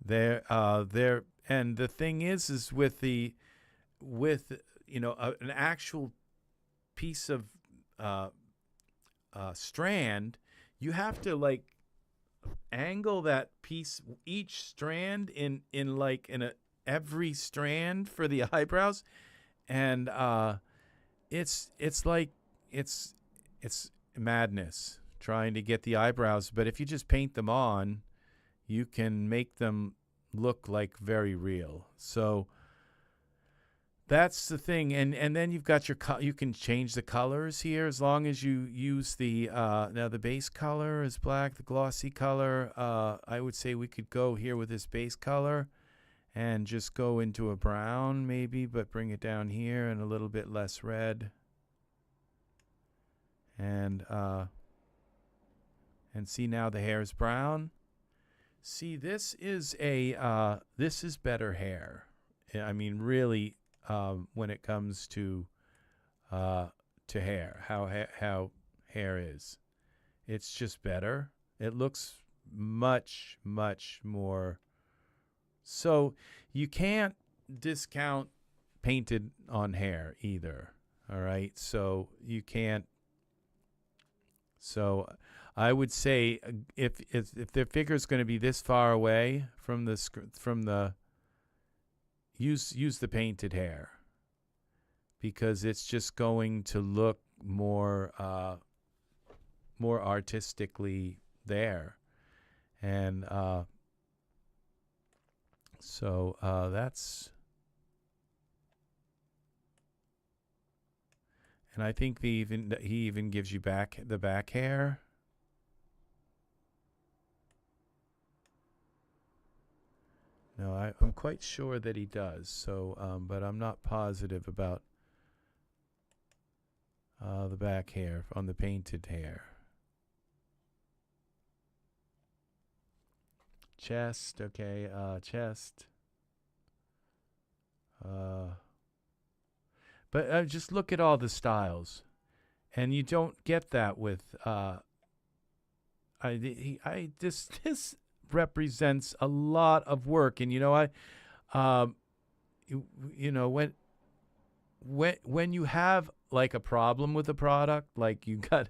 They're and the thing is with you know, an actual piece of strand, you have to like angle that piece, each strand in every strand for the eyebrows, and it's madness trying to get the eyebrows. But if you just paint them on, you can make them look like very real. So that's the thing. And then you've got you can change the colors here, as long as you use the now the base color is black, the glossy color, I would say we could go here with this base color and just go into a brown maybe, but bring it down here and a little bit less red. And see, now the hair is brown. See, this is better hair. I mean, really, when it comes to hair, how hair is, it's just better. It looks much more. So you can't discount painted on hair either. All right, so you can't. So I would say if the figure is going to be this far away from the use the painted hair, because it's just going to look more artistically there. And so that's, and I think he even gives you the back hair. No, I'm quite sure that he does. So, but I'm not positive about the back hair on the painted hair. Chest, okay, chest. But just look at all the styles, and you don't get that with this represents a lot of work, and when you have like a problem with a product, like you got,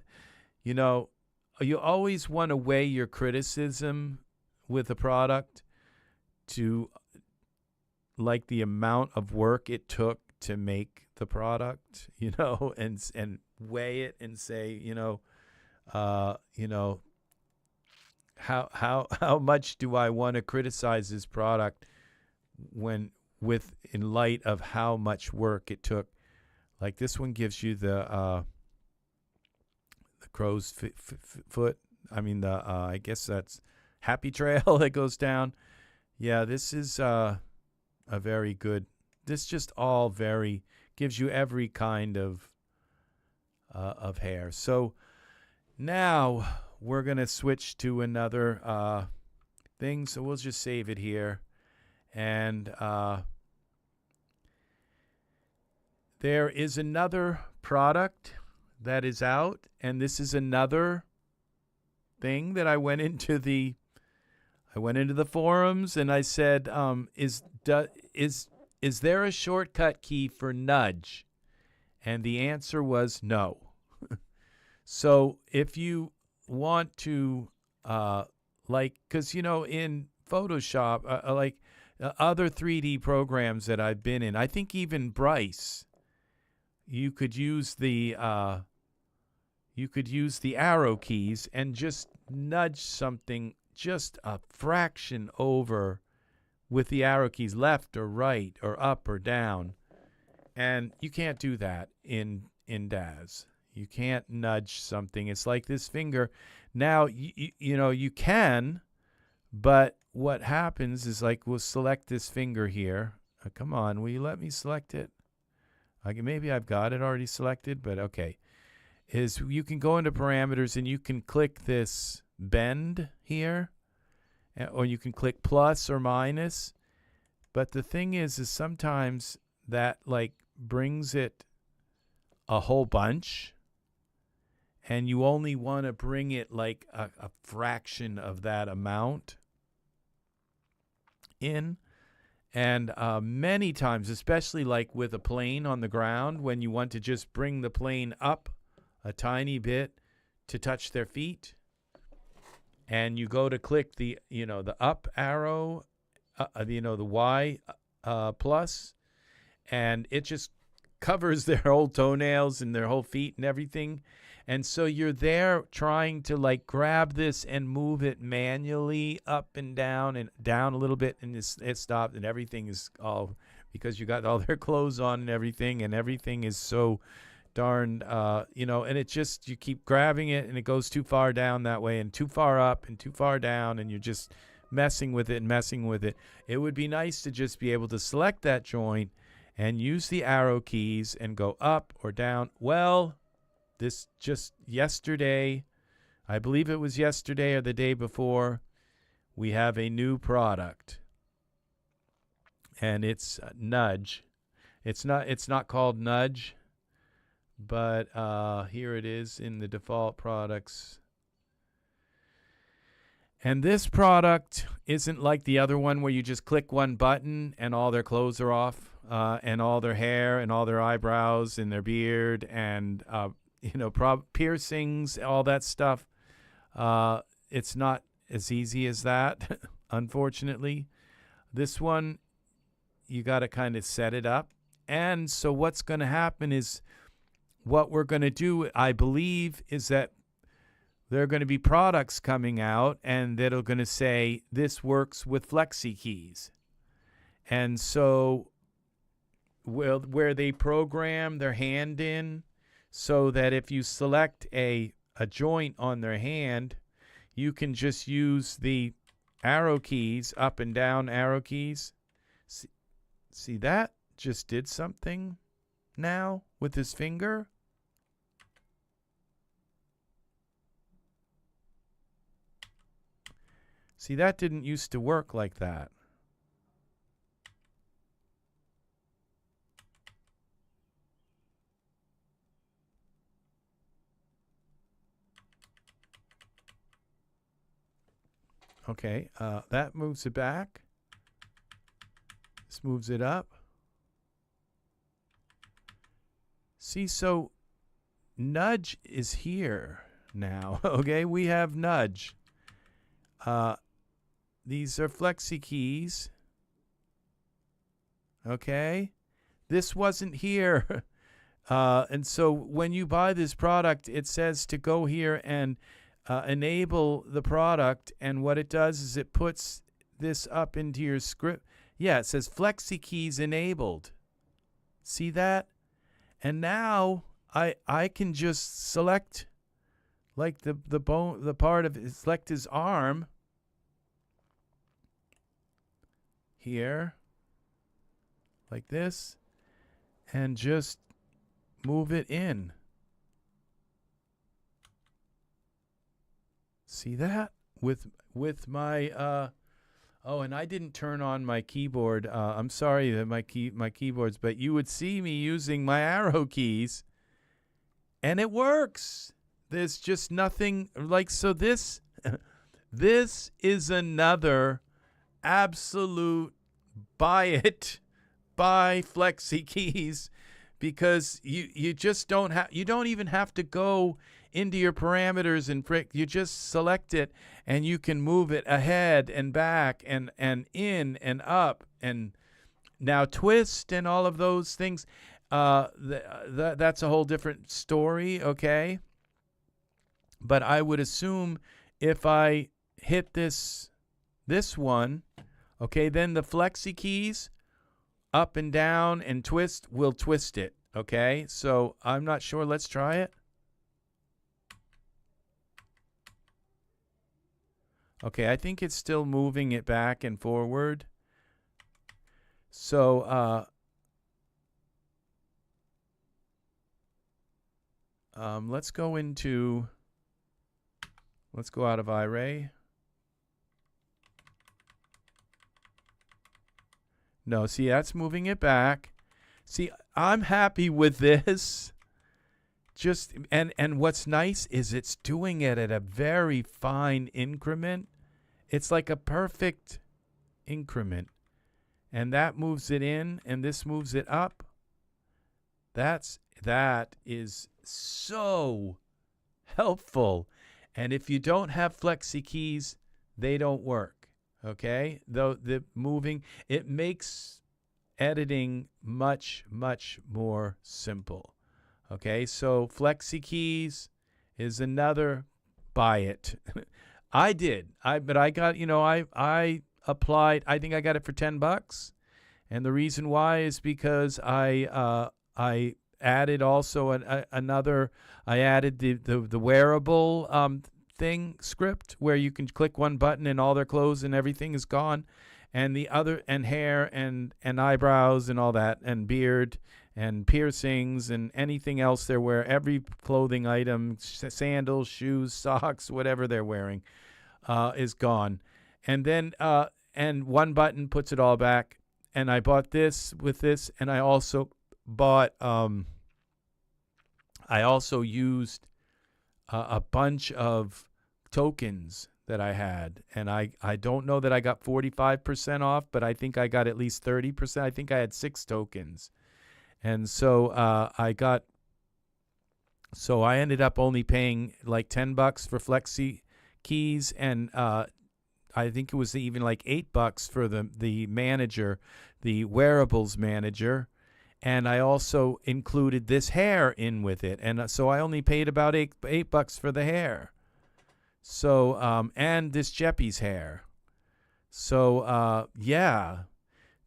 you always want to weigh your criticism with a product to like the amount of work it took to make the product, and weigh it and say, how much do I want to criticize this product in light of how much work it took. Like this one gives you the crow's foot. I mean I guess that's happy trail that goes down. Yeah, this is a very good. This just all gives you every kind of hair. So now we're gonna switch to another thing. So we'll just save it here, and there is another product that is out, and this is another thing that I went into the forums and I said, is there a shortcut key for nudge? And the answer was no. So if you want to, because in Photoshop, other 3D programs that I've been in, I think even Bryce, you could use the arrow keys and just nudge something just a fraction over with the arrow keys, left or right or up or down. And you can't do that in DAZ. You can't nudge something. It's like this finger. Now, you can, but what happens is, like, we'll select this finger here. Come on, will you let me select it? Maybe I've got it already selected, but okay. You can go into parameters and you can click this bend here, or you can click plus or minus. But the thing is sometimes that brings it a whole bunch, and you only want to bring it like a fraction of that amount in. And many times, especially like with a plane on the ground, when you want to just bring the plane up a tiny bit to touch their feet, and you go to click the up arrow, the Y plus, and it just covers their whole toenails and their whole feet and everything. And so you're there trying to grab this and move it manually up and down a little bit, and it stopped, and everything is all because you got all their clothes on and everything is so darn, and it just, you keep grabbing it and it goes too far down that way and too far up and too far down, and you're just messing with it. It would be nice to just be able to select that joint and use the arrow keys and go up or down. Well, this just yesterday, I believe it was yesterday or the day before, we have a new product, and it's Nudge. It's not called Nudge, but here it is in the default products. And this product isn't like the other one where you just click one button and all their clothes are off, and all their hair and all their eyebrows and their beard and piercings, all that stuff. It's not as easy as that, unfortunately. This one, you got to kind of set it up. And so what's going to happen is, what we're going to do, I believe, is that there are going to be products coming out and that are going to say this works with flexi keys. And so where they program their hand in, so that if you select a joint on their hand, you can just use the arrow keys, up and down arrow keys. See that just did something now with his finger. See, that didn't used to work like that. Okay, that moves it back. This moves it up. See, so nudge is here now. Okay, we have nudge. These are flexi keys. Okay, this wasn't here. And so when you buy this product, it says to go here and enable the product. And what it does is it puts this up into your script. Yeah, it says flexi keys enabled. See that? And now I can just select like the part of it, select his arm here like this and just move it in. See that? With my oh, and I didn't turn on my keyboard. I'm sorry that my keyboards, but you would see me using my arrow keys and it works. There's just nothing like, so this this is another absolute buy flexi keys, because you just don't have, you don't even have to go into your parameters and you just select it and you can move it ahead and back and in and up and now twist and all of those things. That's a whole different story, okay? But I would assume if I hit this one, okay, then the flexi keys up and down and twist will twist it, okay? So I'm not sure. Let's try it. Okay, I think it's still moving it back and forward. So let's go out of iRay. No, see, that's moving it back. See, I'm happy with this. Just and what's nice is it's doing it at a very fine increment. It's like a perfect increment. And that moves it in and this moves it up. That is so helpful. And if you don't have flexi keys, they don't work. Okay? Though the moving, it makes editing much, much more simple. Okay? So flexi keys is another buy it. I got, I applied, I think I got it for $10. And the reason why is because I added also I added the wearable thing script where you can click one button and all their clothes and everything is gone, and the other, and hair and eyebrows and all that, and beard and piercings and anything else they're wearing, every clothing item, sandals, shoes, socks, whatever they're wearing, is gone. And then and one button puts it all back. And I bought this with this, and I also bought I also used a bunch of tokens that I had, and I don't know that I got 45% off, but I think I got at least 30%. I think I had 6 tokens, and so I ended up only paying like $10 for flexi keys, and I think it was even like $8 for the manager, the Wearables Manager. And I also included this hair in with it. And so I only paid about $8 for the hair. So, and this Jeppy's hair. So, yeah.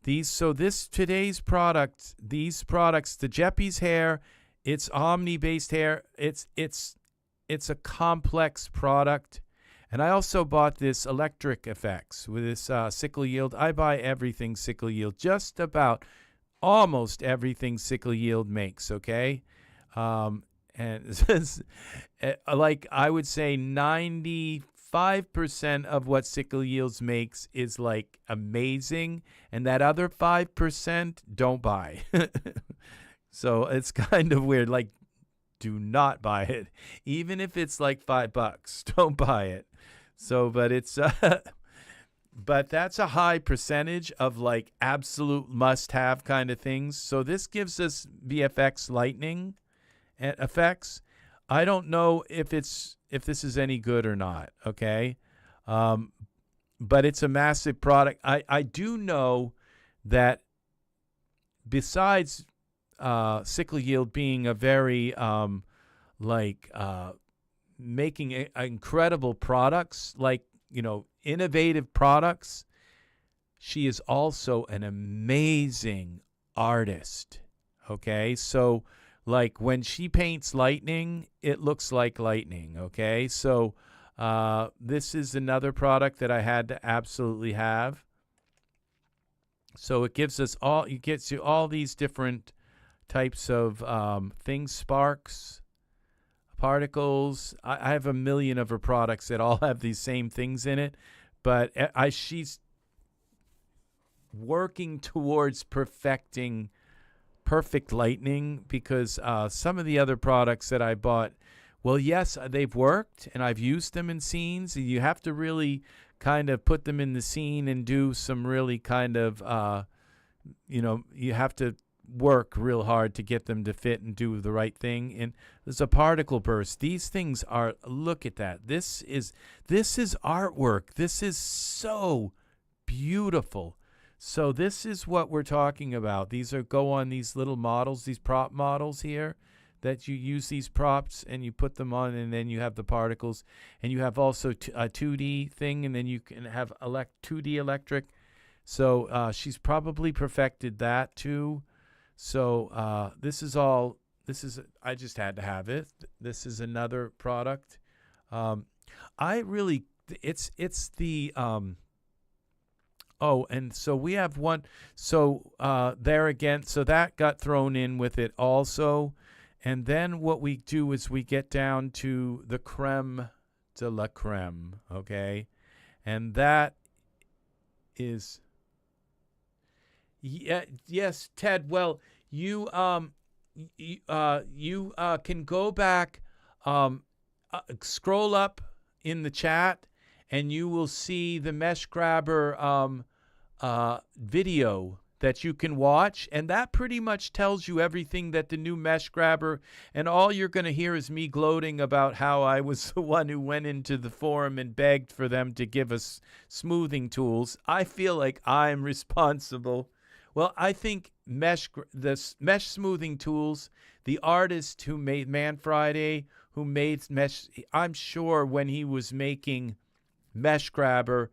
Today's product, these products, the Jeppy's hair, it's Omni-based hair. It's a complex product. And I also bought this electric effects with this sickle yield. I buy everything sickle yield, just about almost everything sickle yield makes, okay? And like I would say 95% of what sickle yields makes is like amazing. And that other 5% don't buy. So it's kind of weird. Like, do not buy it. Even if it's like $5, don't buy it. So, but it's but that's a high percentage of like absolute must-have kind of things. So this gives us VFX lightning effects. I don't know if this is any good or not. Okay, but it's a massive product. I do know that besides sickle yield being a very making incredible products, like, innovative products, she is also an amazing artist. Okay, so like when she paints lightning, it looks like lightning. Okay, so this is another product that I had to absolutely have. So it gives us it gets you all these different types of things, sparks, particles. I have a million of her products that all have these same things in it, but she's working towards perfecting perfect lightning, because some of the other products that I bought, well, yes, they've worked and I've used them in scenes. You have to really kind of put them in the scene and do some really kind of, you have to work real hard to get them to fit and do the right thing. And there's a particle burst. These things are, look at that. This is artwork. This is so beautiful. So this is what we're talking about. These go on these little models, these prop models here, that you use these props and you put them on, and then you have the particles, and you have also a 2D thing, and then you can have 2D electric. So she's probably perfected that too. So I just had to have it. This is another product. It's the, and so we have one. So there again, so that got thrown in with it also. And then what we do is we get down to the creme de la creme, okay? And that is, yes, Ted. Well, you can go back, scroll up in the chat, and you will see the Mesh Grabber video that you can watch, and that pretty much tells you everything that the new Mesh Grabber, and all you're going to hear is me gloating about how I was the one who went into the forum and begged for them to give us smoothing tools. I feel like I'm responsible. Well, I think the mesh smoothing tools, the artist who made Man Friday, who made Mesh, I'm sure when he was making Mesh Grabber,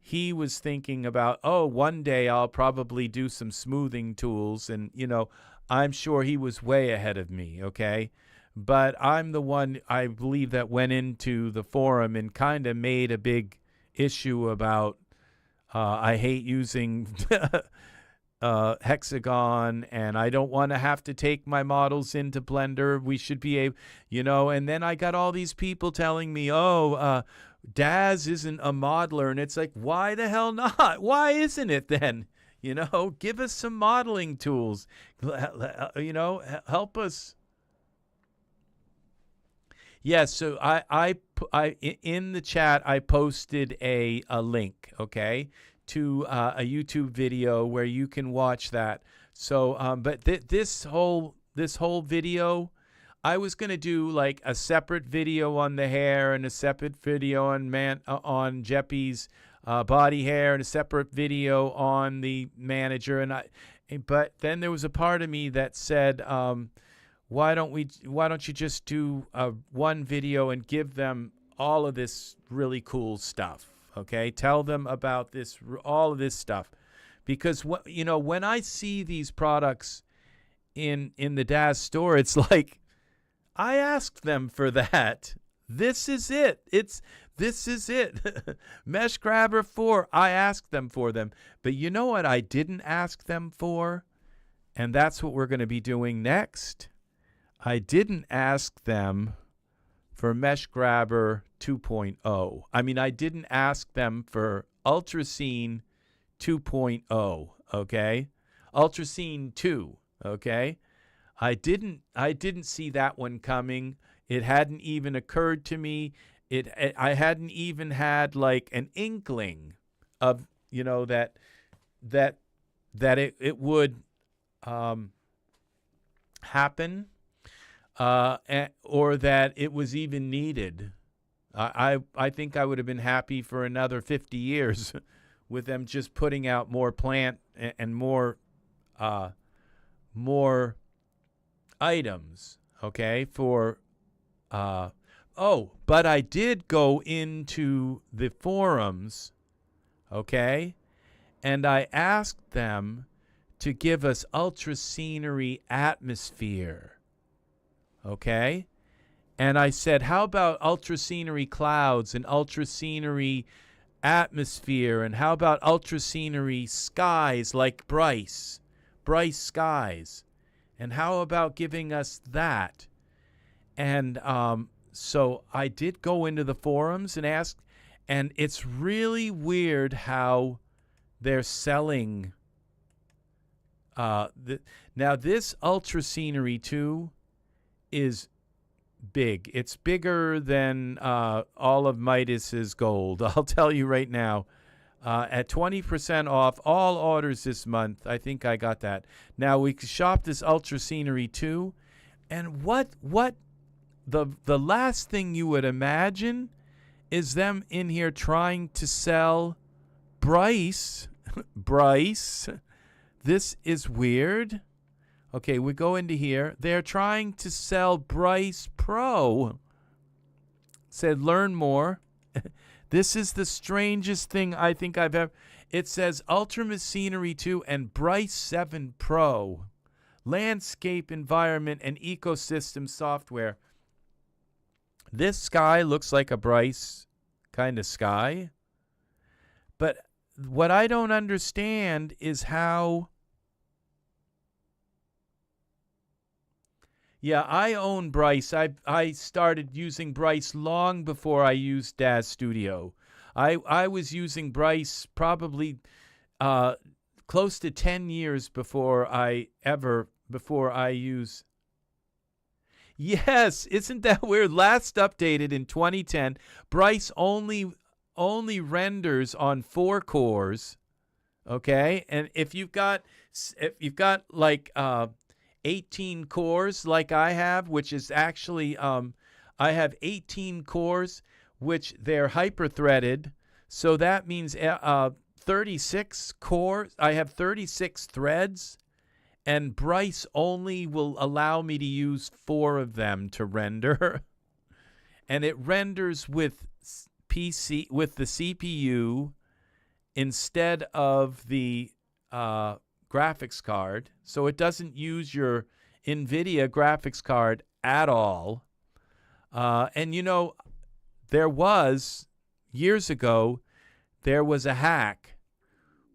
he was thinking about, one day I'll probably do some smoothing tools. And, I'm sure he was way ahead of me, okay? But I'm the one, I believe, that went into the forum and kind of made a big issue about I hate using hexagon, and I don't want to have to take my models into Blender. We should be able, and then I got all these people telling me, Daz isn't a modeler, and it's like, why the hell not? Why isn't it then? Give us some modeling tools. Help us. Yes, so I in the chat I posted a link, okay, to a YouTube video where you can watch that. So, but this whole video, I was going to do like a separate video on the hair and a separate video on Jeppy's body hair and a separate video on the manager. But then there was a part of me that said, why don't you just do one video and give them all of this really cool stuff? Okay, tell them about all of this stuff, because when I see these products in the Daz store, it's like, I asked them for that. This is it. This is it. Mesh Grabber 4, I asked them for them. But you know what I didn't ask them for? And that's what we're going to be doing next. I didn't ask them for Mesh Grabber 2.0. I mean, I didn't ask them for Ultrascene 2.0, okay? Ultrascene 2, okay? I didn't see that one coming. It hadn't even occurred to me. I hadn't even had like an inkling of, you know, that it would happen, or that it was even needed. I think I would have been happy for another 50 years with them just putting out more plant and more items, okay, for but I did go into the forums, okay, and I asked them to give us ultra scenery atmosphere, okay? And I said, how about ultra scenery clouds and ultra scenery atmosphere, and how about ultra scenery skies like Bryce skies? And how about giving us that? And so I did go into the forums and ask, and it's really weird how they're selling. Now this ultra scenery 2 is big. It's bigger than all of Midas's gold. I'll tell you right now. At 20% off all orders this month. I think I got that. Now we can shop this ultra scenery 2, and what the last thing you would imagine is them in here trying to sell Bryce. Bryce. This is weird. Okay, we go into here. They're trying to sell Bryce Pro. Said learn more. This is the strangest thing I think I've ever. It says Ultimate Scenery 2 and Bryce 7 Pro. Landscape, environment, and ecosystem software. This sky looks like a Bryce kind of sky. But what I don't understand is how. Yeah, I own Bryce. I started using Bryce long before I used Daz Studio. I was using Bryce probably close to 10 years before I use. Yes, isn't that weird? Last updated in 2010, Bryce only renders on 4 cores. Okay? And if you've got like 18 cores like I have, which is actually I have 18 cores, which they're hyper-threaded. So that means 36 cores. I have 36 threads, and Bryce only will allow me to use 4 of them to render. And it renders with the CPU instead of the graphics card, so it doesn't use your NVIDIA graphics card at all. And you know, years ago, there was a hack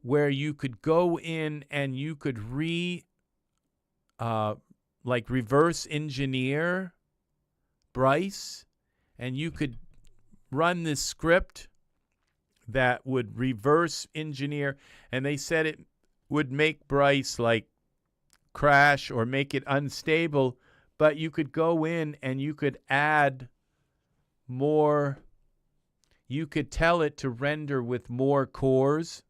where you could go in and you could reverse engineer Bryce, and you could run this script that would reverse engineer, and they said it would make Bryce like crash or make it unstable, but you could go in and you could add more. You could tell it to render with more cores.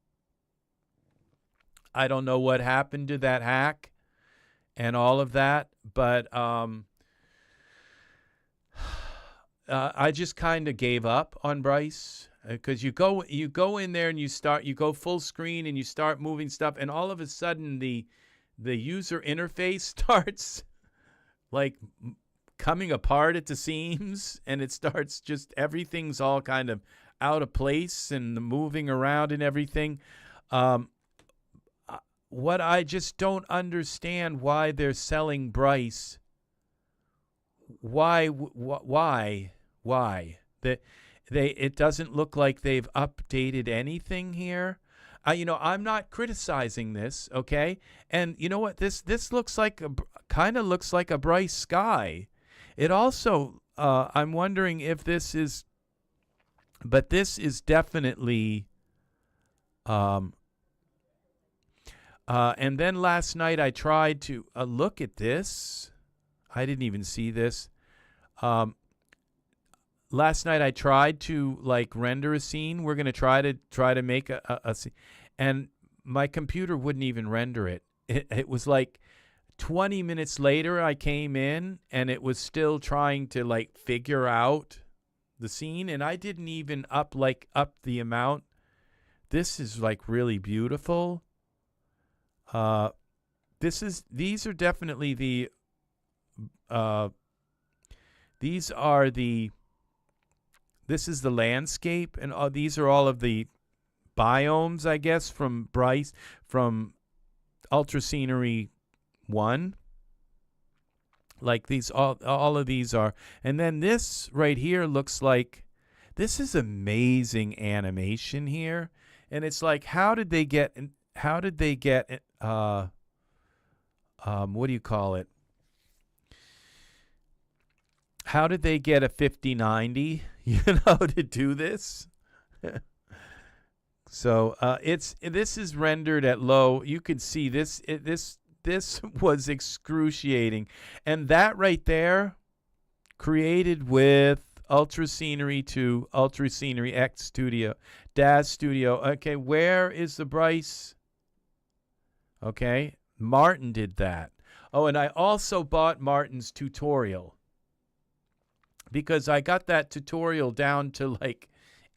I don't know what happened to that hack and all of that, but I just kind of gave up on Bryce. Because you go in there and you go full screen and you start moving stuff, and all of a sudden the user interface starts like coming apart at the seams, and it starts just everything's all kind of out of place and moving around and everything. What I just don't understand why they're selling Bryce. Why? It doesn't look like they've updated anything here. I'm not criticizing this, okay? And you know what? This looks like kind of looks like a Bryce sky. It also, I'm wondering if this is, but this is definitely. And then last night I tried to look at this. I didn't even see this. last night I tried to like render a scene. We're gonna try to make a scene, and my computer wouldn't even render it. It was like 20 minutes later I came in and it was still trying to like figure out the scene, and I didn't even up the amount. This is like really beautiful. These are definitely the this is the landscape, and these are all of the biomes, I guess, from Ultra Scenery 1. Like these, all of these are. And then this right here looks like, this is amazing animation here. And it's like, how did they get, what do you call it? How did they get a 5090, to do this? So this is rendered at low. You can see this was excruciating, and that right there, created with Ultra Scenery 2, Ultra Scenery X Studio, DAZ Studio. Okay, where is the Bryce? Okay, Martin did that. Oh, and I also bought Martin's tutorial, because I got that tutorial down to like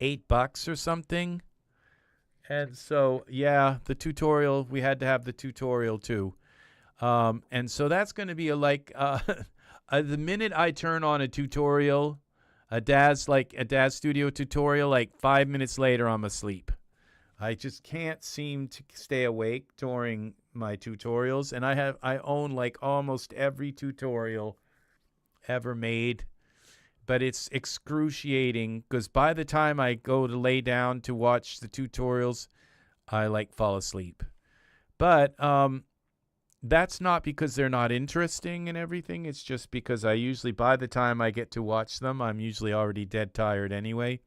$8 or something. And so, yeah, the tutorial, we had to have the tutorial too. And so that's going to be the minute I turn on a tutorial, a DAZ Studio tutorial, like 5 minutes later, I'm asleep. I just can't seem to stay awake during my tutorials. And I own like almost every tutorial ever made. But it's excruciating, because by the time I go to lay down to watch the tutorials, I like fall asleep. But that's not because they're not interesting and everything. It's just because I usually, by the time I get to watch them, I'm usually already dead tired anyway.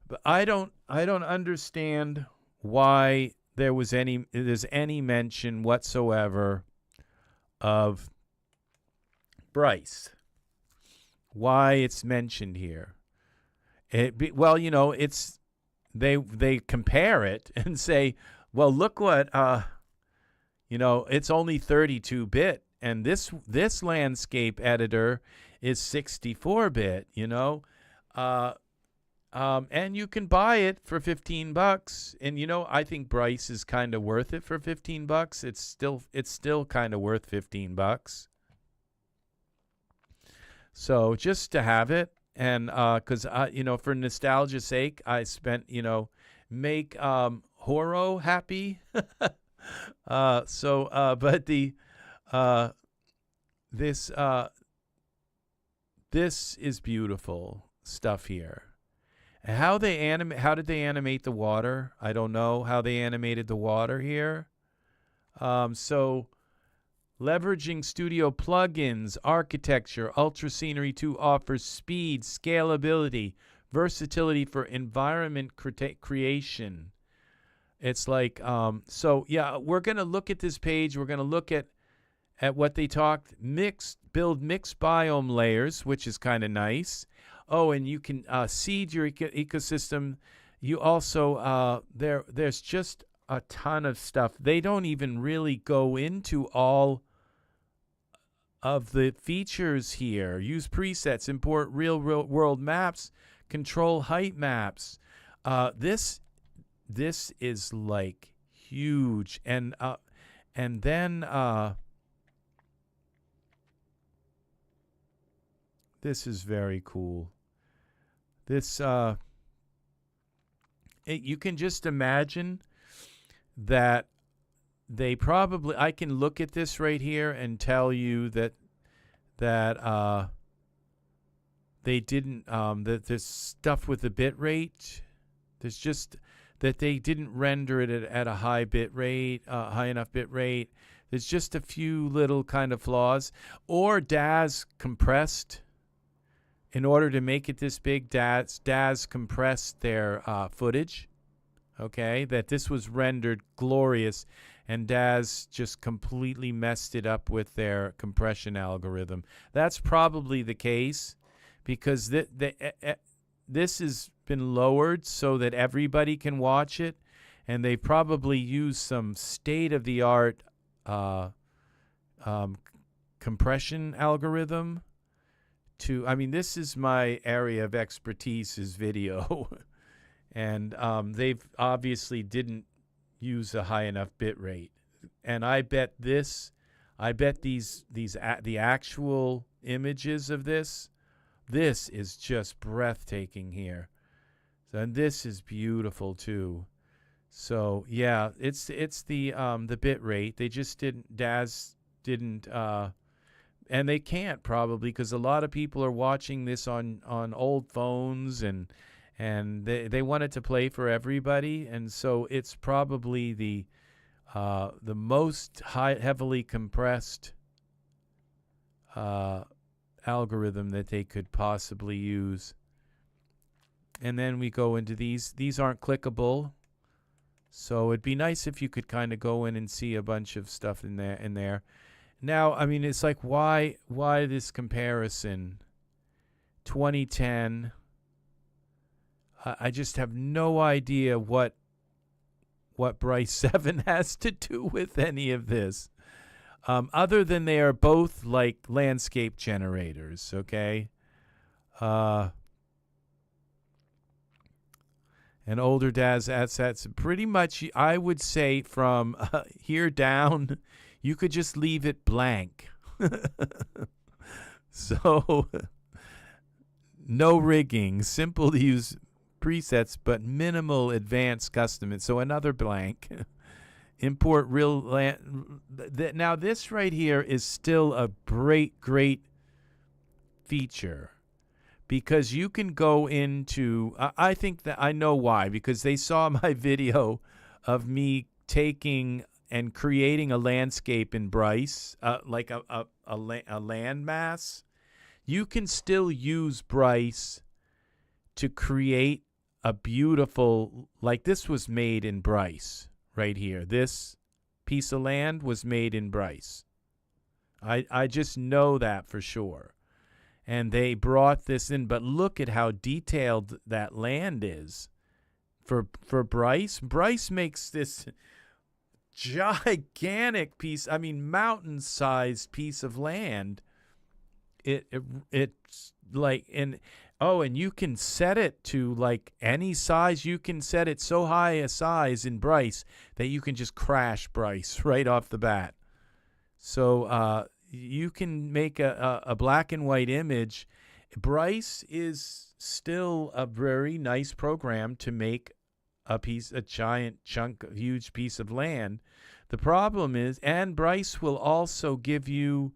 But I don't understand why there's any mention whatsoever of Bryce. Why it's mentioned here. It's they compare it and say, well, look what it's only 32-bit, and this landscape editor is 64-bit, and you can buy it for $15, and I think Bryce is kind of worth it for $15. It's still kind of worth $15. So just to have it, and because for nostalgia's sake, I spent make Horo happy. But this is beautiful stuff here. And how did they animate the water? I don't know how they animated the water here. So leveraging studio plugins, architecture, Ultra Scenery 2 offers speed, scalability, versatility for environment creation. It's like, we're going to look at this page. We're going to look at what they talked. Build mixed biome layers, which is kind of nice. Oh, and you can seed your ecosystem. You also, there's just a ton of stuff. They don't even really go into all of the features here. Use presets, import real world maps, control height maps. This is like huge, and then this is very cool. This you can just imagine that they probably, I can look at this right here and tell you that they didn't that this stuff with the bit rate, there's just that they didn't render it at a high bit rate, high enough bit rate. There's just a few little kind of flaws, or DAZ compressed. In order to make it this big, DAZ compressed their footage. Okay, that this was rendered glorious, and DAZ just completely messed it up with their compression algorithm. That's probably the case, because this has been lowered so that everybody can watch it, and they probably use some state-of-the-art compression algorithm to, I mean, this is my area of expertise is video, and they've obviously didn't use a high enough bit rate, and I bet the actual images of this is just breathtaking here. So, and this is beautiful too. So yeah, it's the bit rate. They just DAS didn't, and they can't probably, because a lot of people are watching this on old phones, and they want it to play for everybody, and so it's probably the most heavily compressed algorithm that they could possibly use. And then we go into these. These aren't clickable, so it'd be nice if you could kind of go in and see a bunch of stuff in there. Now, I mean, it's like, why this comparison? 2010. I just have no idea what Bryce 7 has to do with any of this, other than they are both like landscape generators, okay? And older DAS assets, pretty much, I would say from here down, you could just leave it blank. So, no rigging, simple to use presets, but minimal advanced custom. So another blank. Import real land. Now this right here is still a great feature, because you can go into, I think that I know why, because they saw my video of me taking and creating a landscape in Bryce, like a landmass. You can still use Bryce to create a beautiful, like this was made in Bryce right here. This piece of land was made in Bryce. I just know that for sure. And they brought this in, but look at how detailed that land is for Bryce. Bryce makes this gigantic piece, I mean, mountain-sized piece of land. It's like, and you can set it to like any size. You can set it so high a size in Bryce that you can just crash Bryce right off the bat. So you can make a black and white image. Bryce is still a very nice program to make a giant chunk, a huge piece of land. The problem is, and Bryce will also give you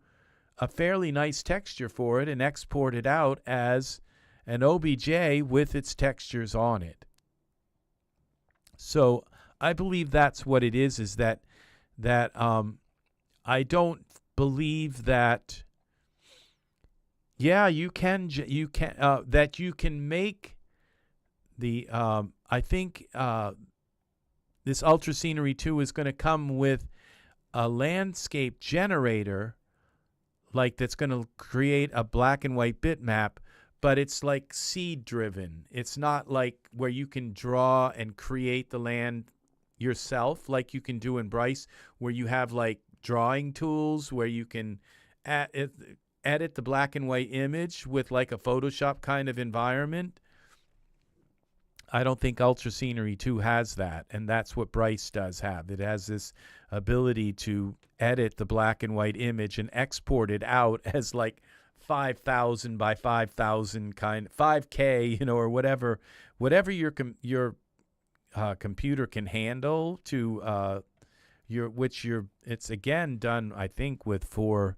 a fairly nice texture for it and export it out as an OBJ with its textures on it. So I believe that's what it is that I don't believe that, yeah, you can that you can make the I think this Ultra Scenery 2 is going to come with a landscape generator, like that's going to create a black and white bitmap, but it's like seed driven. It's not like where you can draw and create the land yourself like you can do in Bryce, where you have like drawing tools where you can edit the black and white image with like a Photoshop kind of environment. I don't think Ultra Scenery 2 has that, and that's what Bryce does have. It has this ability to edit the black and white image and export it out as like 5,000 by 5,000 kind, 5K, or whatever your computer can handle to it's again done, I think, with 4,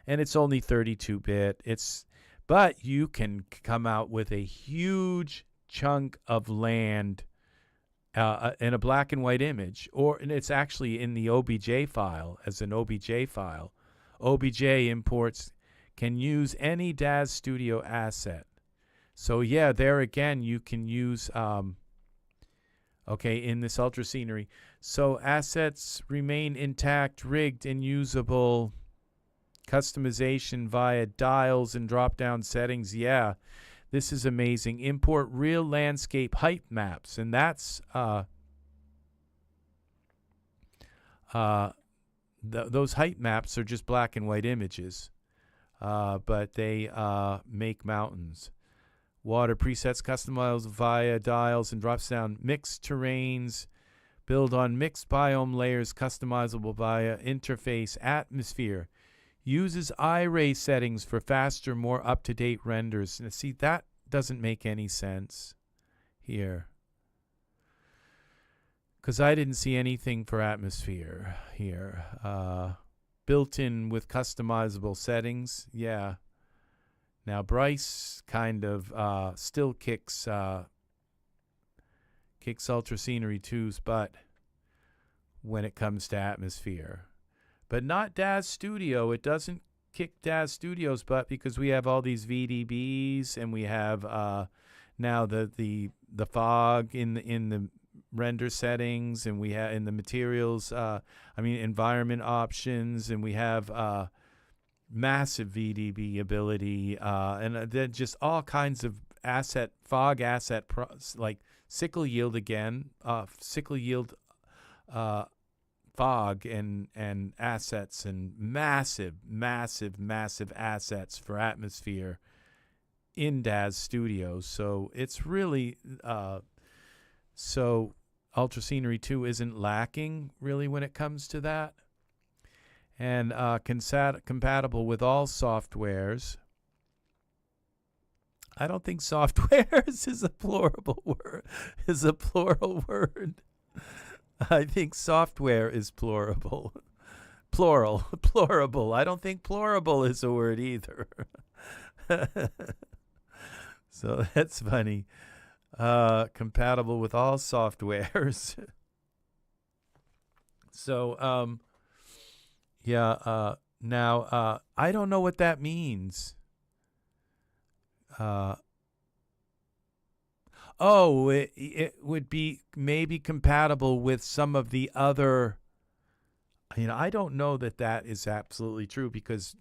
and it's only 32-bit. But you can come out with a huge chunk of land in a black and white image, and it's actually in the OBJ file as an OBJ file. OBJ imports can use any DAZ Studio asset. So yeah, there again you can use in this Ultra Scenery. So assets remain intact, rigged, and usable. Customization via dials and drop-down settings. Yeah, this is amazing. Import real landscape height maps, and that's those height maps are just black and white images, but they make mountains. Water presets customized via dials and drops down. Mixed terrains, build on mixed biome layers, customizable via interface. Atmosphere uses iRay settings for faster, more up-to-date renders. Now, see, that doesn't make any sense here, because I didn't see anything for atmosphere here. Built in with customizable settings. Yeah. Now, Bryce kind of still kicks Ultra Scenery 2's butt when it comes to atmosphere. But not Daz Studio. It doesn't kick Daz Studio's butt because we have all these VDBs, and we have now the fog in the render settings, and we have in the materials, environment options, and we have massive VDB ability, and then just all kinds of fog asset, like sickle yield again, sickle yield fog and assets, and massive assets for atmosphere in Daz Studio. So it's really, so Ultra Scenery 2 isn't lacking really when it comes to that. And compatible with all softwares. I don't think softwares is a plural word. I think software is plurable. Plurable. I don't think plurable is a word either. So that's funny. Compatible with all softwares. So, now, I don't know what that means. It would be maybe compatible with some of the other, I don't know that is absolutely true, because,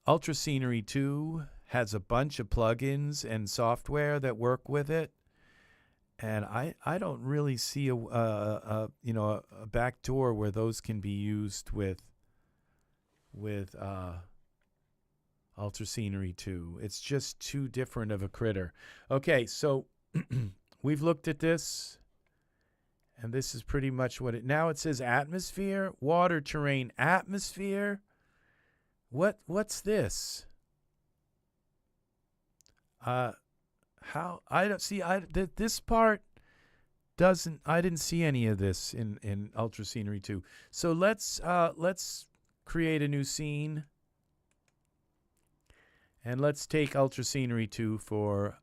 Ultra Scenery 2 has a bunch of plugins and software that work with it. And I don't really see a back door where those can be used with Ultra Scenery 2. It's just too different of a critter. Okay, so we've looked at this, and this is pretty much what now it says atmosphere, water, terrain, atmosphere. What's this? How I don't see this part doesn't. I didn't see any of this in Ultra Scenery 2. So let's create a new scene, and let's take Ultra Scenery 2 for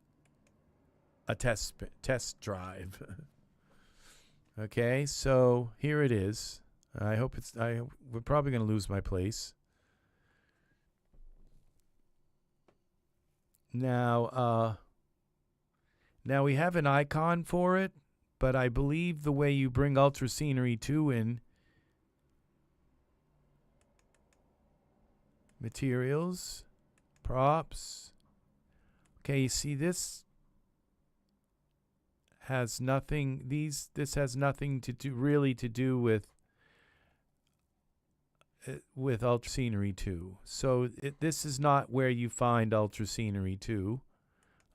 a test drive. Okay, so here it is. I hope it's. We're probably going to lose my place. Now we have an icon for it, but I believe the way you bring Ultra Scenery 2 in, materials, props. Okay, you see this has nothing. This has nothing to do with Ultra Scenery 2. So this is not where you find Ultra Scenery 2.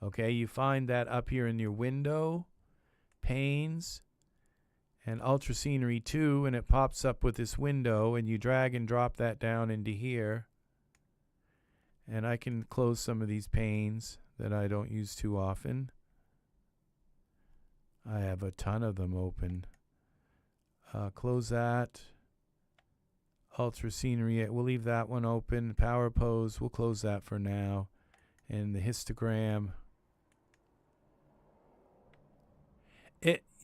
Okay, you find that up here in your window, panes, and Ultra Scenery 2, and it pops up with this window, and you drag and drop that down into here. And I can close some of these panes that I don't use too often. I have a ton of them open. Close that. Ultra Scenery, we'll leave that one open. Power Pose, we'll close that for now. And the histogram.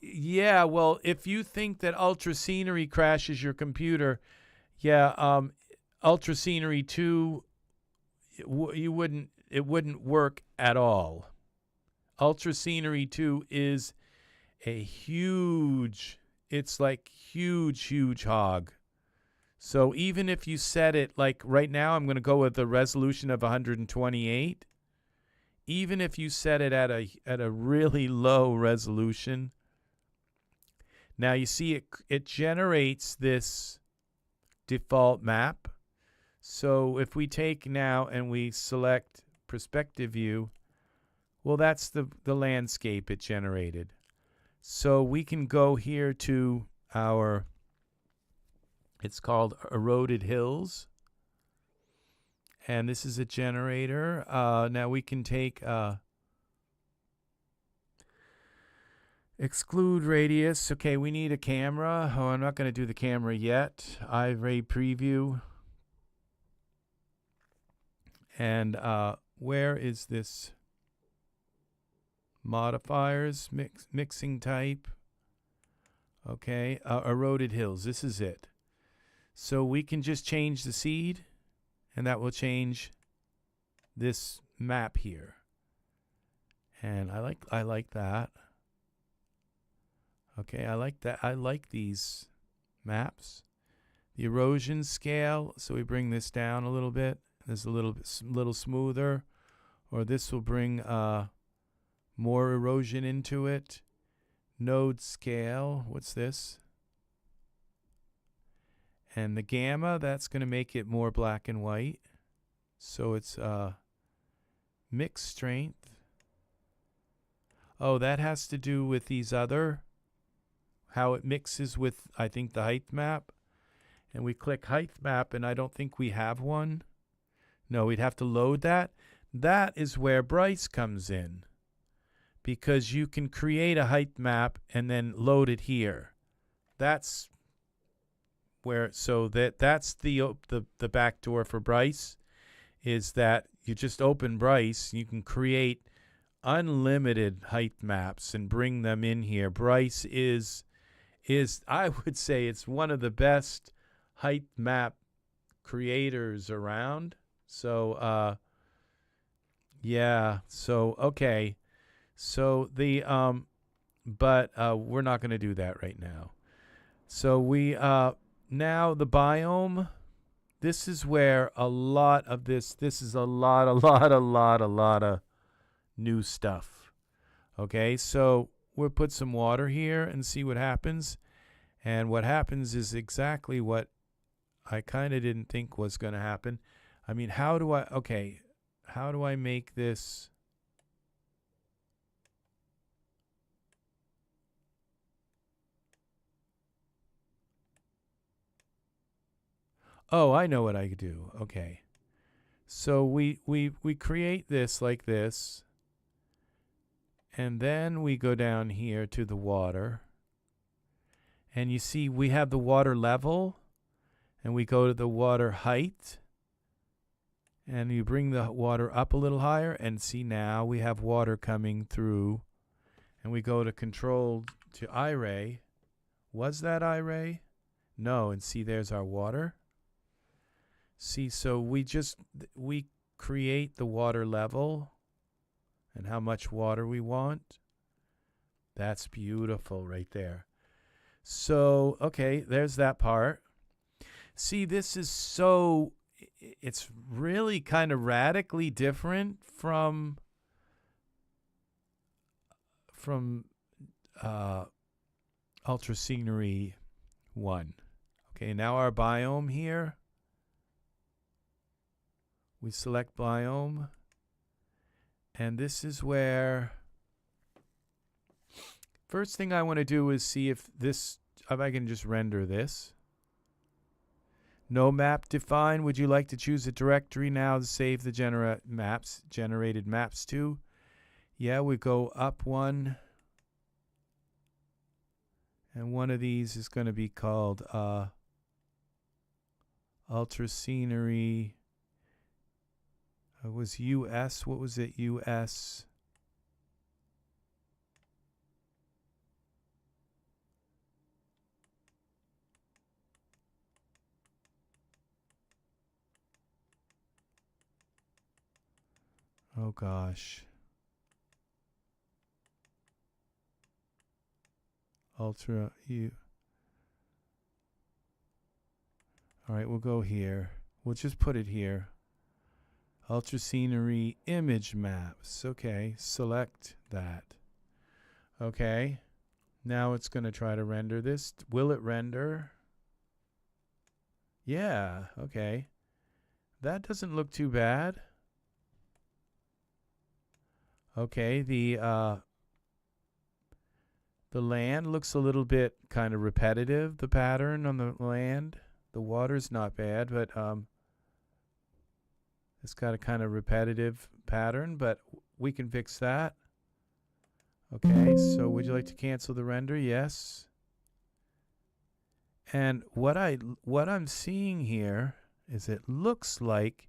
Yeah, well, if you think that Ultra Scenery crashes your computer, Ultra Scenery 2, it wouldn't work at all. Ultra Scenery 2 is a huge it's like huge hog. So even if you set it, like right now I'm going to go with the resolution of 128. Even if you set it at a really low resolution, now you see it generates this default map. So if we take now and we select perspective view, well, that's the landscape it generated. So we can go here to our, it's called eroded hills. And this is a generator. Now we can take exclude radius. Okay, we need a camera. Oh, I'm not going to do the camera yet. iRay preview. And where is this? Modifiers, mixing type. Okay, eroded hills. This is it. So we can just change the seed, and that will change this map here. And I like that. Okay, I like that. I like these maps. The erosion scale, so we bring this down a little bit. This a little smoother, or this will bring more erosion into it. Node scale, what's this? And the gamma, that's going to make it more black and white. So it's mix strength. Oh, that has to do with these other, how it mixes with, I think, the height map. And we click height map, and I don't think we have one. No, we'd have to load that. That is where Bryce comes in, because you can create a height map and then load it here. That's where, so that's the back door for Bryce, is that you just open Bryce, you can create unlimited height maps and bring them in here. Bryce is I would say it's one of the best height map creators around. So yeah, so okay. So the but we're not going to do that right now. So we now the biome, this is where a lot of this is a lot of new stuff. Okay, so we'll put some water here and see what happens. And what happens is exactly what I kind of didn't think was going to happen. I mean, how do I make this? Oh, I know what I could do. Okay. So we create this like this. And then we go down here to the water. And you see we have the water level. And we go to the water height. And you bring the water up a little higher. And see, now we have water coming through. And we go to control to iRay. Was that iRay? No. And see, there's our water. See, so we create the water level and how much water we want. That's beautiful right there. So, okay, there's that part. See, this is so, it's really kind of radically different from Ultra Scenery 1. Okay, now our biome here. We select biome. And this is where, first thing I want to do is see if I can just render this. No map defined. Would you like to choose a directory now to save the generated maps to? Yeah, we go up one. And one of these is going to be called Ultra Scenery. It was US. What was it? US. Oh gosh. Ultra U. All right, we'll go here. We'll just put it here. Ultra scenery image maps. Okay, select that. Okay, now it's going to try to render this. Will it render? Yeah, okay. That doesn't look too bad. Okay, the land looks a little bit kind of repetitive, the pattern on the land. The water's not bad, but it's got a kind of repetitive pattern, but we can fix that. Okay, so would you like to cancel the render? Yes. And what I'm seeing here is it looks like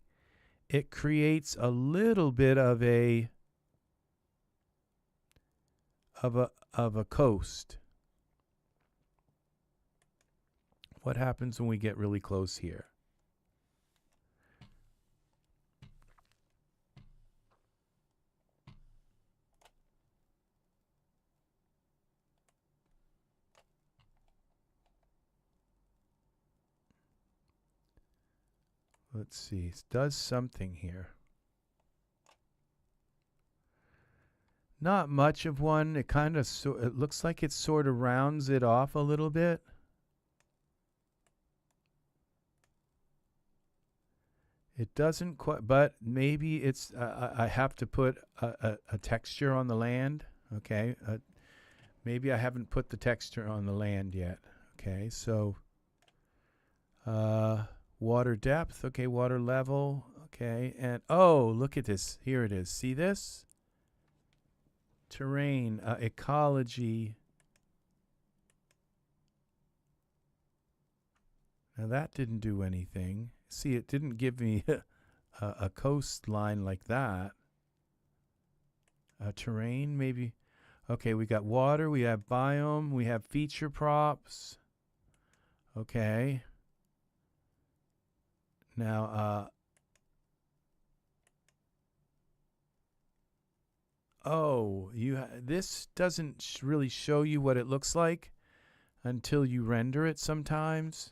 it creates a little bit of a coast. What happens when we get really close here? Let's see. It does something here. Not much of one. It kind of it looks like it sort of rounds it off a little bit. It doesn't quite, but maybe it's I have to put a texture on the land. Okay, maybe I haven't put the texture on the land yet. Okay, so water depth. Okay, water level. Okay, and oh, look at this. Here it is. See this? Terrain, ecology. Now that didn't do anything. See, it didn't give me a coastline like that. Terrain, maybe. Okay, we got water, we have biome, we have feature props. Okay. Now, oh, this doesn't really show you what it looks like until you render it sometimes.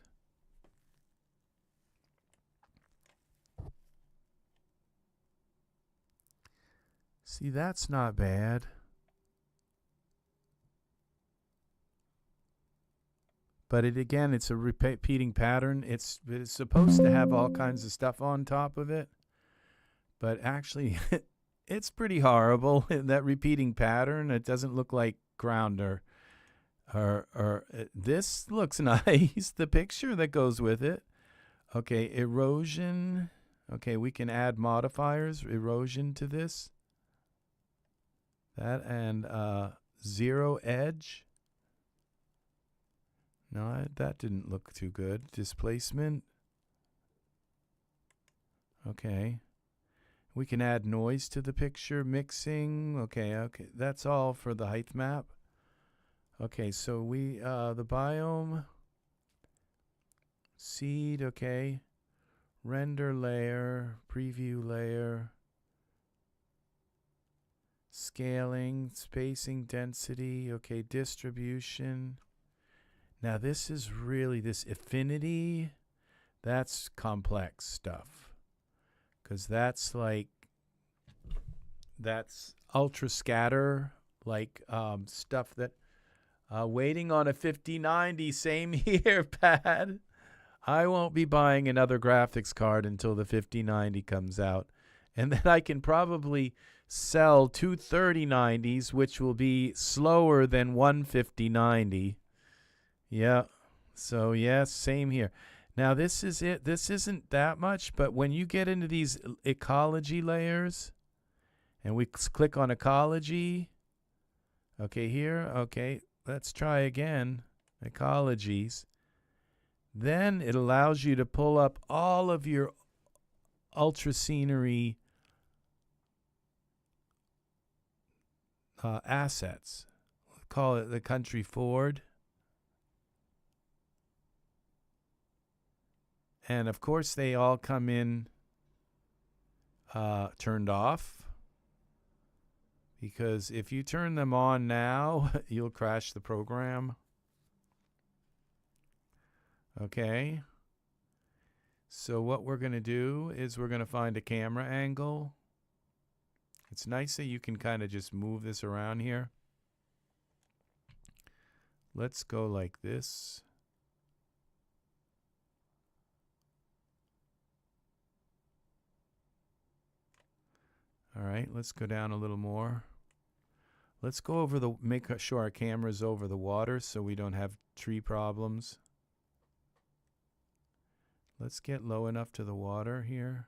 See, that's not bad. But it's a repeating pattern. It's supposed to have all kinds of stuff on top of it. But actually, it's pretty horrible. That repeating pattern, it doesn't look like ground or this looks nice. The picture that goes with it. Okay, erosion. Okay, we can add modifiers, erosion to this. That and zero edge. No, that didn't look too good. Displacement. Okay. We can add noise to the picture, mixing. Okay. That's all for the height map. Okay, so we the biome, seed, okay. Render layer, preview layer. Scaling, spacing, density, okay, distribution. Now this is really, this affinity, that's complex stuff. Because that's ultra scatter, like stuff that, waiting on a 5090, same here, Pat. I won't be buying another graphics card until the 5090 comes out. And then I can probably sell two 3090s, which will be slower than one 5090. Yeah. So, yes, same here. Now, this is it. This isn't that much, but when you get into these ecology layers, and we click on ecology, okay, here, okay, let's try again, ecologies. Then it allows you to pull up all of your ultra scenery assets. We'll call it the country Ford. And of course they all come in turned off, because if you turn them on now, you'll crash the program. Okay. So what we're going to do is we're going to find a camera angle. It's nice that you can kind of just move this around here. Let's go like this. All right, let's go down a little more. Let's go over make sure our camera's over the water so we don't have tree problems. Let's get low enough to the water here.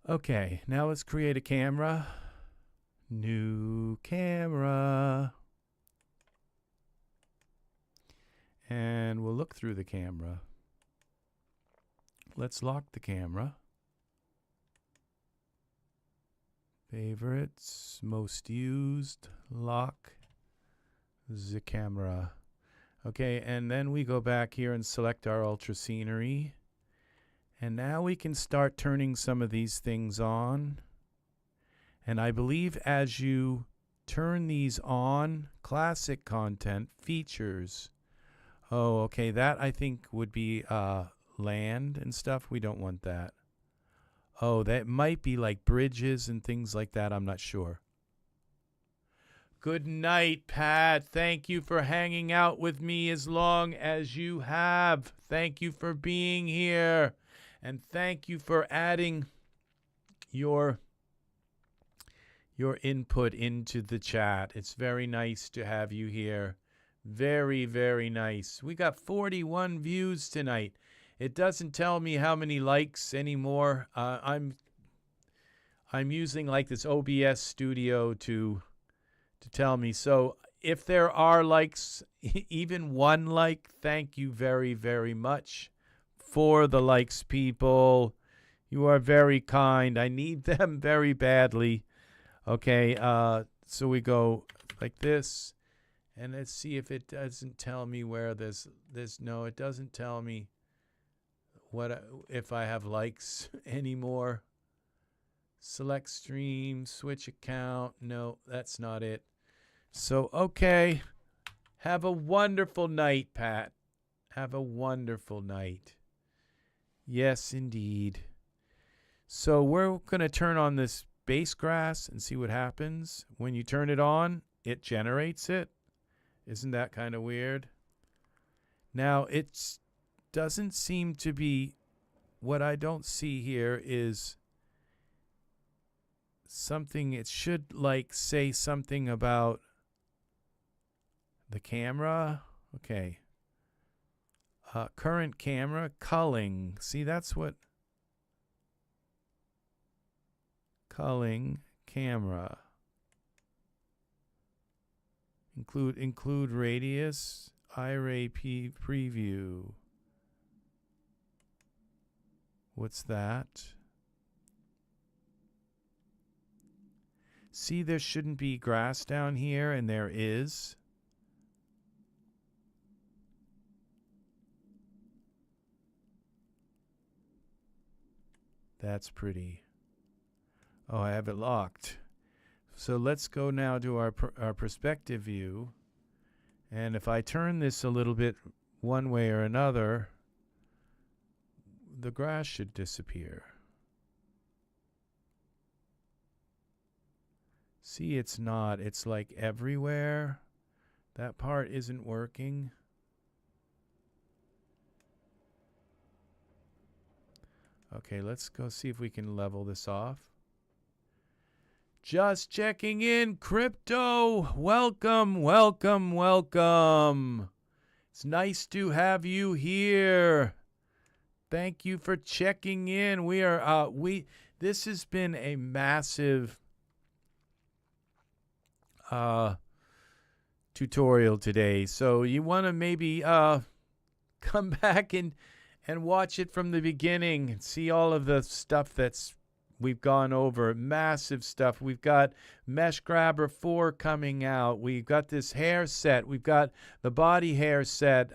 Okay, now let's create a camera. New camera. And we'll look through the camera. Let's lock the camera. Favorites, most used, lock the camera. Okay, and then we go back here and select our ultra scenery. And now we can start turning some of these things on. And I believe as you turn these on, classic content, features. Oh, okay, that I think would be land and stuff. We don't want that. Oh, that might be like bridges and things like that. I'm not sure. Good night, Pat. Thank you for hanging out with me as long as you have. Thank you for being here. And thank you for adding your input into the chat. It's very nice to have you here. Very, very nice. We got 41 views tonight. It doesn't tell me how many likes anymore. I'm using like this OBS studio to tell me. So if there are likes, even one like, thank you very, very much for the likes, people. You are very kind. I need them very badly. Okay, so we go like this, and let's see if it doesn't tell me where there's no, it doesn't tell me if I have likes anymore. Select stream, switch account. No, that's not it. So, okay. Have a wonderful night, Pat. Have a wonderful night. Yes, indeed. So we're going to turn on this base grass and see what happens. When you turn it on, it generates it. Isn't that kind of weird? Now, it doesn't seem to be, what I don't see here is something, it should like say something about the camera. Okay. Current camera, culling. See, that's what, culling camera. Include radius, iRay preview. What's that? See, there shouldn't be grass down here, and there is. That's pretty. Oh, I have it locked. So let's go now to our perspective view. And if I turn this a little bit one way or another, the grass should disappear. See, it's not. It's like everywhere. That part isn't working. Okay, let's go see if we can level this off. Just checking in, Crypto. Welcome, welcome, welcome. It's nice to have you here. Thank you for checking in. This has been a massive tutorial today. So you want to maybe come back and watch it from the beginning and see all of the stuff we've gone over. Massive stuff. We've got Mesh Grabber 4 coming out. We've got this hair set. We've got the body hair set.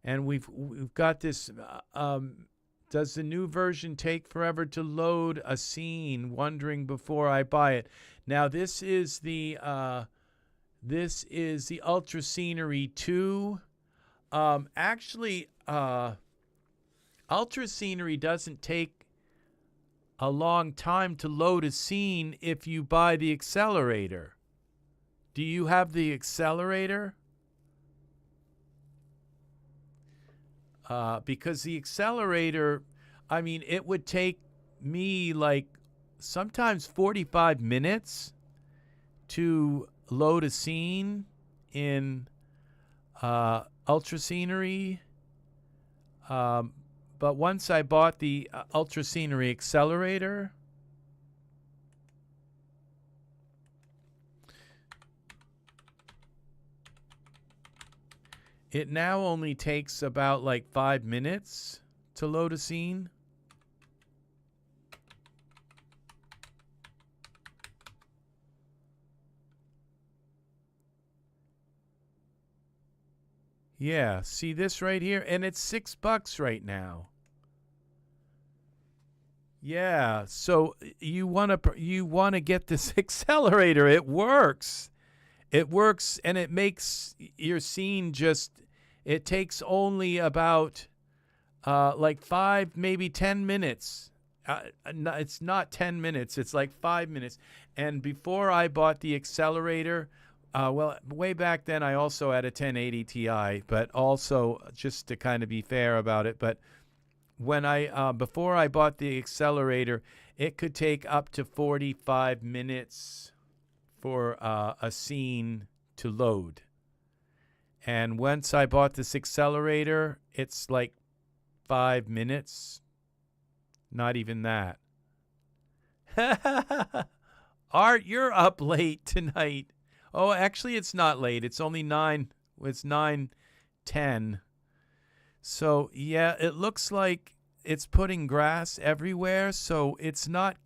And we've got this Does the new version take forever to load a scene? Wondering before I buy it. Now this is the Ultra Scenery 2. Actually, Ultra Scenery doesn't take a long time to load a scene if you buy the accelerator. Do you have the accelerator? Because the accelerator, I mean, it would take me like sometimes 45 minutes to load a scene in Ultra Scenery. But once I bought the Ultra Scenery accelerator, it now only takes about like 5 minutes to load a scene. Yeah, see this right here? And it's $6 right now. Yeah, so you want to get this accelerator. It works. It works, and it makes your scene just, it takes only about like 5, maybe 10 minutes. It's not 10 minutes. It's like 5 minutes. And before I bought the accelerator, well, way back then I also had a 1080 Ti, but also just to kind of be fair about it. But when before I bought the accelerator, it could take up to 45 minutes for a scene to load. And once I bought this accelerator, it's like 5 minutes. Not even that. Art, you're up late tonight. Oh, actually, it's not late. It's only 9. It's 9:10. So, yeah, it looks like it's putting grass everywhere. So it's not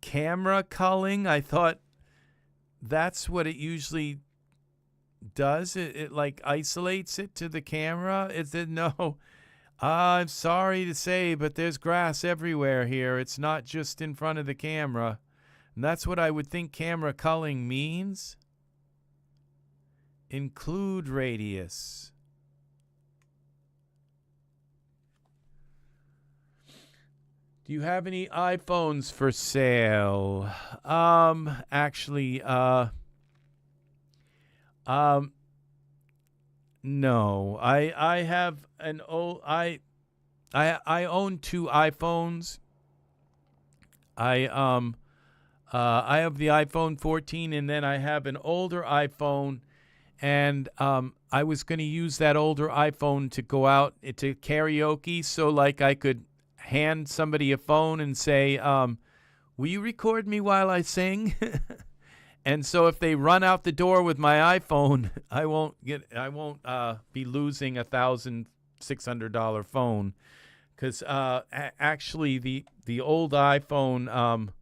camera culling. I thought that's what it usually does. It like isolates it to the camera. No. I'm sorry to say, but there's grass everywhere here. It's not just in front of the camera. And that's what I would think camera culling means. Include radius. Do you have any iPhones for sale? Actually, no. I have an old I own 2 iPhones. I have the iPhone 14, and then I have an older iPhone, and I was going to use that older iPhone to go out to karaoke, so like I could hand somebody a phone and say, will you record me while I sing? And so if they run out the door with my iPhone, I won't be losing $1,600 phone, because actually the old iPhone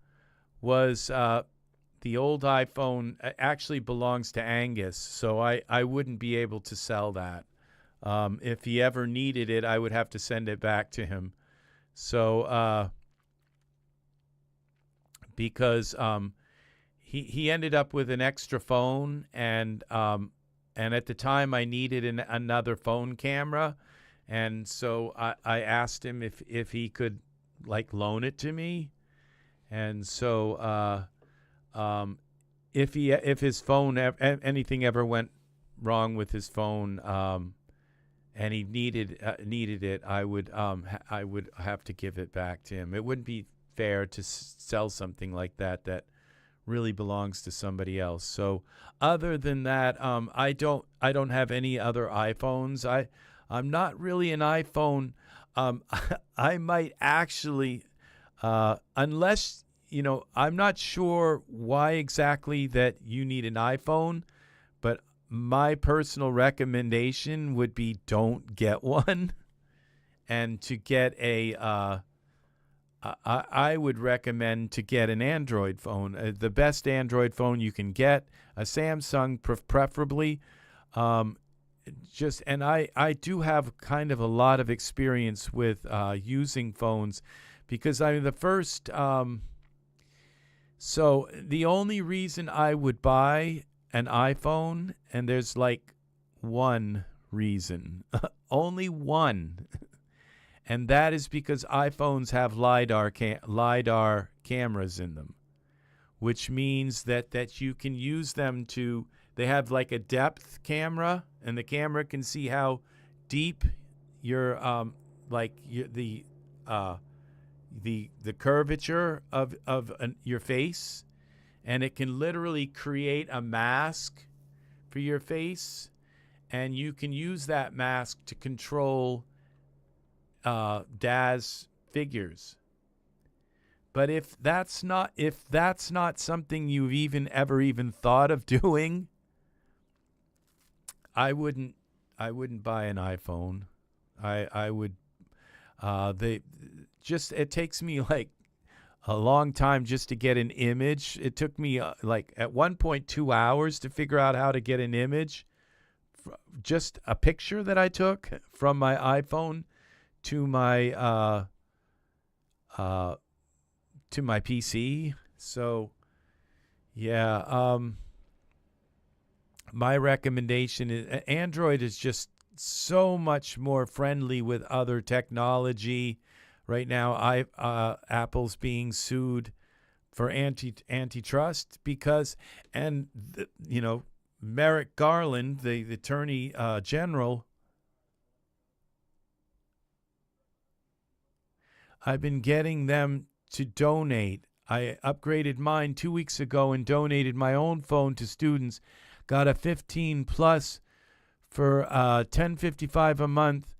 the old iPhone actually belongs to Angus, so I wouldn't be able to sell that. If he ever needed it, I would have to send it back to him. So because he ended up with an extra phone, and at the time I needed another phone camera, and so I asked him if he could like loan it to me. And so if his phone anything ever went wrong with his phone, and he needed it, I would have to give it back to him. It wouldn't be fair to sell something like that really belongs to somebody else. So other than that, I don't have any other iPhones. I'm not really an iPhone. I might actually, unless, I'm not sure why exactly that you need an iPhone, but my personal recommendation would be don't get one. And to get I would recommend to get an Android phone. The best Android phone you can get, a Samsung preferably. and I do have kind of a lot of experience with using phones, because I mean the first so the only reason I would buy an iPhone, and there's like one reason, only one, and that is because iPhones have LiDAR cameras in them, which means that you can use them to. They have like a depth camera, and the camera can see how deep your the curvature of your face, and it can literally create a mask for your face, and you can use that mask to control DAS figures. But if that's not something you've ever even thought of doing, I wouldn't buy an iPhone. I would it takes me like a long time just to get an image. It took me like at one point 2 hours to figure out how to get an image, just a picture that I took from my iPhone to my PC. So yeah, my recommendation is Android is just so much more friendly with other technology. Right now, Apple's being sued for antitrust because, Merrick Garland, the Attorney General, I've been getting them to donate. I upgraded mine 2 weeks ago and donated my own phone to students. Got a 15 plus for $10.55 a month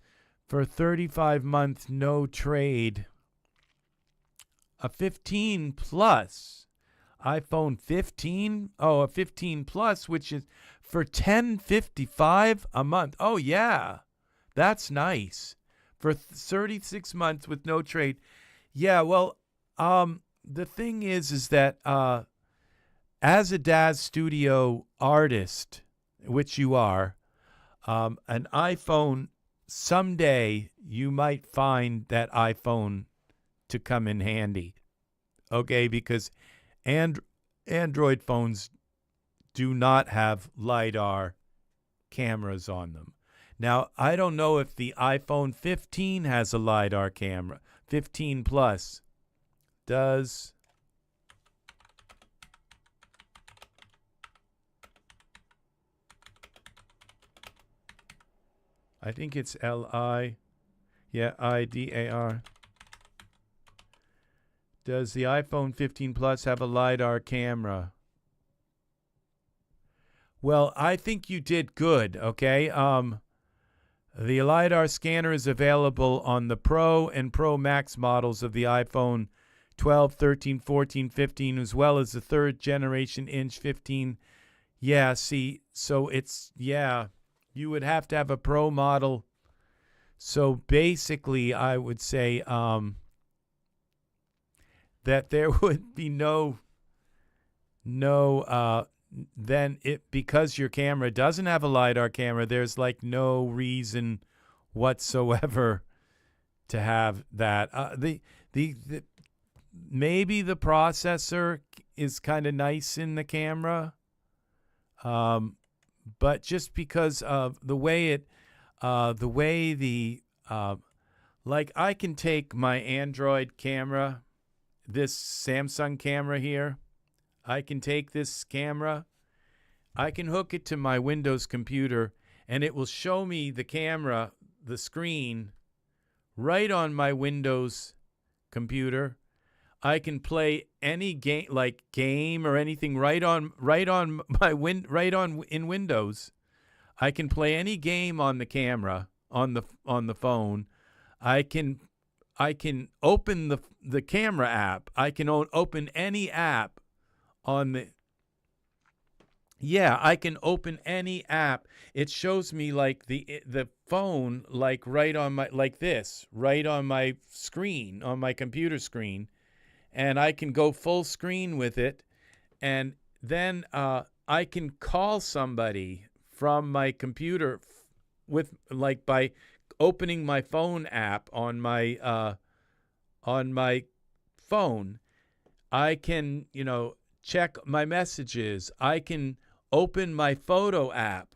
for 35-month no trade. A 15 plus iPhone 15. Oh, a 15 plus, which is for $10.55 a month. Oh yeah, that's nice for 36 months with no trade. Yeah, well, the thing is that as a DAS Studio artist, which you are, an iPhone, someday you might find that iPhone to come in handy, okay? Because Android phones do not have LiDAR cameras on them. Now, I don't know if the iPhone 15 has a LiDAR camera. 15 Plus does. I think it's LIDAR. Does the iPhone 15 Plus have a LiDAR camera? Well, I think you did good, okay? The LiDAR scanner is available on the Pro and Pro Max models of the iPhone 12, 13, 14, 15, as well as the third generation inch 15. Yeah, see, so it's, yeah, you would have to have a Pro model. So basically, I would say that there would be then because your camera doesn't have a LiDAR camera, there's like no reason whatsoever to have that. Maybe the processor is kind of nice in the camera, but just because of the way like I can take my Android camera, this Samsung camera here. I can take this camera, I can hook it to my Windows computer, and it will show me the camera, the screen, right on my Windows computer. I can play any game or anything right on in Windows. I can play any game on the camera on the phone. I can open the camera app. I can open any app I can open any app. It shows me like the phone like right on my right on my screen, on my computer screen, and I can go full screen with it, and then I can call somebody from my computer with like by opening my phone app on my phone. I can, check my messages. I can open my photo app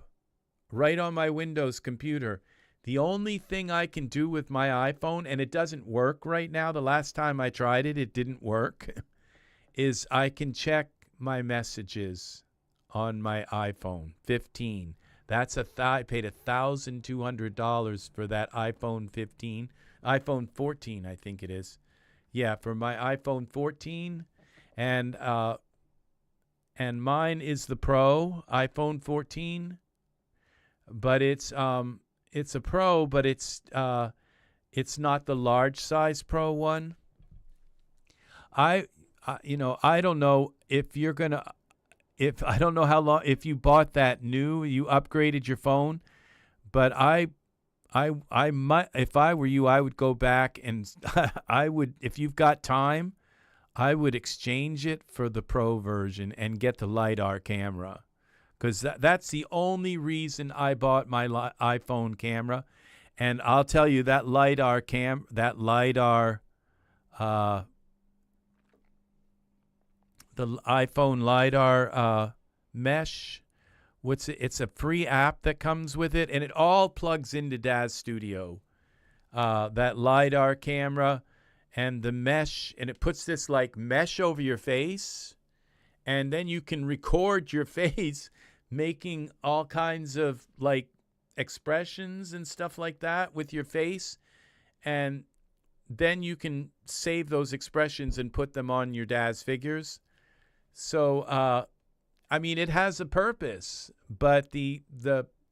right on my Windows computer. The only thing I can do with my iPhone, and it doesn't work right now, the last time I tried it, it didn't work, is I can check my messages on my iPhone 15. That's I paid $1,200 for that iPhone 15, iPhone 14, I think it is. Yeah, for my iPhone 14, and mine is the Pro iPhone 14, but it's a Pro, but it's not the large size Pro one. I don't know if you're gonna, I don't know how long, if you bought that new, you upgraded your phone, but I might, if I were you, I would go back and I would, if you've got time, I would exchange it for the Pro version and get the LiDAR camera, because that's the only reason I bought my iPhone camera. And I'll tell you, that LiDAR the iPhone LiDAR mesh. It's a free app that comes with it, and it all plugs into DAZ Studio. That LiDAR camera and the mesh, and it puts this like mesh over your face, and then you can record your face making all kinds of like expressions and stuff like that with your face, and then you can save those expressions and put them on your DAZ figures. So I mean, it has a purpose, but the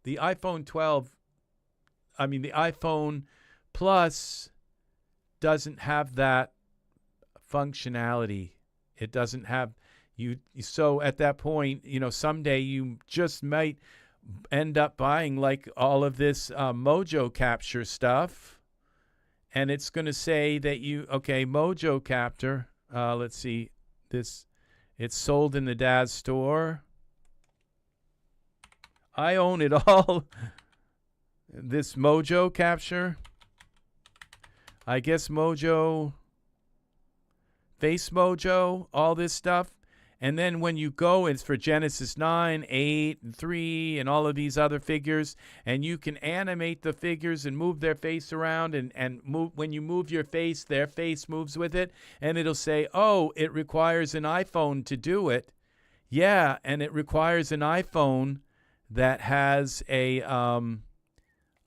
iPhone 12, I mean, the iPhone Plus doesn't have that functionality. It doesn't have so at that point, someday you just might end up buying like all of this Mojo Capture stuff, and it's going to say that Mojo Capture, let's see, it's sold in the DAZ store. I own it all. This Mojo Capture. I guess Mojo, Face Mojo, all this stuff. And then when you go, it's for Genesis 9, 8, and 3, and all of these other figures. And you can animate the figures and move their face around. And move, when you move your face, their face moves with it. And it'll say, oh, it requires an iPhone to do it. Yeah, and it requires an iPhone that has a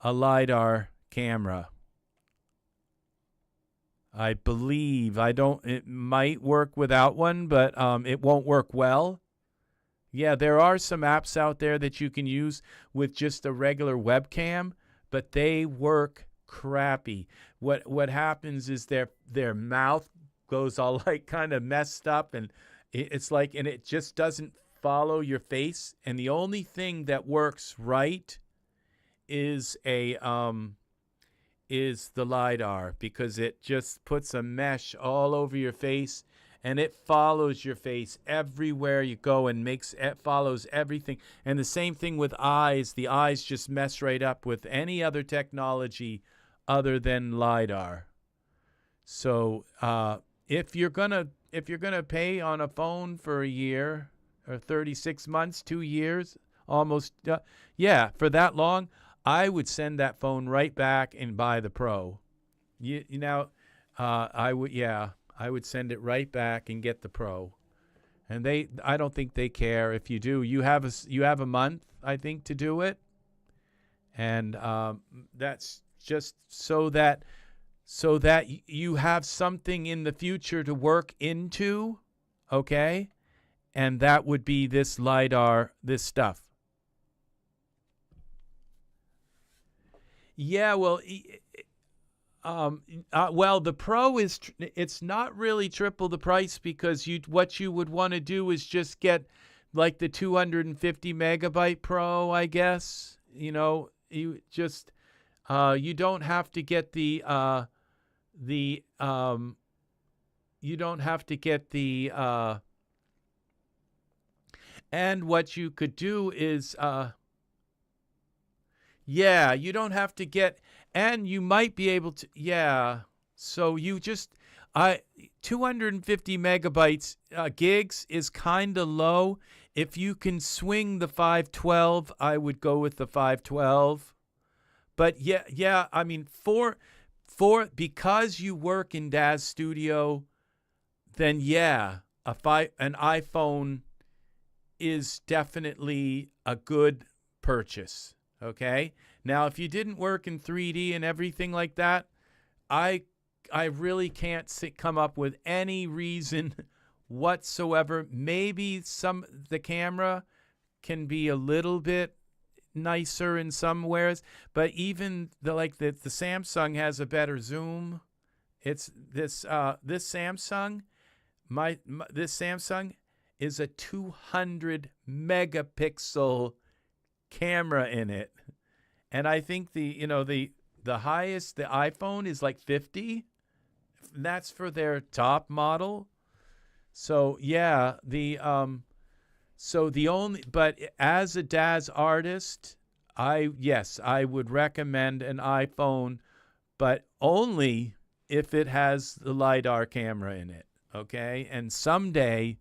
LiDAR camera. I believe. It might work without one, but it won't work well. Yeah, there are some apps out there that you can use with just a regular webcam, but they work crappy. What happens is their mouth goes all like kind of messed up, and it's like, and it just doesn't follow your face. And the only thing that works right is is the LiDAR, because it just puts a mesh all over your face, and it follows your face everywhere you go and it follows everything. And the same thing with eyes. The eyes just mess right up with any other technology other than LiDAR. So if you're gonna pay on a phone for a year or 36 months, 2 years, almost, for that long, I would send that phone right back and buy the Pro. I would send it right back and get the Pro. And I don't think they care if you do. You have a month, I think, to do it. And that's just so that you have something in the future to work into, okay? And that would be this LiDAR, this stuff. Yeah, well, the Pro it's not really triple the price, because what you would want to do is just get like the 250 megabyte Pro, I guess. You just you don't have to get the and what you could do is Yeah, you don't have to get, and you might be able to, yeah. So you just, I 250 megabytes gigs is kind of low. If you can swing the 512, I would go with the 512. But yeah, I mean, because you work in Daz Studio, then yeah, an iPhone is definitely a good purchase. Okay. Now, if you didn't work in 3D and everything like that, I really can't come up with any reason whatsoever. Maybe the camera can be a little bit nicer in some ways, but even the Samsung has a better zoom. It's this Samsung, this Samsung is a 200 megapixel camera in it, and I think the highest the iPhone is like 50. That's for their top model. So yeah, but as a Daz artist, I would recommend an iPhone, but only if it has the LiDAR camera in it. Okay, and someday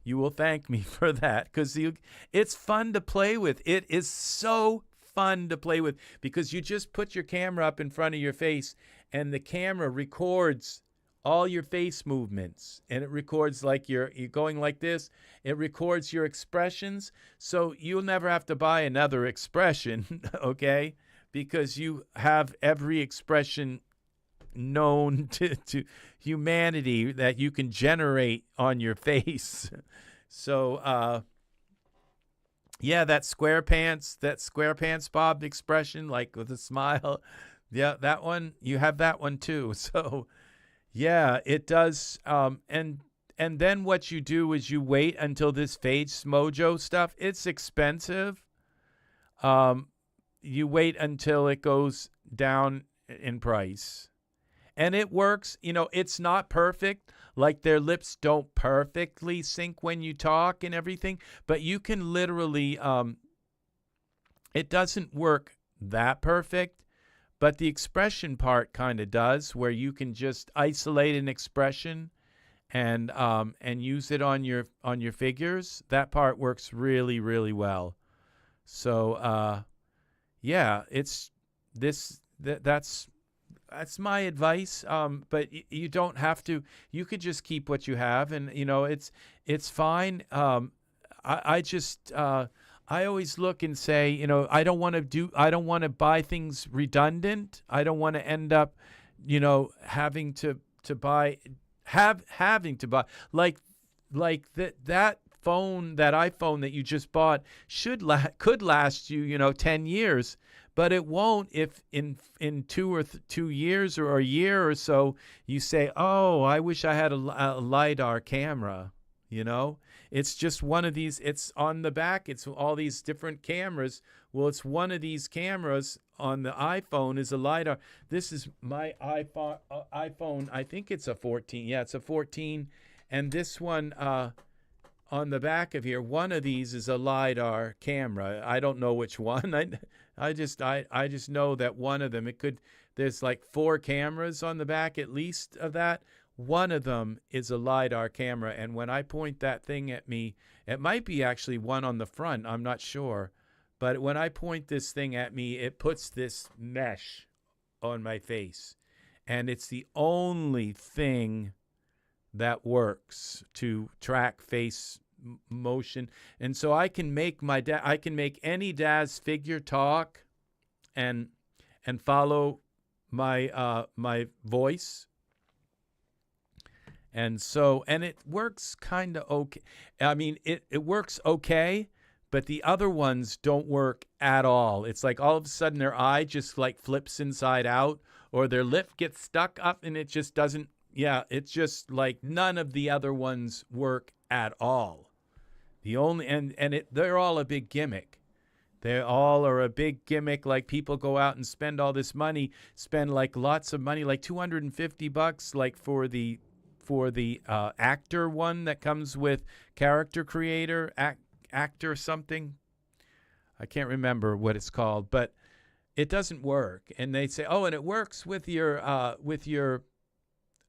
you will thank me for that, because it's fun to play with. It is so fun to play with, because you just put your camera up in front of your face, and the camera records all your face movements, and it records like you're going like this. It records your expressions, so you'll never have to buy another expression, okay? Because you have every expression known to humanity that you can generate on your face. So yeah, that SquarePants Bob expression, like with a smile, yeah, that one, you have that one too. So yeah, it does. And then what you do is you wait until this Face Mojo stuff, it's expensive. You wait until it goes down in price. And it works. It's not perfect. Like, their lips don't perfectly sync when you talk and everything, but you can literally, it doesn't work that perfect, but the expression part kind of does, where you can just isolate an expression and use it on your figures. That part works really, really well. So yeah, that's my advice. But you don't have to. You could just keep what you have, and it's fine. I always look and say, I don't want to buy things redundant. I don't want to end up, having to buy like that phone, that iPhone that you just bought could last you, 10 years. But it won't if in 2 years or a year or so you say, oh, I wish I had a LiDAR camera. It's just one of these. It's on the back. It's all these different cameras. Well, it's one of these cameras on the iPhone is a LiDAR. This is my iPhone. I think it's a 14. Yeah, it's a 14. And this one on the back of here, one of these is a LiDAR camera. I don't know which one. I just know that one of them, there's like 4 cameras on the back at least of that. One of them is a LiDAR camera, and when I point that thing at me, it might be actually one on the front, I'm not sure, but when I point this thing at me, it puts this mesh on my face, and it's the only thing that works to track face motion. And so I can make any Daz figure talk and follow my my voice. And it works kind of okay. I mean, it works okay, but the other ones don't work at all. It's like all of a sudden their eye just like flips inside out, or their lip gets stuck up and it just doesn't. Yeah, it's just like none of the other ones work at all. They're all a big gimmick. They all are a big gimmick. Like, people go out and spend all this money, spend like lots of money, like $250, like for the actor one that comes with character creator, actor something. I can't remember what it's called, but it doesn't work. And they say, oh, and it works with your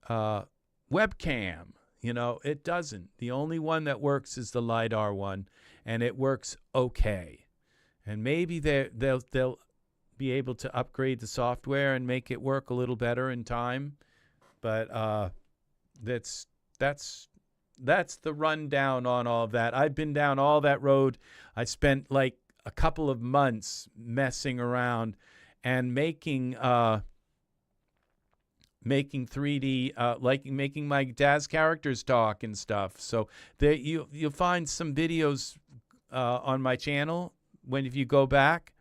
webcam. You know, it doesn't. The only one that works is the LiDAR one, and it works okay. And maybe they'll be able to upgrade the software and make it work a little better in time. But that's the rundown on all of that. I've been down all that road. I spent like a couple of months messing around and making 3D, like making my Daz characters talk and stuff. So there you'll find some videos on my channel if you go back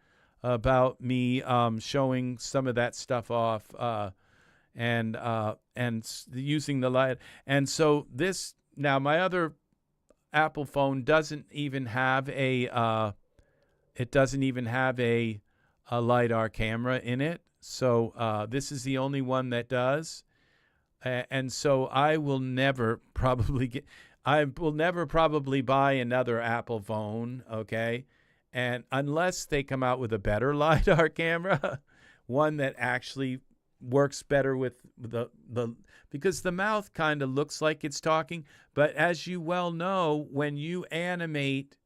about me showing some of that stuff off and using the light. And so this now my other Apple phone doesn't even have a LiDAR camera in it. So this is the only one that does, and so I will never probably buy another Apple phone, okay? And unless they come out with a better LiDAR camera, one that actually works better with the because the mouth kind of looks like it's talking, but as you well know, when you animate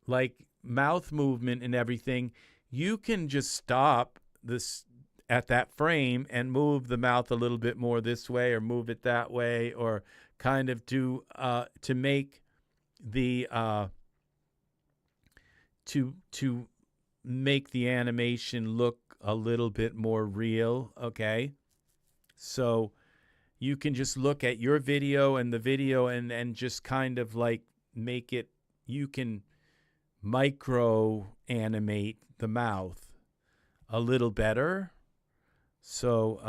like mouth movement and everything, you can just stop this at that frame and move the mouth a little bit more this way or move it that way, or kind of do to make the to make the animation look a little bit more real, okay? So you can just look at your video and the video and just kind of like make it, you can micro animate the mouth a little better. So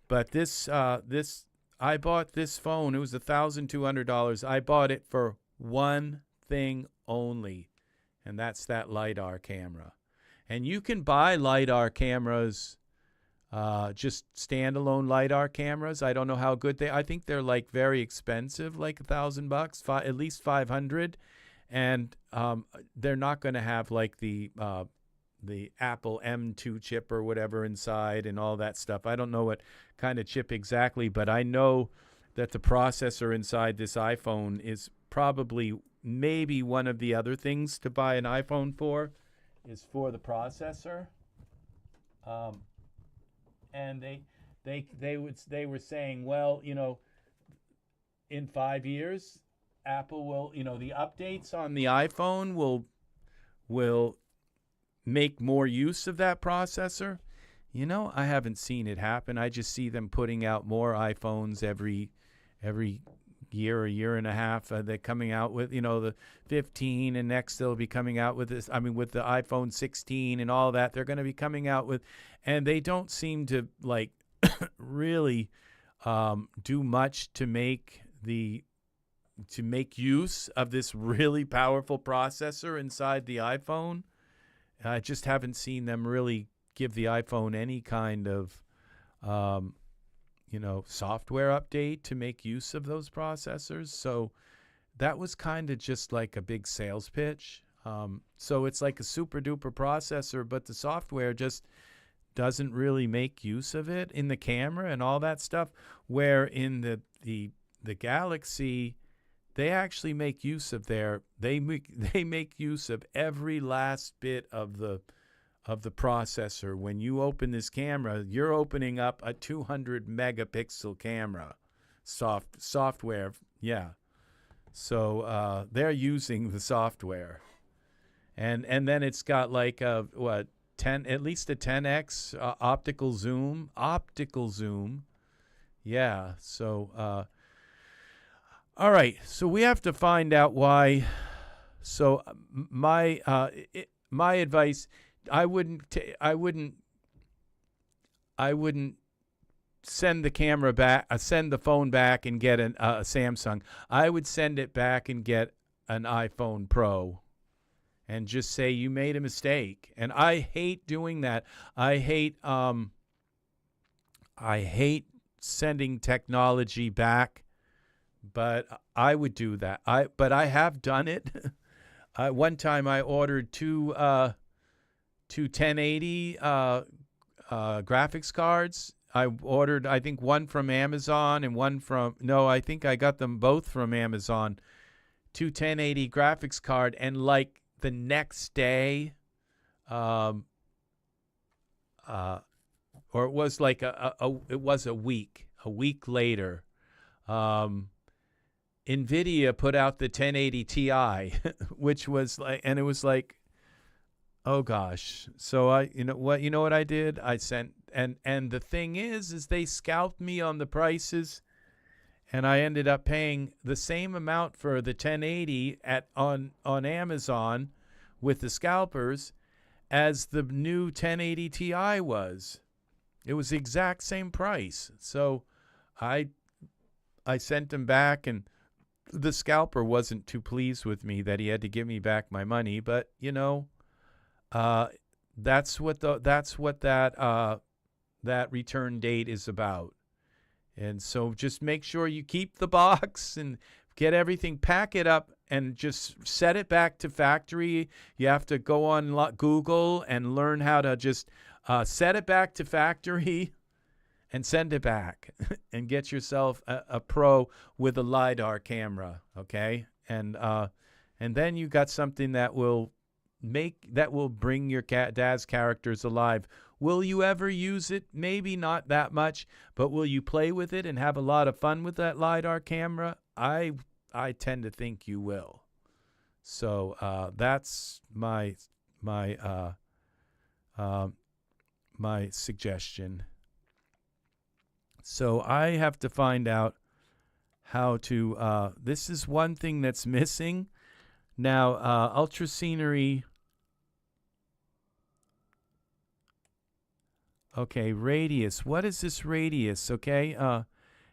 but this I bought this phone. It was $1,200. I bought it for one thing only, and that's that LiDAR camera. And you can buy LiDAR cameras, just standalone LiDAR cameras. I don't know how good I think they're like very expensive, like $1,000, at least 500. And they're not going to have like the Apple M2 chip or whatever inside and all that stuff. I don't know what kind of chip exactly, but I know that the processor inside this iPhone is probably maybe one of the other things to buy an iPhone for is for the processor. And they were saying, well, you know, in 5 years, Apple will, you know, the updates on the iPhone will make more use of that processor. You know, I haven't seen it happen. I just see them putting out more iPhones every year or year and a half. They're coming out with, you know, the 15, and next they'll be coming out with this. I mean, with the iPhone 16 and all that, they're going to be coming out with, and they don't seem to like really do much to make use of this really powerful processor inside the iPhone. I just haven't seen them really give the iPhone any kind of, you know, software update to make use of those processors. So that was kind of just like a big sales pitch. So it's like a super duper processor, but the software just doesn't really make use of it in the camera and all that stuff. Where in the Galaxy, they actually make use of they make use of every last bit of the processor. When you open this camera, you're opening up a 200 megapixel camera software. Yeah. So they're using the software. And then it's got like at least a 10x optical zoom. Yeah. So all right, so we have to find out why. So my advice, I wouldn't send the camera back, send the phone back and get a Samsung. I would send it back and get an iPhone Pro, and just say you made a mistake. And I hate doing that. I hate sending technology back. But I would do that. But I have done it. One time I ordered two two 1080 graphics cards. I ordered, I think, one from Amazon and one from, no, I think I got them both from Amazon. Two 1080 graphics card, and like the next day, or it was like it was a week later, NVIDIA put out the 1080 Ti, which was like, and it was like, oh gosh. So you know what I did? I sent, and the thing is they scalped me on the prices, and I ended up paying the same amount for the 1080 on Amazon with the scalpers as the new 1080 Ti was. It was the exact same price. So I sent him back, and the scalper wasn't too pleased with me that he had to give me back my money. But you know, that's what that return date is about. And so just make sure you keep the box and get everything, pack it up, and just set it back to factory. You have to go on Google and learn how to just set it back to factory and send it back and get yourself a pro with a LiDAR camera, okay? And then you got something that will bring your dad's characters alive. Will you ever use it? Maybe not that much, but will you play with it and have a lot of fun with that LiDAR camera? I tend to think you will. So that's my suggestion. So I have to find out how to. This is one thing that's missing. Now, Ultra Scenery. Okay, radius. What is this radius? Okay,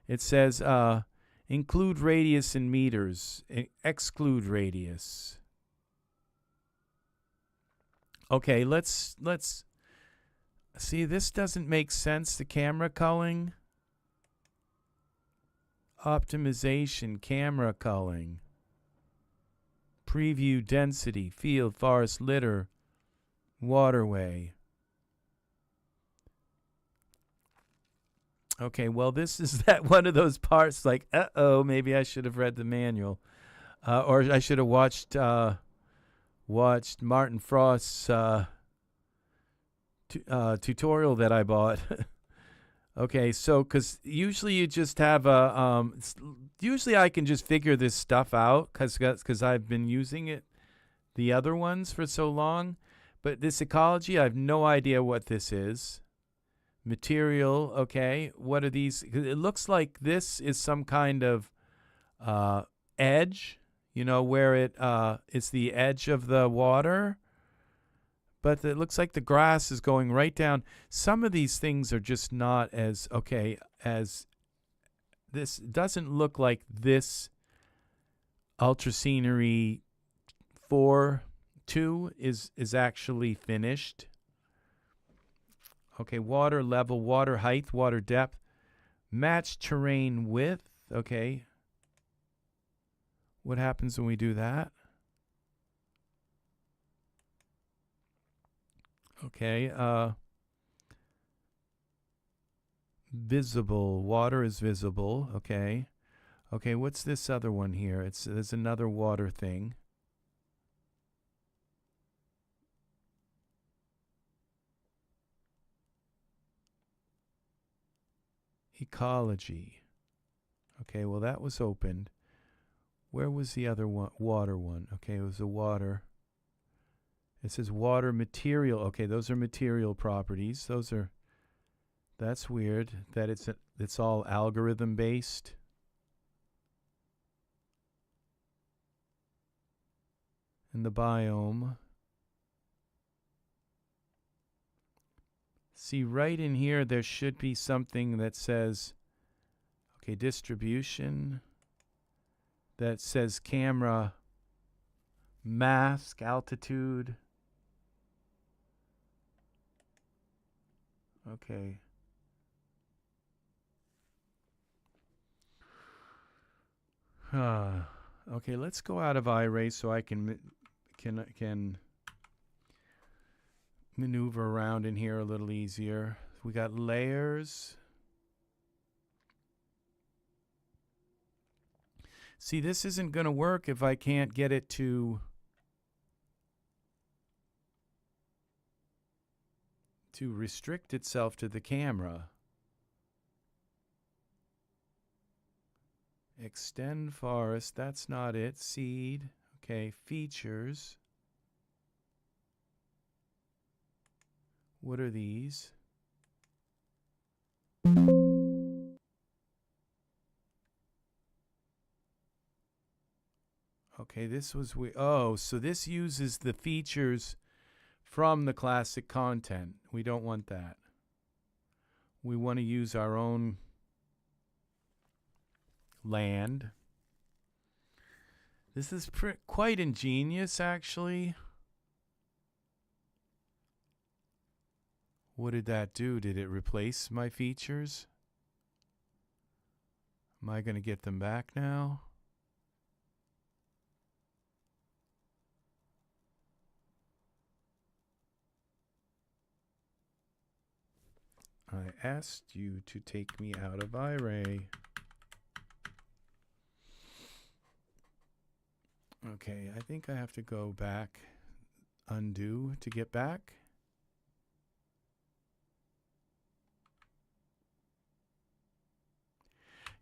it says include radius in meters, exclude radius. Okay, let's see. This doesn't make sense. The camera culling, optimization, camera culling, preview, density, field, forest, litter, waterway. Okay, well, this is that one of those parts like, maybe I should have read the manual. Or I should have watched Martin Frost's tutorial that I bought. Okay, so because usually you just have usually I can just figure this stuff out because I've been using it, the other ones, for so long. But this ecology, I have no idea what this is. Material, okay. What are these? It looks like this is some kind of edge, where it's the edge of the water. But it looks like the grass is going right down. Some of these things are just not as okay as this. Doesn't look like this Ultra Scenery 4.2 is actually finished. Okay, water level, water height, water depth, match terrain width. Okay. What happens when we do that? Okay, visible, water is visible. Okay. Okay, what's this other one here? There's another water thing. Ecology. Okay, well, that was opened. Where was the other one? Water one. Okay, it was the water. It says water material. Okay, those are material properties. That's weird that it's all algorithm based. And the biome. See, right in here, there should be something that says, okay, distribution, that says camera mask, altitude. Okay. Okay, let's go out of iRay so I can maneuver around in here a little easier. We got layers. See, this isn't going to work if I can't get it to restrict itself to the camera. Extend forest, that's not it. Seed, okay, features. What are these? Okay, this was oh, so this uses the features from the classic content. We don't want that. We want to use our own land. This is quite ingenious, actually. What did that do? Did it replace my features? Am I going to get them back now? I asked you to take me out of iRay. Okay, I think I have to go back, undo to get back.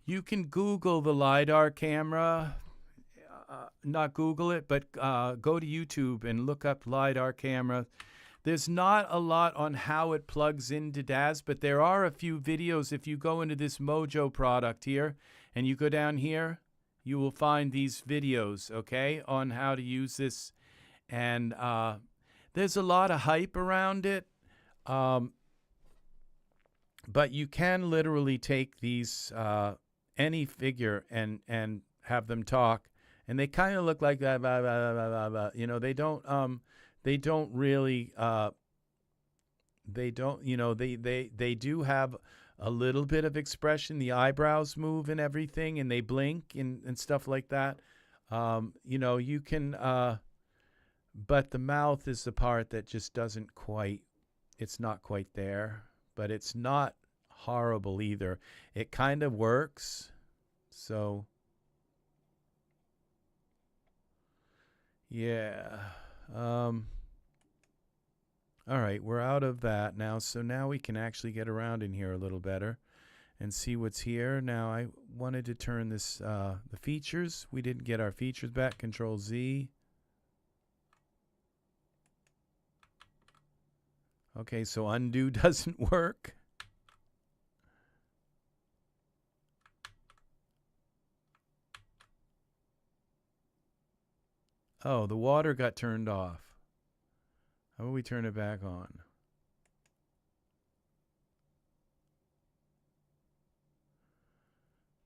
You can Google the LiDAR camera, not Google it, but go to YouTube and look up LiDAR camera. There's not a lot on how it plugs into DAS, but there are a few videos. If you go into this Mojo product here and you go down here, you will find these videos, okay, on how to use this. And there's a lot of hype around it. But you can literally take these, any figure and have them talk. And they kind of look like that, blah, blah, blah, blah, blah. You know, they don't really, they don't, you know, they do have a little bit of expression. The eyebrows move and everything, and they blink and stuff like that. You know, you can, but the mouth is the part that just doesn't quite, it's not quite there, but it's not horrible either. It kind of works. So, yeah. All right, we're out of that now, so now we can actually get around in here a little better and see what's here. Now, I wanted to turn this, the features. We didn't get our features back. Control Z. Okay, so undo doesn't work. Oh, the water got turned off. How about we turn it back on?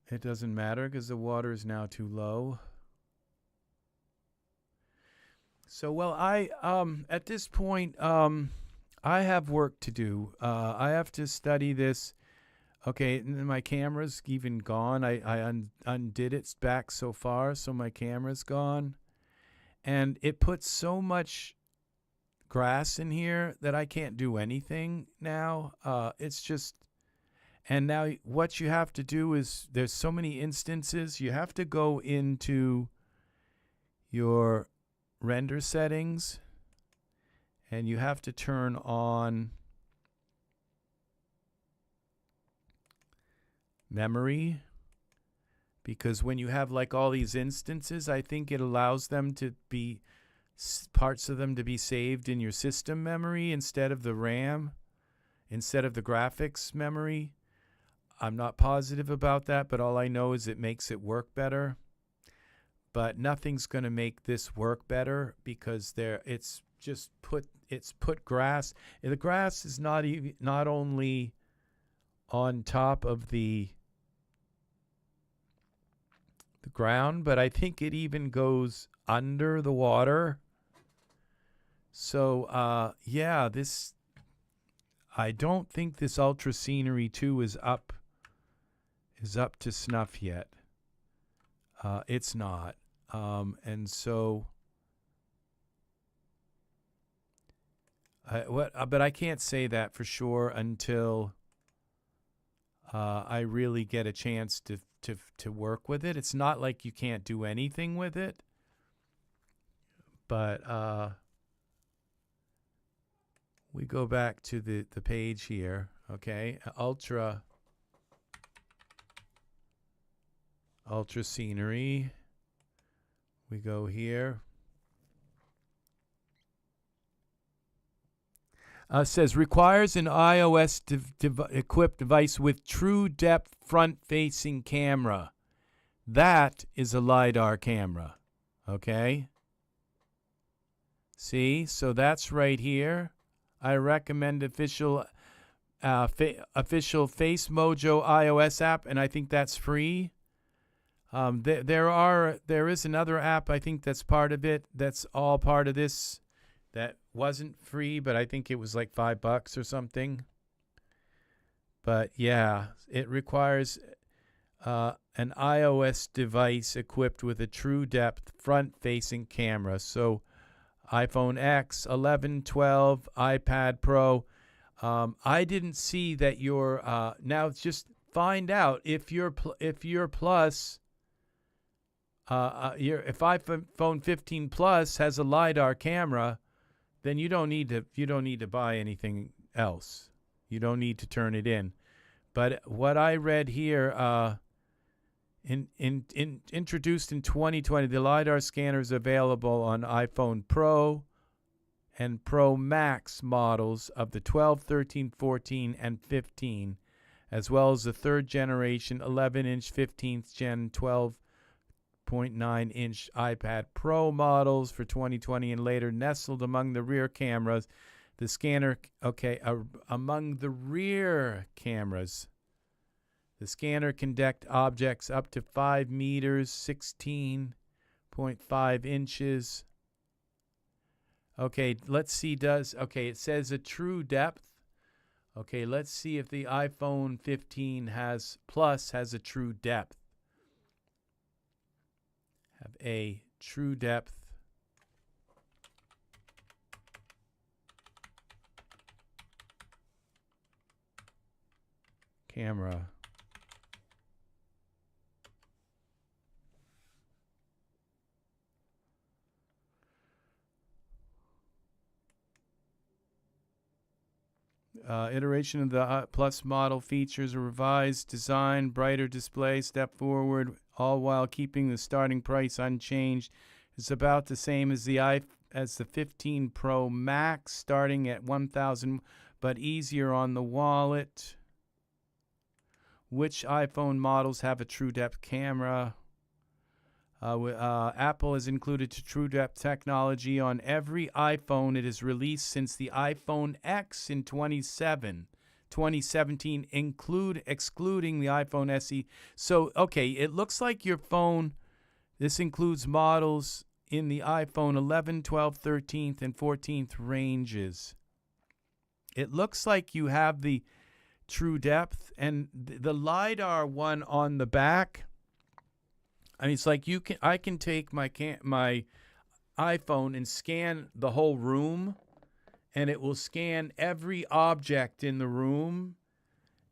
It doesn't matter because the water is now too low. So, well, at this point, I have work to do. I have to study this. Okay, and my camera's even gone. I undid it back so far, so my camera's gone. And it puts so much grass in here that I can't do anything now. It's just, and now what you have to do is, there's so many instances, you have to go into your render settings and you have to turn on memory, because when you have like all these instances, I think it allows them to be, parts of them to be saved in your system memory instead of the RAM, instead of the graphics memory. I'm not positive about that, but all I know is it makes it work better. But nothing's going to make this work better because it's put grass. The grass is not only on top of the ground, but I think it even goes under the water. So, yeah, I don't think this Ultra Scenery 2 is up to snuff yet. It's not. And so, But I can't say that for sure until I really get a chance to work with it. It's not like you can't do anything with it, but we go back to the page here. Okay, ultra scenery. We go here. Says requires an iOS equipped device with true depth front facing camera. That is a LiDAR camera. Okay. See, so that's right here. I recommend official Face Mojo iOS app, and I think that's free. There is another app I think that's part of it. That's all part of this. That wasn't free, but I think it was like $5 or something. But yeah, it requires an iOS device equipped with a true depth front-facing camera. So iPhone X, 11, 12, iPad Pro. I didn't see that your now just find out if your Plus. If iPhone 15 Plus has a LiDAR camera, then you don't need to buy anything else. You don't need to turn it in. But what I read here, introduced in 2020, the LiDAR scanner is available on iPhone Pro and Pro Max models of the 12, 13, 14, and 15, as well as the third generation 11-inch, 15th gen, 12.9-inch iPad Pro models for 2020 and later. Nestled among the rear cameras, the scanner, among the rear cameras, the scanner can detect objects up to 5 meters, 16.5 inches. Okay, let's see, it says a true depth. Okay, let's see if the iPhone 15 Plus has a true depth. Have a true depth camera. Iteration of the Plus model features a revised design, brighter display, step forward, all while keeping the starting price unchanged. It's about the same as the 15 Pro Max, starting at $1,000, but easier on the wallet. Which iPhone models have a true depth camera? Apple has included true depth technology on every iPhone it has released since the iPhone X in 2017, excluding the iPhone SE. So, okay, it looks like your phone, this includes models in the iPhone 11, 12, 13th, and 14th ranges. It looks like you have the true depth, and the LiDAR one on the back, I mean, it's like I can take my iPhone and scan the whole room, and it will scan every object in the room.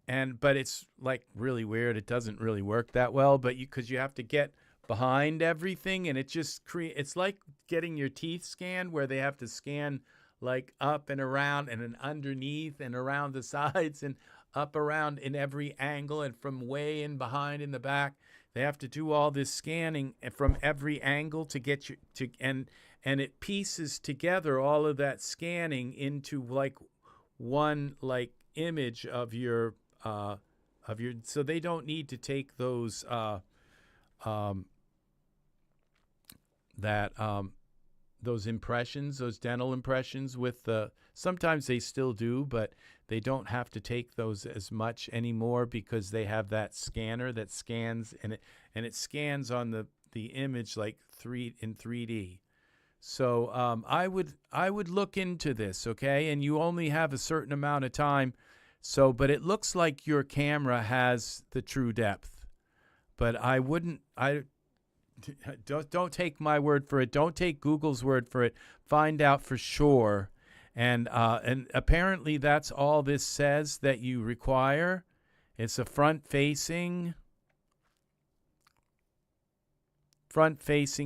But it's like really weird. It doesn't really work that well, but because you have to get behind everything, and it just it's like getting your teeth scanned, where they have to scan like up and around and then underneath and around the sides and up around in every angle and from way in behind in the back. They have to do all this scanning from every angle to get you to, and it pieces together all of that scanning into like one like image of your so they don't need to take those those impressions, those dental impressions with the, sometimes they still do, but they don't have to take those as much anymore because they have that scanner that scans, and it scans on the image like in 3D. So I would look into this, okay? And you only have a certain amount of time. So, but it looks like your camera has the true depth. But don't take my word for it. Don't take Google's word for it. Find out for sure. And apparently that's all this says that you require. It's a front-facing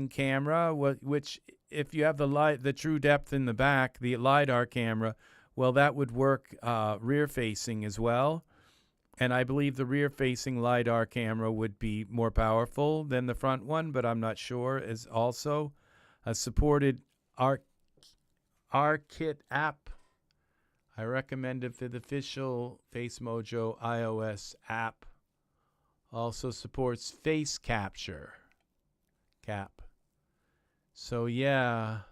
camera, which if you have the true depth in the back, the LiDAR camera, well, that would work rear-facing as well. And I believe the rear-facing LiDAR camera would be more powerful than the front one, but I'm not sure. Is also a supported ARKit app. I recommend it for the official FaceMojo iOS app. Also supports face capture. So yeah.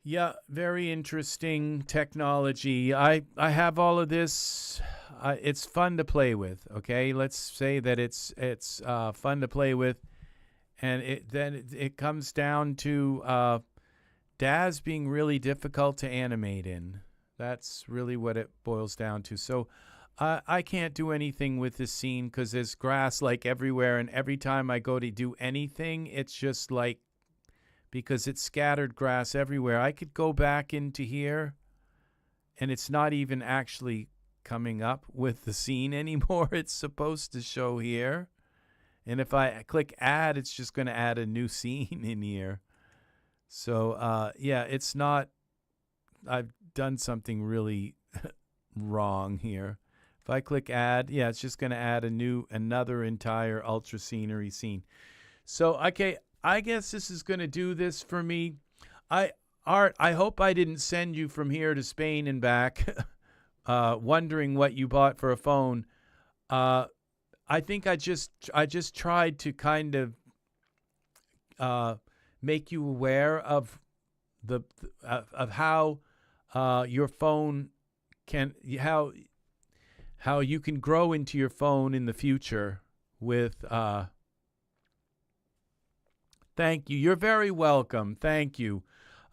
Yeah, very interesting technology. I have all of this. It's fun to play with. Okay, let's say that it's fun to play with, and it comes down to DAZ being really difficult to animate in. That's really what it boils down to. So I can't do anything with this scene because there's grass like everywhere, and every time I go to do anything, it's just like, because it's scattered grass everywhere. I could go back into here, and it's not even actually coming up with the scene anymore. It's supposed to show here. And if I click add, it's just going to add a new scene in here. So, yeah, it's not, I've done something really wrong here. If I click add, yeah, it's just going to add another entire ultra scenery scene. So, okay, I guess this is going to do this for me. Art, I hope I didn't send you from here to Spain and back wondering what you bought for a phone. I think I just tried to kind of make you aware of of how your phone can, how you can grow into your phone in the future with thank you. You're very welcome. Thank you.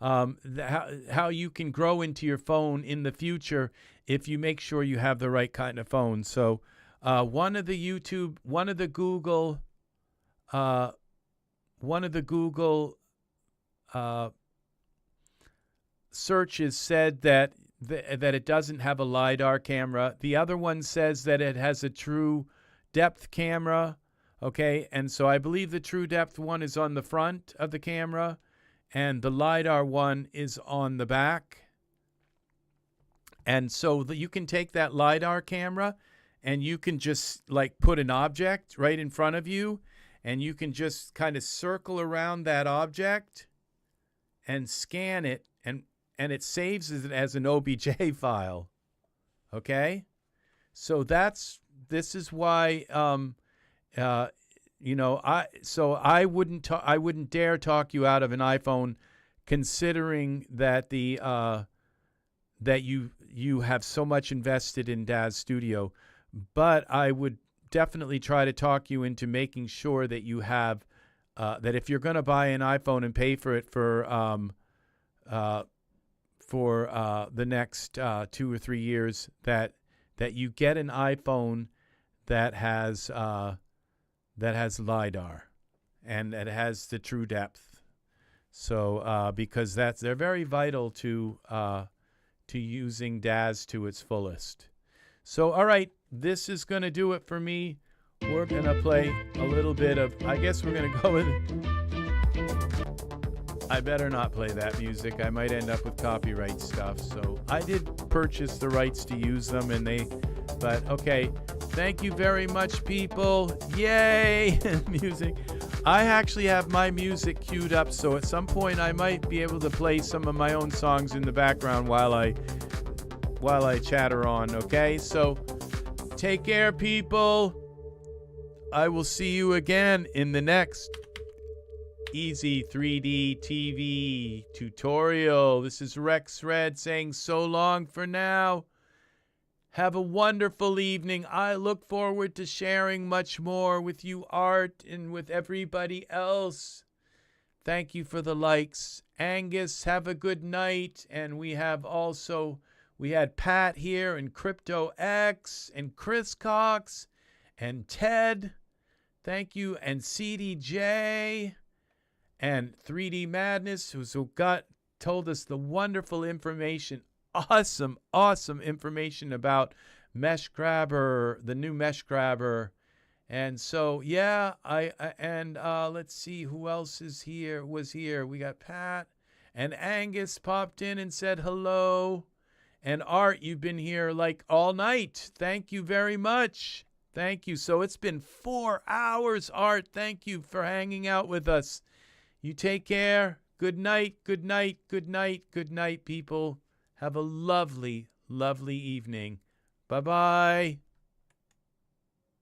How you can grow into your phone in the future if you make sure you have the right kind of phone. So one of the Google searches said that it doesn't have a LiDAR camera. The other one says that it has a true depth camera. Okay, and so I believe the true depth one is on the front of the camera, and the LiDAR one is on the back. And so you can take that LiDAR camera, and you can just like put an object right in front of you, and you can just kind of circle around that object and scan it, and it saves it as an OBJ file. Okay, so this is why you know, I wouldn't dare talk you out of an iPhone, considering that that you have so much invested in DAZ Studio. But I would definitely try to talk you into making sure that you have that if you're going to buy an iPhone and pay for it for the next 2 or 3 years, that you get an iPhone that has LiDAR and that has the true depth. So because they're very vital to using DAZ to its fullest. So all right, this is going to do it for me. We're going to play a little bit of, I guess we're going to go with, I better not play that music. I might end up with copyright stuff. So I did purchase the rights to use them, but okay. Thank you very much, people. Yay! Music. I actually have my music queued up, so at some point I might be able to play some of my own songs in the background while I chatter on, okay? So take care, people. I will see you again in the next Ez3dTv tutorial. This is Rex Red saying so long for now. Have a wonderful evening. I look forward to sharing much more with you, Art, and with everybody else. Thank you for the likes. Angus, have a good night. And we had Pat here, and Crypto X, and Chris Cox, and Ted. Thank you. And CDJ. and 3D Madness, who told us the wonderful information, awesome information about Mesh Grabber, the new Mesh Grabber. And so, yeah, let's see who else was here. We got Pat and Angus popped in and said hello. And Art, you've been here like all night. Thank you very much. Thank you. So it's been 4 hours, Art. Thank you for hanging out with us. You take care. Good night, good night, good night, good night, people. Have a lovely, lovely evening. Bye-bye.